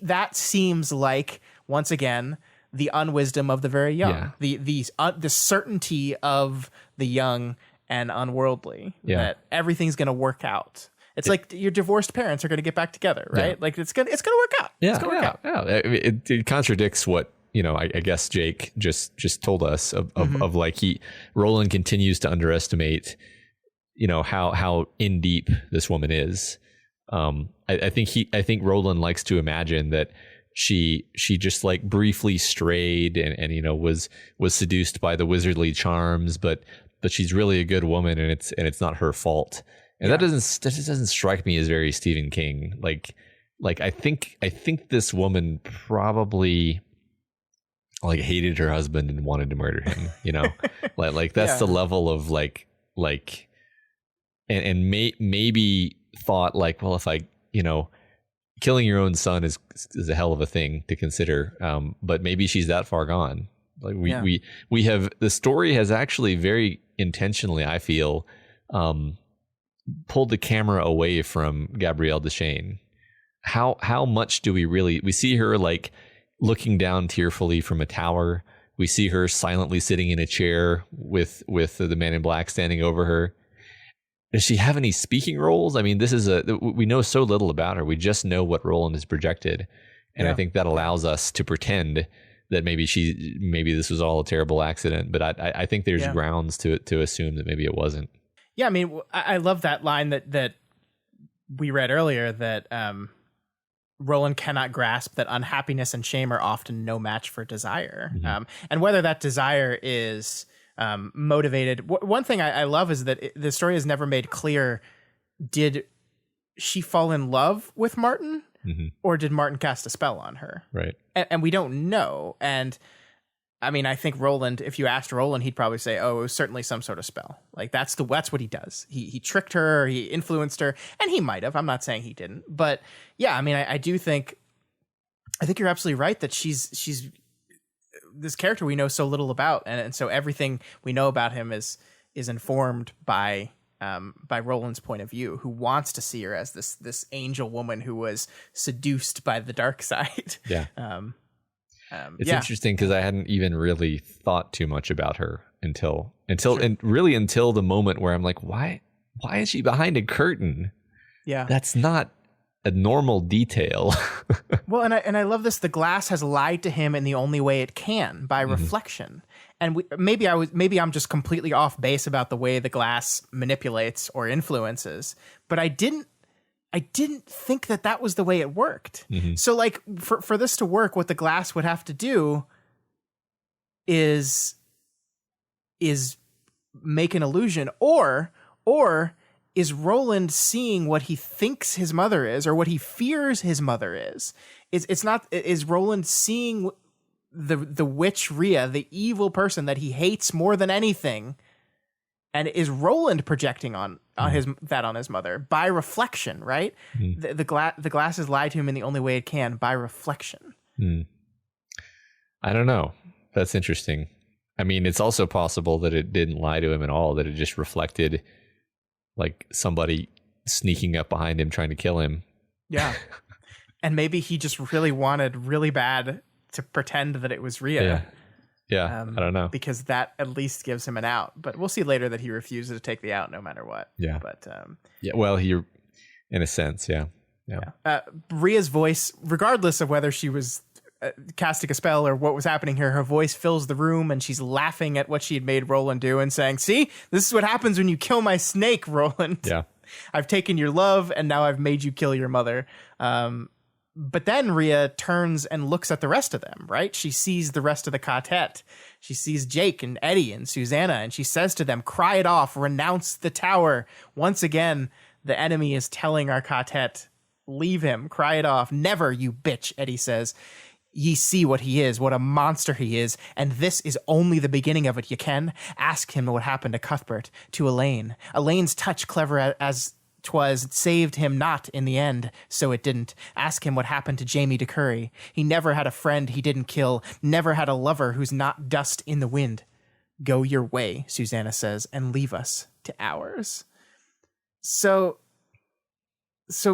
That seems like, once again, the unwisdom of the very young. Yeah. The certainty of the young and unworldly. Yeah. That everything's going to work out. It's like your divorced parents are going to get back together, right? Yeah. Like it's gonna work out. Yeah. It's gonna work out. Yeah. It contradicts what, I guess Jake just told us of like Roland continues to underestimate, how in deep this woman is. I think Roland likes to imagine that she just like briefly strayed and was seduced by the wizardly charms, but she's really a good woman, and it's not her fault. And that just doesn't strike me as very Stephen King. Like I think this woman probably like hated her husband and wanted to murder him, like that's the level of and maybe thought like, well, if I, killing your own son is a hell of a thing to consider. But maybe she's that far gone. Like we have, the story has actually very intentionally, I feel, pulled the camera away from Gabrielle Deschênes. How much do we see her like looking down tearfully from a tower. We see her silently sitting in a chair with the man in black standing over her. Does she have any speaking roles? I mean, we know so little about her. We just know what Roland has projected. And I think that allows us to pretend that maybe this was all a terrible accident. But I think there's grounds to assume that maybe it wasn't. Yeah, I mean, I love that line that we read earlier, that Roland cannot grasp that unhappiness and shame are often no match for desire. And whether that desire is motivated. One thing I love is that the story has never made clear, did she fall in love with Martin or did Martin cast a spell on her? Right. And we don't know. And I mean, I think Roland, if you asked Roland, he'd probably say, oh, it was certainly some sort of spell. Like that's what he does. He tricked her, he influenced her, and he might have. I'm not saying he didn't. But yeah, I mean, I think you're absolutely right that she's this character we know so little about. And so everything we know about him is informed by Roland's point of view, who wants to see her as this angel woman who was seduced by the dark side. Yeah. It's interesting because I hadn't even really thought too much about her until the moment where I'm like, why is she behind a curtain? Yeah. That's not a normal detail. Well, and I love this. The glass has lied to him in the only way it can, by reflection. And maybe I'm just completely off base about the way the glass manipulates or influences, but I didn't think that was the way it worked. So like for this to work, what the glass would have to do is make an illusion, or is Roland seeing what he thinks his mother is, or what he fears his mother is? Is Roland seeing the witch Rhea, the evil person that he hates more than anything? And is Roland projecting on his mother by reflection, right? The glass has lied to him in the only way it can, by reflection. I don't know. That's interesting. I mean, it's also possible that it didn't lie to him at all, that it just reflected like somebody sneaking up behind him trying to kill him. Yeah. And maybe he just really wanted really bad to pretend that it was Rhea. Yeah, I don't know. Because that at least gives him an out. But we'll see later that he refuses to take the out no matter what. Yeah. But yeah, well, he, in a sense, yeah. Rhea's voice, regardless of whether she was casting a spell or what was happening here, her voice fills the room, and she's laughing at what she had made Roland do and saying, "See, this is what happens when you kill my snake, Roland. Yeah. I've taken your love, and now I've made you kill your mother." But then Rhea turns and looks at the rest of them, right? She sees the rest of the quartet. She sees Jake and Eddie and Susanna, and she says to them, "Cry it off, renounce the tower." Once again, the enemy is telling our quartet, "Leave him, cry it off." "Never, you bitch," Eddie says. "Ye see what he is, what a monster he is, and this is only the beginning of it, ye ken. Ask him what happened to Cuthbert, to Elaine. Elaine's touch, clever as 'twas, saved him not in the end, so it didn't. Ask him what happened to Jamie de Curry. He never had a friend he didn't kill, never had a lover who's not dust in the wind. Go your way," Susanna says, "and leave us to ours." So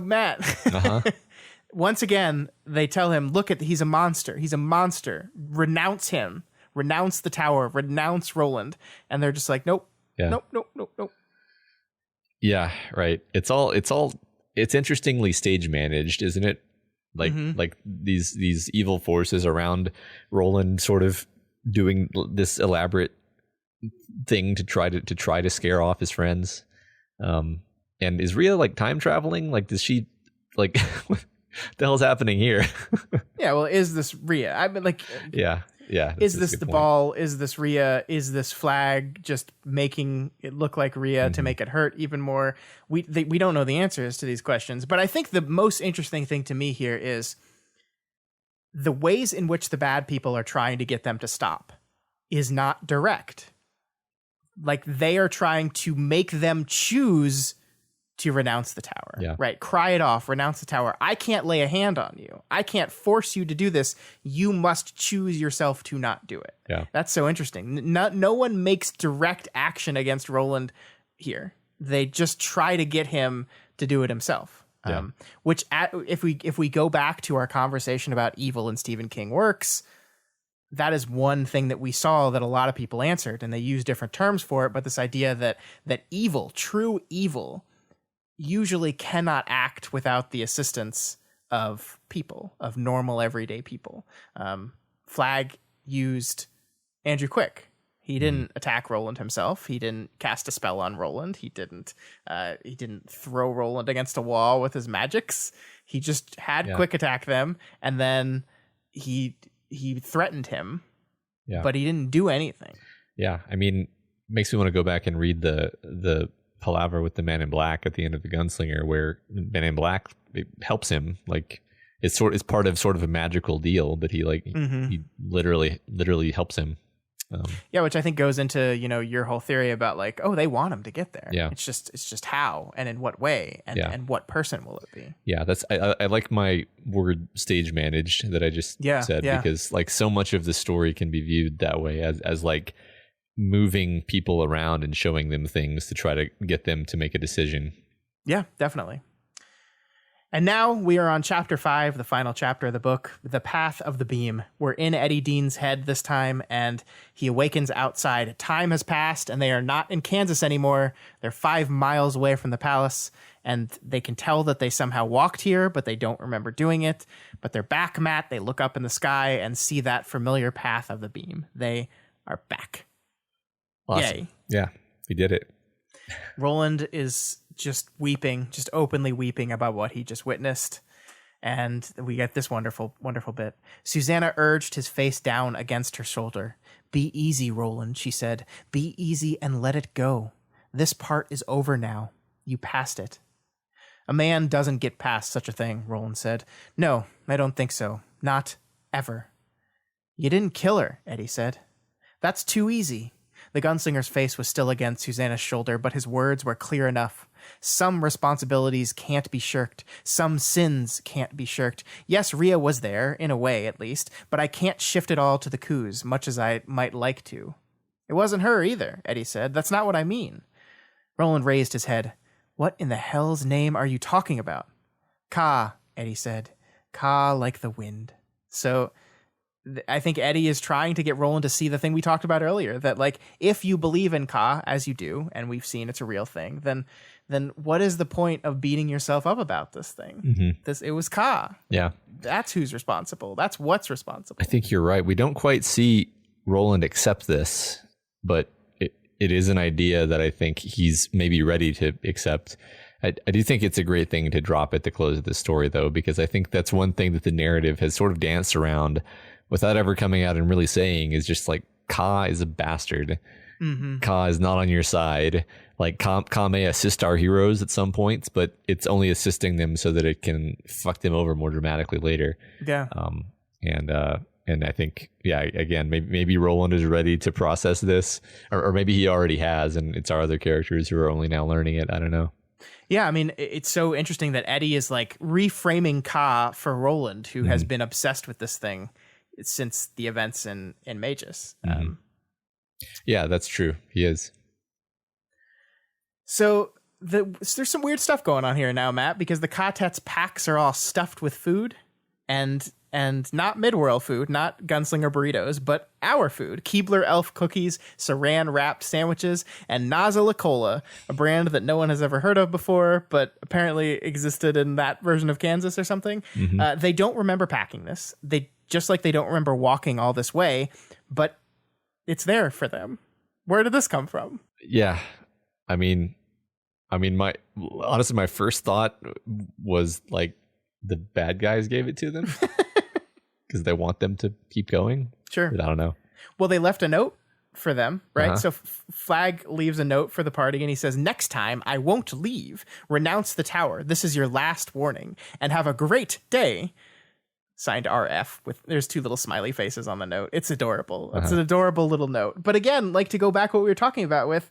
Matt, once again, they tell him, "Look he's a monster. He's a monster. Renounce him. Renounce the tower. Renounce Roland." And they're just like, "Nope. Yeah. Nope. Yeah, right. It's interestingly stage managed, isn't it? Like these evil forces around Roland sort of doing this elaborate thing to try to scare off his friends. And is Rhea like time traveling? Like, does she like what the hell's happening here? Yeah, well, is this Rhea? I mean, like, yeah. Is this the ball? Is this Rhea? Is this flag just making it look like Rhea to make it hurt even more? We don't know the answers to these questions, but I think the most interesting thing to me here is the ways in which the bad people are trying to get them to stop is not direct. Like, they are trying to make them choose to renounce the tower, right? Cry it off, renounce the tower. I can't lay a hand on you. I can't force you to do this. You must choose yourself to not do it. Yeah. That's so interesting. No one makes direct action against Roland here. They just try to get him to do it himself. Yeah. If we go back to our conversation about evil in Stephen King works, that is one thing that we saw that a lot of people answered, and they use different terms for it. But this idea that evil, true evil, usually cannot act without the assistance of people, of normal everyday people. Flag used Andrew Quick. He didn't attack Roland himself. He didn't cast a spell on Roland. He didn't throw Roland against a wall with his magics. He just had Quick attack them, and then he threatened him, but he didn't do anything. Yeah, I mean, makes me want to go back and read the palaver with the Man in Black at the end of the Gunslinger, where Man in Black helps him. Like, it's part of sort of a magical deal, but he he literally helps him. Which I think goes into your whole theory about like, oh, they want him to get there. Yeah, it's just how and in what way and what person will it be? Yeah, that's I like my word stage managed that I just said, because like so much of the story can be viewed that way as like moving people around and showing them things to try to get them to make a decision. Yeah, definitely. And now we are on chapter 5, the final chapter of the book, The Path of the Beam. We're in Eddie Dean's head this time, and he awakens outside. Time has passed, and they are not in Kansas anymore. They're 5 miles away from the palace, and they can tell that they somehow walked here, but they don't remember doing it. But they're back, Matt. They look up in the sky and see that familiar path of the beam. They are back. Awesome. Yay. Yeah, we did it. Roland is just weeping, just openly weeping about what he just witnessed. And we get this wonderful, wonderful bit. Susanna urged his face down against her shoulder. "Be easy, Roland," she said. "Be easy and let it go. This part is over now. You passed it." "A man doesn't get past such a thing," Roland said. "No, I don't think so. Not ever." "You didn't kill her," Eddie said. "That's too easy." The gunslinger's face was still against Susanna's shoulder, but his words were clear enough. Some responsibilities can't be shirked. Some sins can't be shirked. Yes, Rhea was there, in a way at least, but I can't shift it all to the coups, much as I might like to. "It wasn't her either," Eddie said. "That's not what I mean." Roland raised his head. "What in the hell's name are you talking about?" "Ka," Eddie said. "Ka like the wind." So I think Eddie is trying to get Roland to see the thing we talked about earlier, that like if you believe in Ka, as you do, and we've seen it's a real thing, then what is the point of beating yourself up about this thing? It was Ka. Yeah. That's who's responsible. That's what's responsible. I think you're right. We don't quite see Roland accept this, but it is an idea that I think he's maybe ready to accept. I do think it's a great thing to drop at the close of the story, though, because I think that's one thing that the narrative has sort of danced around without ever coming out and really saying, is just like, Ka is a bastard. Ka is not on your side. Like, Ka may assist our heroes at some points, but it's only assisting them so that it can fuck them over more dramatically later. Yeah. And I think, yeah, again, maybe Roland is ready to process this, or maybe he already has, and it's our other characters who are only now learning it. I don't know. Yeah, I mean, it's so interesting that Eddie is like reframing Ka for Roland, who has been obsessed with this thing since the events in Mejis. Yeah, that's true. He is. So there's some weird stuff going on here now, Matt, because the Katet's packs are all stuffed with food, and not Midworld food, not Gunslinger burritos, but our food. Keebler elf cookies, saran wrapped sandwiches, and Nazala Cola, a brand that no one has ever heard of before, but apparently existed in that version of Kansas or something. They don't remember packing this. They just like they don't remember walking all this way, but it's there for them. Where did this come from? Yeah. I mean, my first thought was like the bad guys gave it to them because they want them to keep going. Sure. But I don't know. Well, they left a note for them, right? So Flag leaves a note for the party and he says, "Next time I won't leave. Renounce the tower. This is your last warning, and have a great day." Signed RF there's two little smiley faces on the note. It's adorable. It's an adorable little note. But again, like to go back what we were talking about with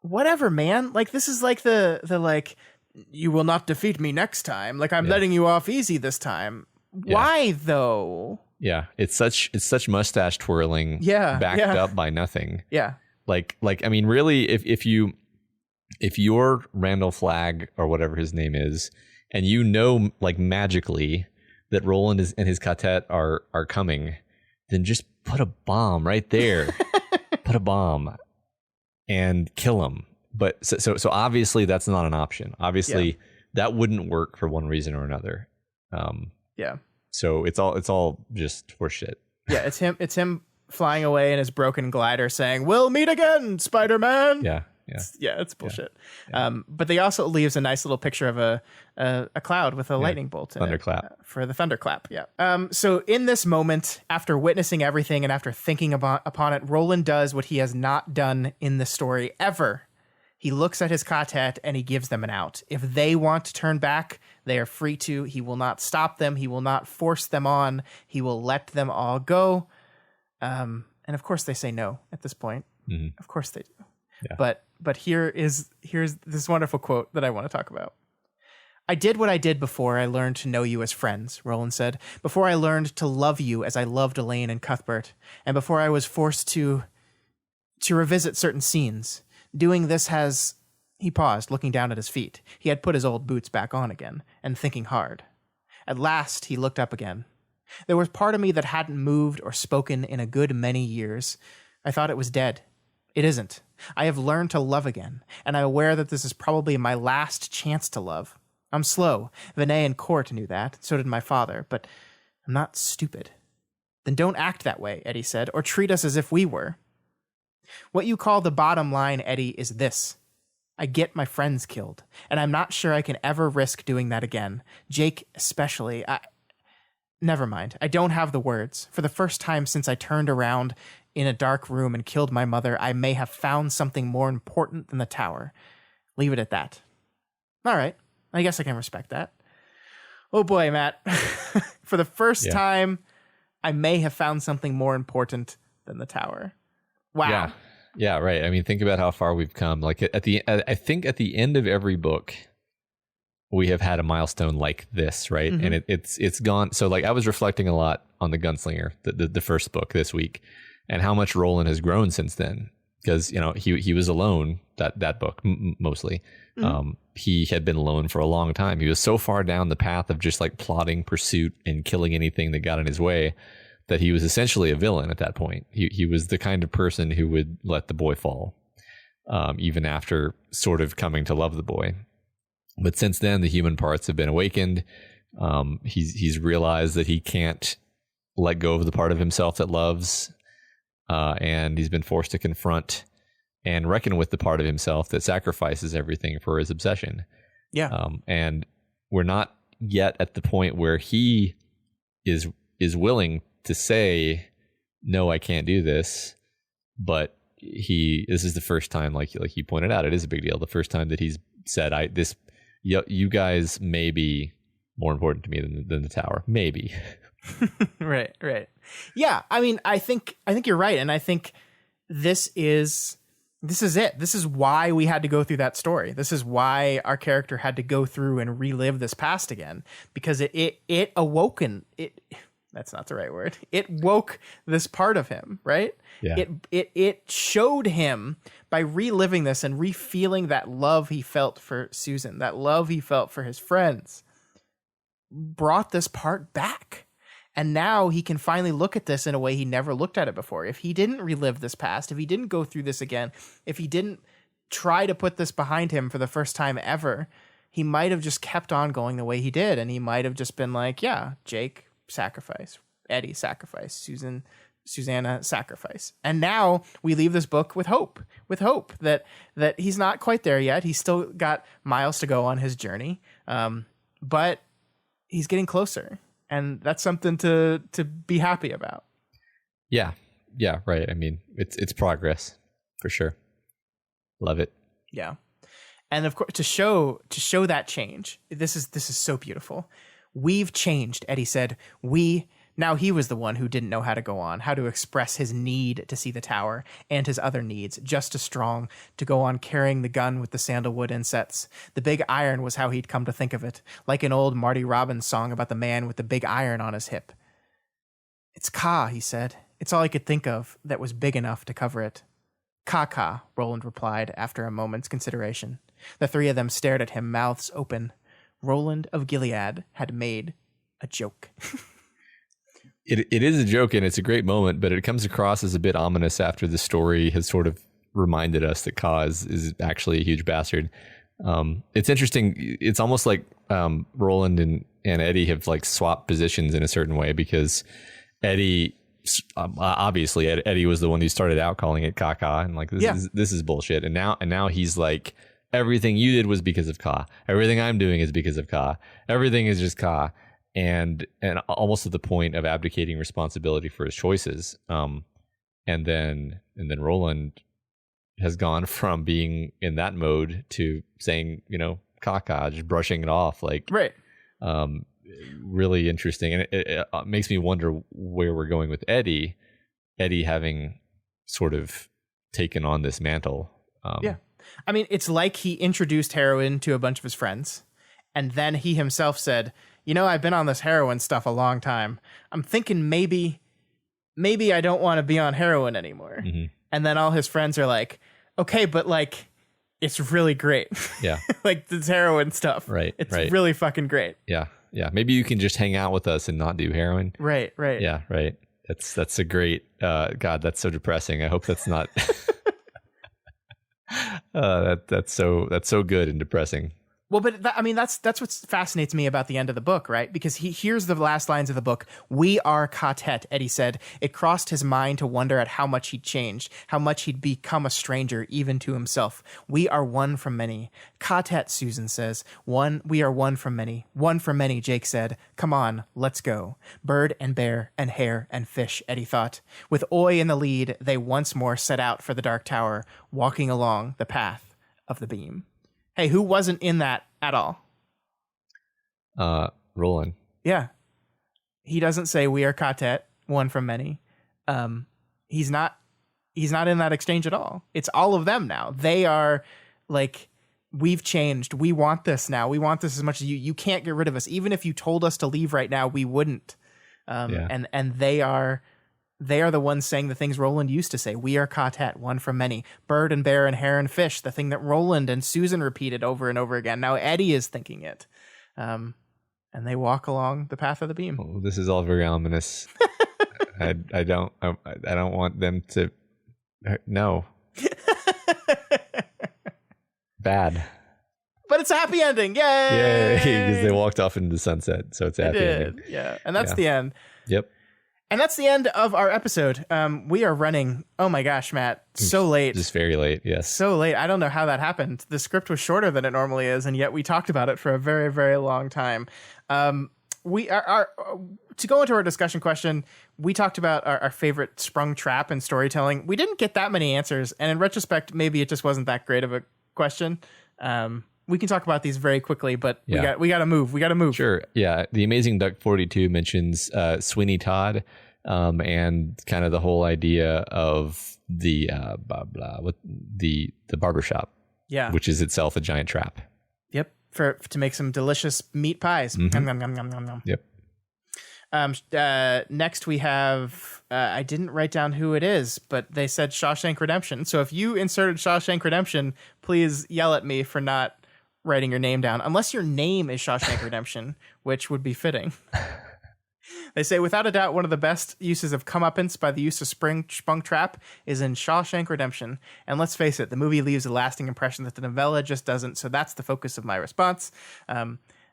whatever, man, like this is like the like, you will not defeat me next time. Like I'm letting you off easy this time. Yeah. Why though? Yeah. It's such mustache twirling. Backed up by nothing. Yeah. Like, I mean, really, if you're Randall Flagg or whatever his name is, and you know, like magically that Roland and his Katet are coming, then just put a bomb right there. Put a bomb and kill him. But so obviously that's not an option. Obviously that wouldn't work for one reason or another. So it's all just horseshit. Yeah, it's him flying away in his broken glider saying, "We'll meet again, Spider-Man." It's bullshit. But they also leaves a nice little picture of a cloud with a lightning bolt in thunderclap. It, for the thunderclap. So in this moment, after witnessing everything and after thinking upon it, Roland does what he has not done in the story ever. He looks at his Katet and he gives them an out. If they want to turn back, they are free to. He will not stop them. He will not force them on. He will let them all go. And of course they say no at this point. Of course they do. Yeah. But here's this wonderful quote that I want to talk about. "I did what I did before I learned to know you as friends," Roland said. "Before I learned to love you as I loved Elaine and Cuthbert, and before I was forced to revisit certain scenes. Doing this has..." He paused, looking down at his feet. He had put his old boots back on again, and thinking hard. At last, he looked up again. "There was part of me that hadn't moved or spoken in a good many years. I thought it was dead. It isn't. I have learned to love again, and I'm aware that this is probably my last chance to love. I'm slow. Vinay and Court knew that. So did my father. But I'm not stupid." "Then don't act that way," Eddie said, "or treat us as if we were. What you call the bottom line, Eddie, is this. I get my friends killed, and I'm not sure I can ever risk doing that again. Jake especially. Never mind. I don't have the words. For the first time since I turned around in a dark room and killed my mother, I may have found something more important than the tower. Leave it at that." All right. I guess I can respect that. Oh boy, Matt. For the first time, I may have found something more important than the tower. Wow. Yeah, right. I mean, think about how far we've come. Like I think at the end of every book, we have had a milestone like this, right? And it's gone. So like I was reflecting a lot on the Gunslinger, the first book this week, and how much Roland has grown since then. Because he was alone that book mostly. He had been alone for a long time. He was so far down the path of just like plotting pursuit and killing anything that got in his way that he was essentially a villain at that point. He was the kind of person who would let the boy fall, even after sort of coming to love the boy. But since then, the human parts have been awakened. He's realized that he can't let go of the part of himself that loves, and he's been forced to confront and reckon with the part of himself that sacrifices everything for his obsession. Yeah. And we're not yet at the point where he is willing to say, no, I can't do this. But this is the first time, like you pointed out, it is a big deal. The first time that he's said, you guys may be more important to me than the tower. Maybe. Right. Yeah. I mean, I think you're right. And I think this is it. This is why we had to go through that story. This is why our character had to go through and relive this past again, because it awoken it. That's not the right word. It woke this part of him, right? Yeah. It showed him by reliving this and refeeling that love he felt for Susan, that love he felt for his friends, brought this part back. And now he can finally look at this in a way he never looked at it before. If he didn't relive this past, if he didn't go through this again, if he didn't try to put this behind him for the first time ever, he might have just kept on going the way he did. And he might have just been like, yeah, Jake, sacrifice. Eddie, sacrifice. Susanna, sacrifice. And now we leave this book with hope that he's not quite there yet. He's still got miles to go on his journey. But he's getting closer. And that's something to be happy about. Yeah, right. I mean, it's progress for sure. Love it. Yeah, and of course to show that change. This is so beautiful. We've changed, Eddie said. Now he was the one who didn't know how to go on, how to express his need to see the tower and his other needs, just as strong to go on carrying the gun with the sandalwood insets. The big iron was how he'd come to think of it, like an old Marty Robbins song about the man with the big iron on his hip. It's Ka, he said. It's all I could think of that was big enough to cover it. Ka, Roland replied after a moment's consideration. The three of them stared at him, mouths open. Roland of Gilead had made a joke. It is a joke, and it's a great moment, but it comes across as a bit ominous after the story has sort of reminded us that Ka is actually a huge bastard. It's interesting. It's almost like Roland and Eddie have like swapped positions in a certain way, because Eddie, obviously Eddie was the one who started out calling it Ka, and like this is bullshit. And now he's like, everything you did was because of Ka. Everything I'm doing is because of Ka. Everything is just Ka. And almost to the point of abdicating responsibility for his choices. And then Roland has gone from being in that mode to saying, Ka, just brushing it off, like, right. Really interesting. And it makes me wonder where we're going with Eddie having sort of taken on this mantle. Yeah. I mean, it's like he introduced heroin to a bunch of his friends, and then he himself said, I've been on this heroin stuff a long time. I'm thinking maybe I don't want to be on heroin anymore. Mm-hmm. And then all his friends are like, okay, but like, it's really great. Yeah. Like this heroin stuff. Right. It's really fucking great. Yeah. Yeah. Maybe you can just hang out with us and not do heroin. Right. Yeah. Right. That's a great, God, that's so depressing. I hope that's not, that's so good and depressing. Well, but that's what fascinates me about the end of the book, right? Because here's the last lines of the book. We are Katet, Eddie said. It crossed his mind to wonder at how much he'd changed, how much he'd become a stranger even to himself. We are one from many. Katet, Susan says. We are one from many. One from many, Jake said. Come on, let's go. Bird and bear and hare and fish, Eddie thought. With Oi in the lead, they once more set out for the Dark Tower, walking along the path of the beam. Hey, who wasn't in that at all? Roland. Yeah. He doesn't say we are Katet, one from many. He's not in that exchange at all. It's all of them now. They are like, we've changed. We want this now. We want this as much as you. You can't get rid of us. Even if you told us to leave right now, we wouldn't. And they are the ones saying the things Roland used to say. We are Katet, one from many. Bird and bear and hare and fish, the thing that Roland and Susan repeated over and over again. Now Eddie is thinking it. And they walk along the path of the beam. Oh, this is all very ominous. I don't want them to. No. Bad. But it's a happy ending. Yay! Yay! Because they walked off into the sunset, so it's a happy ending. Yeah, and that's the end. Yep. And that's the end of our episode. We are running. Oh my gosh, Matt, so late. Just very late. Yes. So late. I don't know how that happened. The script was shorter than it normally is, and yet we talked about it for a very, very long time. We are to go into our discussion question. We talked about our favorite sprung trap in storytelling. We didn't get that many answers, and in retrospect, maybe it just wasn't that great of a question. We can talk about these very quickly, but we got to move. We got to move. Sure. Yeah. The Amazing Duck 42 mentions Sweeney Todd, and kind of the whole idea of the the barbershop. Yeah. Which is itself a giant trap. Yep. To make some delicious meat pies. Mm-hmm. Nom, nom, nom, nom, nom. Yep. Next we have, I didn't write down who it is, but they said Shawshank Redemption. So if you inserted Shawshank Redemption, please yell at me for not writing your name down, unless your name is Shawshank Redemption, which would be fitting. They say, without a doubt, one of the best uses of comeuppance by the use of sprung trap is in Shawshank Redemption. And let's face it, the movie leaves a lasting impression that the novella just doesn't. So that's the focus of my response.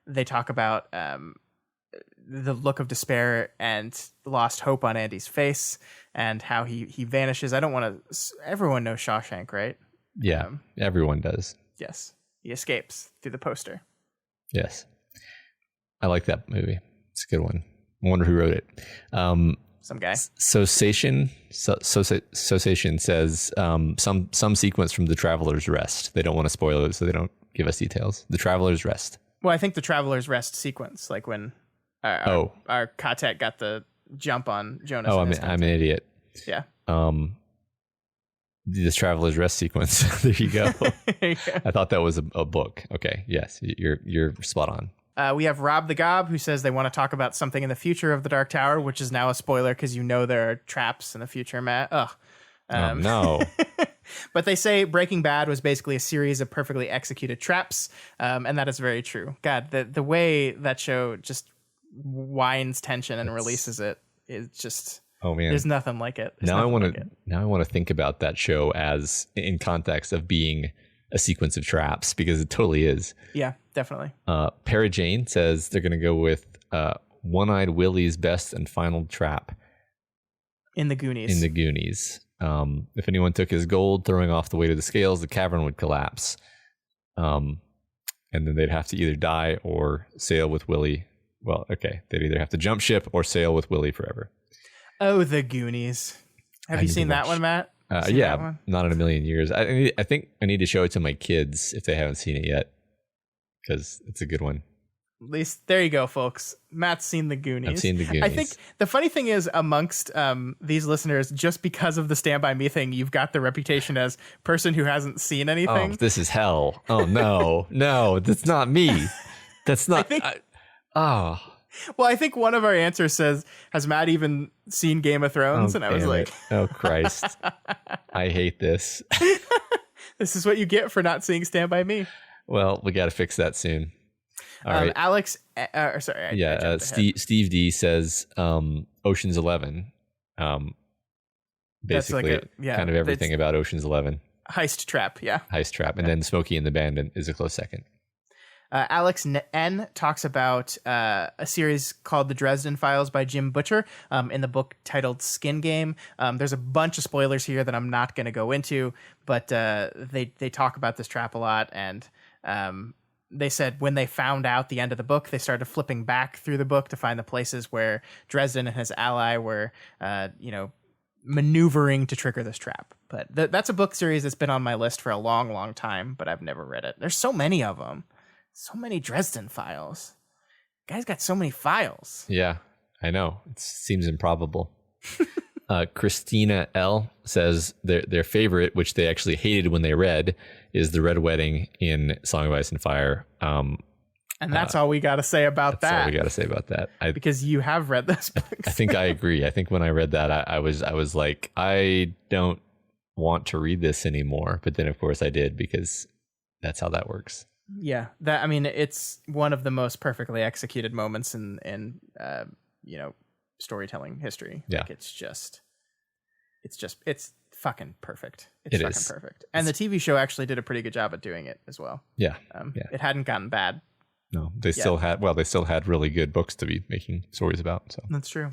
They talk about the look of despair and lost hope on Andy's face and how he vanishes. I don't want to... Everyone knows Shawshank, right? Yeah, everyone does. Yes. He escapes through the poster. Yes. I like that movie. It's a good one. I wonder who wrote it. Some guy. Sosation says some sequence from The Traveler's Rest. They don't want to spoil it, so they don't give us details. The Traveler's Rest. Well, I think the Traveler's Rest sequence, like when our Katek got the jump on Jonas. Oh, I'm an idiot. Yeah. This Traveler's Rest sequence. There you go. Yeah. I thought that was a book. Okay. Yes, you're spot on. We have Rob the Gob, who says they want to talk about something in the future of the Dark Tower, which is now a spoiler because you know there are traps in the future, Matt. Ugh. No. But they say Breaking Bad was basically a series of perfectly executed traps, and that is very true. God, the way that show just winds tension and releases it is just... Oh man, there's nothing like it. Now I want to think about that show as in context of being a sequence of traps, because it totally is. Yeah, definitely. Para Jane says they're going to go with One-Eyed Willie's best and final trap in the Goonies. If anyone took his gold, throwing off the weight of the scales, the cavern would collapse. And then they'd have to either die or sail with Willie. Well, okay, they'd either have to jump ship or sail with Willie forever. Oh, the Goonies. Have you seen that one, Matt? Yeah, one? Not in a million years. I think I need to show it to my kids if they haven't seen it yet, because it's a good one. At least there you go, folks. Matt's seen the Goonies. I've seen the Goonies. I think the funny thing is, amongst these listeners, just because of the Stand By Me thing, you've got the reputation as person who hasn't seen anything. Oh, this is hell. Oh no, no, that's not me. That's not. Well, I think one of our answers says, has Matt even seen Game of Thrones? Oh, and I was like, oh, Christ. I hate this. This is what you get for not seeing Stand By Me. Well, we got to fix that soon. All right. Alex, Steve D says Ocean's 11. Basically, kind of everything about Ocean's 11. Heist trap, yeah. Heist trap. And then Smokey and the Bandit is a close second. Alex N talks about a series called The Dresden Files by Jim Butcher in the book titled Skin Game. There's a bunch of spoilers here that I'm not going to go into, but they talk about this trap a lot, and they said when they found out the end of the book, they started flipping back through the book to find the places where Dresden and his ally were, maneuvering to trigger this trap. But that's a book series that's been on my list for a long, long time, but I've never read it. There's so many of them. So many Dresden Files. Guy's got so many files. Yeah, I know. It seems improbable. Christina L says their favorite, which they actually hated when they read, is The Red Wedding in Song of Ice and Fire. And that's all we got to say about that. That's all we got to say about that. Because you have read those books. I think I agree. I think when I read that, I was like, I don't want to read this anymore. But then, of course, I did, because that's how that works. Yeah, it's one of the most perfectly executed moments in storytelling history. Yeah. Like it's fucking perfect. It Fucking is. perfect. And the TV show actually did a pretty good job at doing it as well. Yeah. It hadn't gotten bad. No, they still had really good books to be making stories about. So That's true.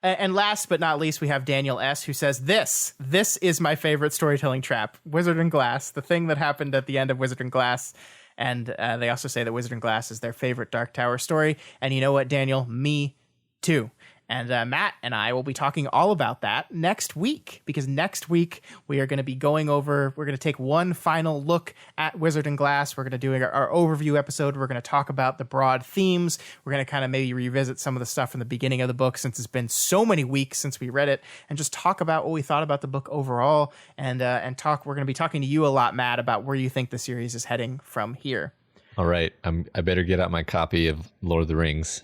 And last but not least, we have Daniel S., who says, This is my favorite storytelling trap, Wizard and Glass, the thing that happened at the end of Wizard and Glass. And they also say that Wizard and Glass is their favorite Dark Tower story. And you know what, Daniel? Me too. And Matt and I will be talking all about that next week, because next week we are going to be we're going to take one final look at Wizard and Glass. We're going to do our overview episode. We're going to talk about the broad themes. We're going to kind of maybe revisit some of the stuff from the beginning of the book, since it's been so many weeks since we read it, and just talk about what we thought about the book overall. And we're going to be talking to you a lot, Matt, about where you think the series is heading from here. all right, I better get out my copy of Lord of the Rings.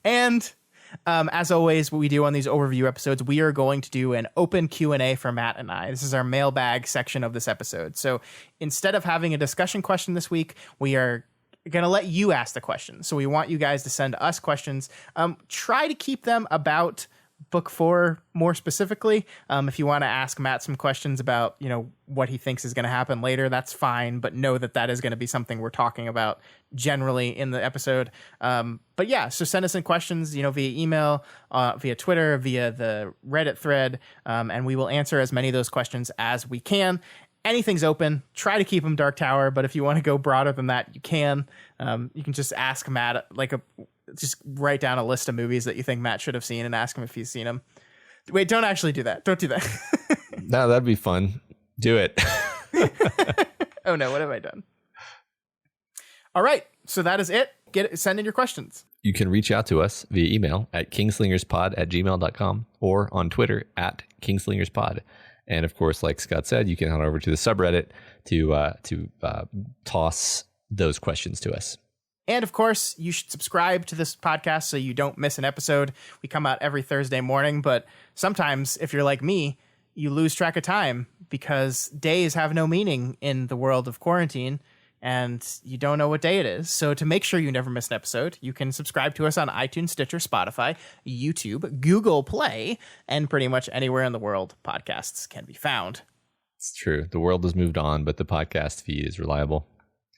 And as always, what we do on these overview episodes, we are going to do an open Q&A for Matt and I. This is our mailbag section of this episode. So instead of having a discussion question this week, we are going to let you ask the questions. So we want you guys to send us questions. Try to keep them about book 4 more specifically. If you want to ask Matt some questions about, what he thinks is going to happen later, that's fine. But know that is going to be something we're talking about generally in the episode. But yeah, so send us in questions, via email, via Twitter, via the Reddit thread, and we will answer as many of those questions as we can. Anything's open. Try to keep them Dark Tower, but if you want to go broader than that, you can. You can just ask Matt, just write down a list of movies that you think Matt should have seen and ask him if he's seen them. Wait, don't actually do that. Don't do that. No, that'd be fun. Do it. Oh no, what have I done? All right, so that is it. Send in your questions. You can reach out to us via email at kingslingerspod@gmail.com or on Twitter at kingslingerspod. And of course, like Scott said, you can head over to the subreddit to toss those questions to us. And of course, you should subscribe to this podcast so you don't miss an episode. We come out every Thursday morning, but sometimes if you're like me, you lose track of time because days have no meaning in the world of quarantine and you don't know what day it is. So to make sure you never miss an episode, you can subscribe to us on iTunes, Stitcher, Spotify, YouTube, Google Play, and pretty much anywhere in the world podcasts can be found. It's true. The world has moved on, but the podcast feed is reliable.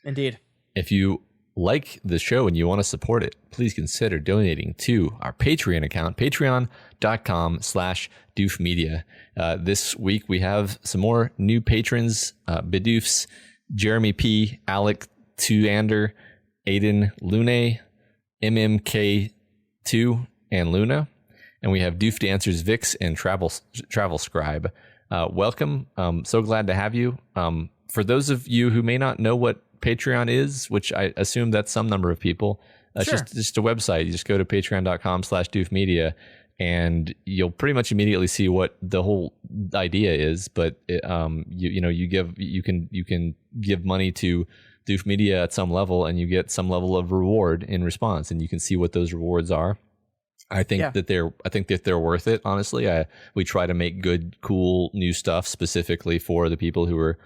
Indeed. If you like the show and you want to support it, please consider donating to our Patreon account, patreon.com/doofmedia. This week we have some more new patrons, Bidoofs, Jeremy P, Alec Tuander, Aiden Lune, MMK2, and Luna. And we have Doof Dancers, Vix, and Travel Scribe. Welcome. So glad to have you. For those of you who may not know what Patreon is, which I assume that's some number of people, Sure. just a website. You just go to patreon.com/doofmedia and you'll pretty much immediately see what the whole idea is. But you can give money to Doof Media at some level and you get some level of reward in response, and you can see what those rewards are. I think that they're worth it. Honestly, we try to make good, cool new stuff specifically for the people who are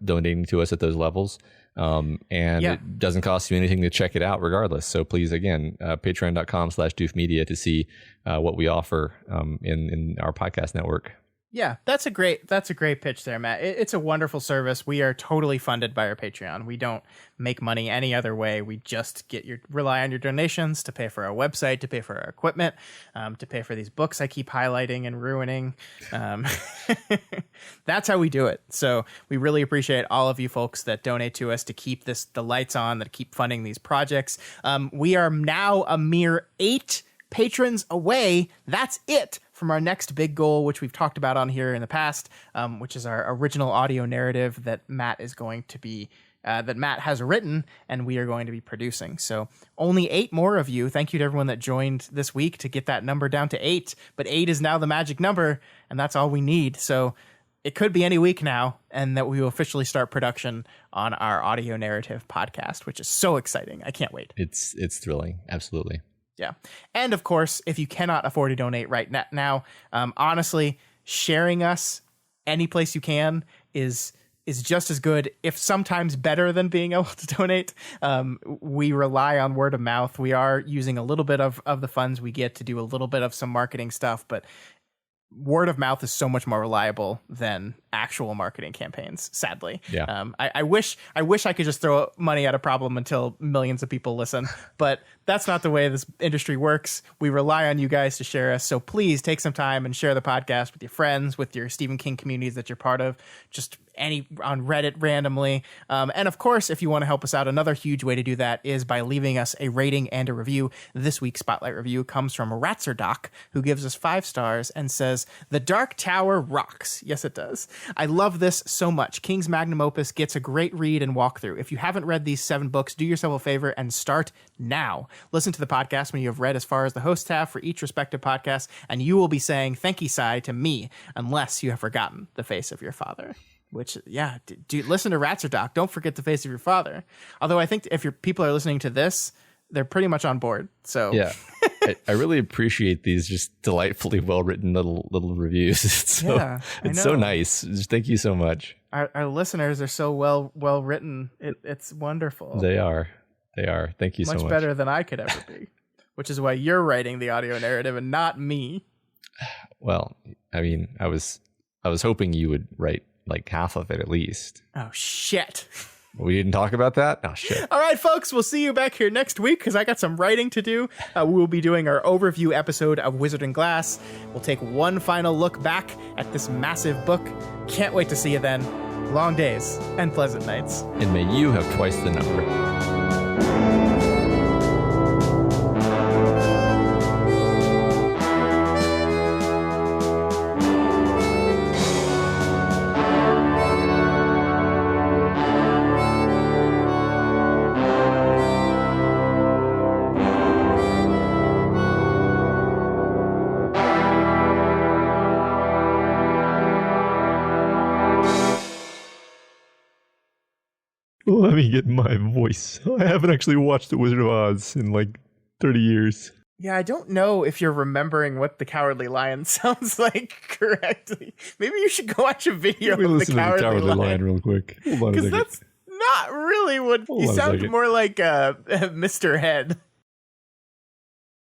donating to us at those levels. It doesn't cost you anything to check it out regardless. So please, again, patreon.com/doofmedia to see what we offer in our podcast network. Yeah, that's a great pitch there, Matt. It's a wonderful service. We are totally funded by our Patreon. We don't make money any other way. We just rely on your donations to pay for our website, to pay for our equipment, to pay for these books I keep highlighting and ruining. That's how we do it. So we really appreciate all of you folks that donate to us to keep the lights on, that keep funding these projects. We are now a mere 8 patrons away. That's it from our next big goal, which we've talked about on here in the past, which is our original audio narrative that Matt is going to be that Matt has written and we are going to be producing. So only 8 more of you. Thank you to everyone that joined this week to get that number down to 8. But 8 is now the magic number, and that's all we need. So it could be any week now, and that we will officially start production on our audio narrative podcast, which is so exciting. I can't wait. It's thrilling. Absolutely. Yeah. And of course, if you cannot afford to donate right now, honestly, sharing us any place you can is is just as good, if sometimes better than being able to donate. We rely on word of mouth. We are using a little bit of the funds we get to do a little bit of some marketing stuff, but word of mouth is so much more reliable than actual marketing campaigns, sadly. Yeah. I wish I could just throw money at a problem until millions of people listen, but that's not the way this industry works. We rely on you guys to share us. So please take some time and share the podcast with your friends, with your Stephen King communities that you're part of, just on Reddit randomly. And of course, if you want to help us out, another huge way to do that is by leaving us a rating and a review. This week's Spotlight review comes from Ratzerdoc, who gives us 5 stars and says, "The Dark Tower rocks." Yes, it does. "I love this so much. King's magnum opus gets a great read and walkthrough. If you haven't read these 7 books, do yourself a favor and start now. Listen to the podcast when you have read as far as the hosts have for each respective podcast, and you will be saying thank you, Sai, to me, unless you have forgotten the face of your father." Which, yeah, dude, listen to Ratzerdoc. Don't forget the face of your father. Although I think if your people are listening to this, they're pretty much on board. So yeah, I really appreciate these just delightfully well written little reviews. It's so nice. Just thank you so much. Our listeners are so well written. It's wonderful. They are. Thank you so much. Much better than I could ever be. Which is why you're writing the audio narrative and not me. Well, I mean, I was hoping you would write like half of it at least. Oh shit. We didn't talk about that? Oh, shit. All right, folks, we'll see you back here next week because I got some writing to do. We will be doing our overview episode of Wizard and Glass. We'll take one final look back at this massive book. Can't wait to see you then. Long days and pleasant nights. And may you have twice the number. Let me get my voice. I haven't actually watched The Wizard of Oz in like 30 years. Yeah, I don't know if you're remembering what the Cowardly Lion sounds like correctly. Maybe you should go watch a video of listen the to the Cowardly Lion real quick. Hold on a Because second. that's not really what... You sound more like Mr. Head.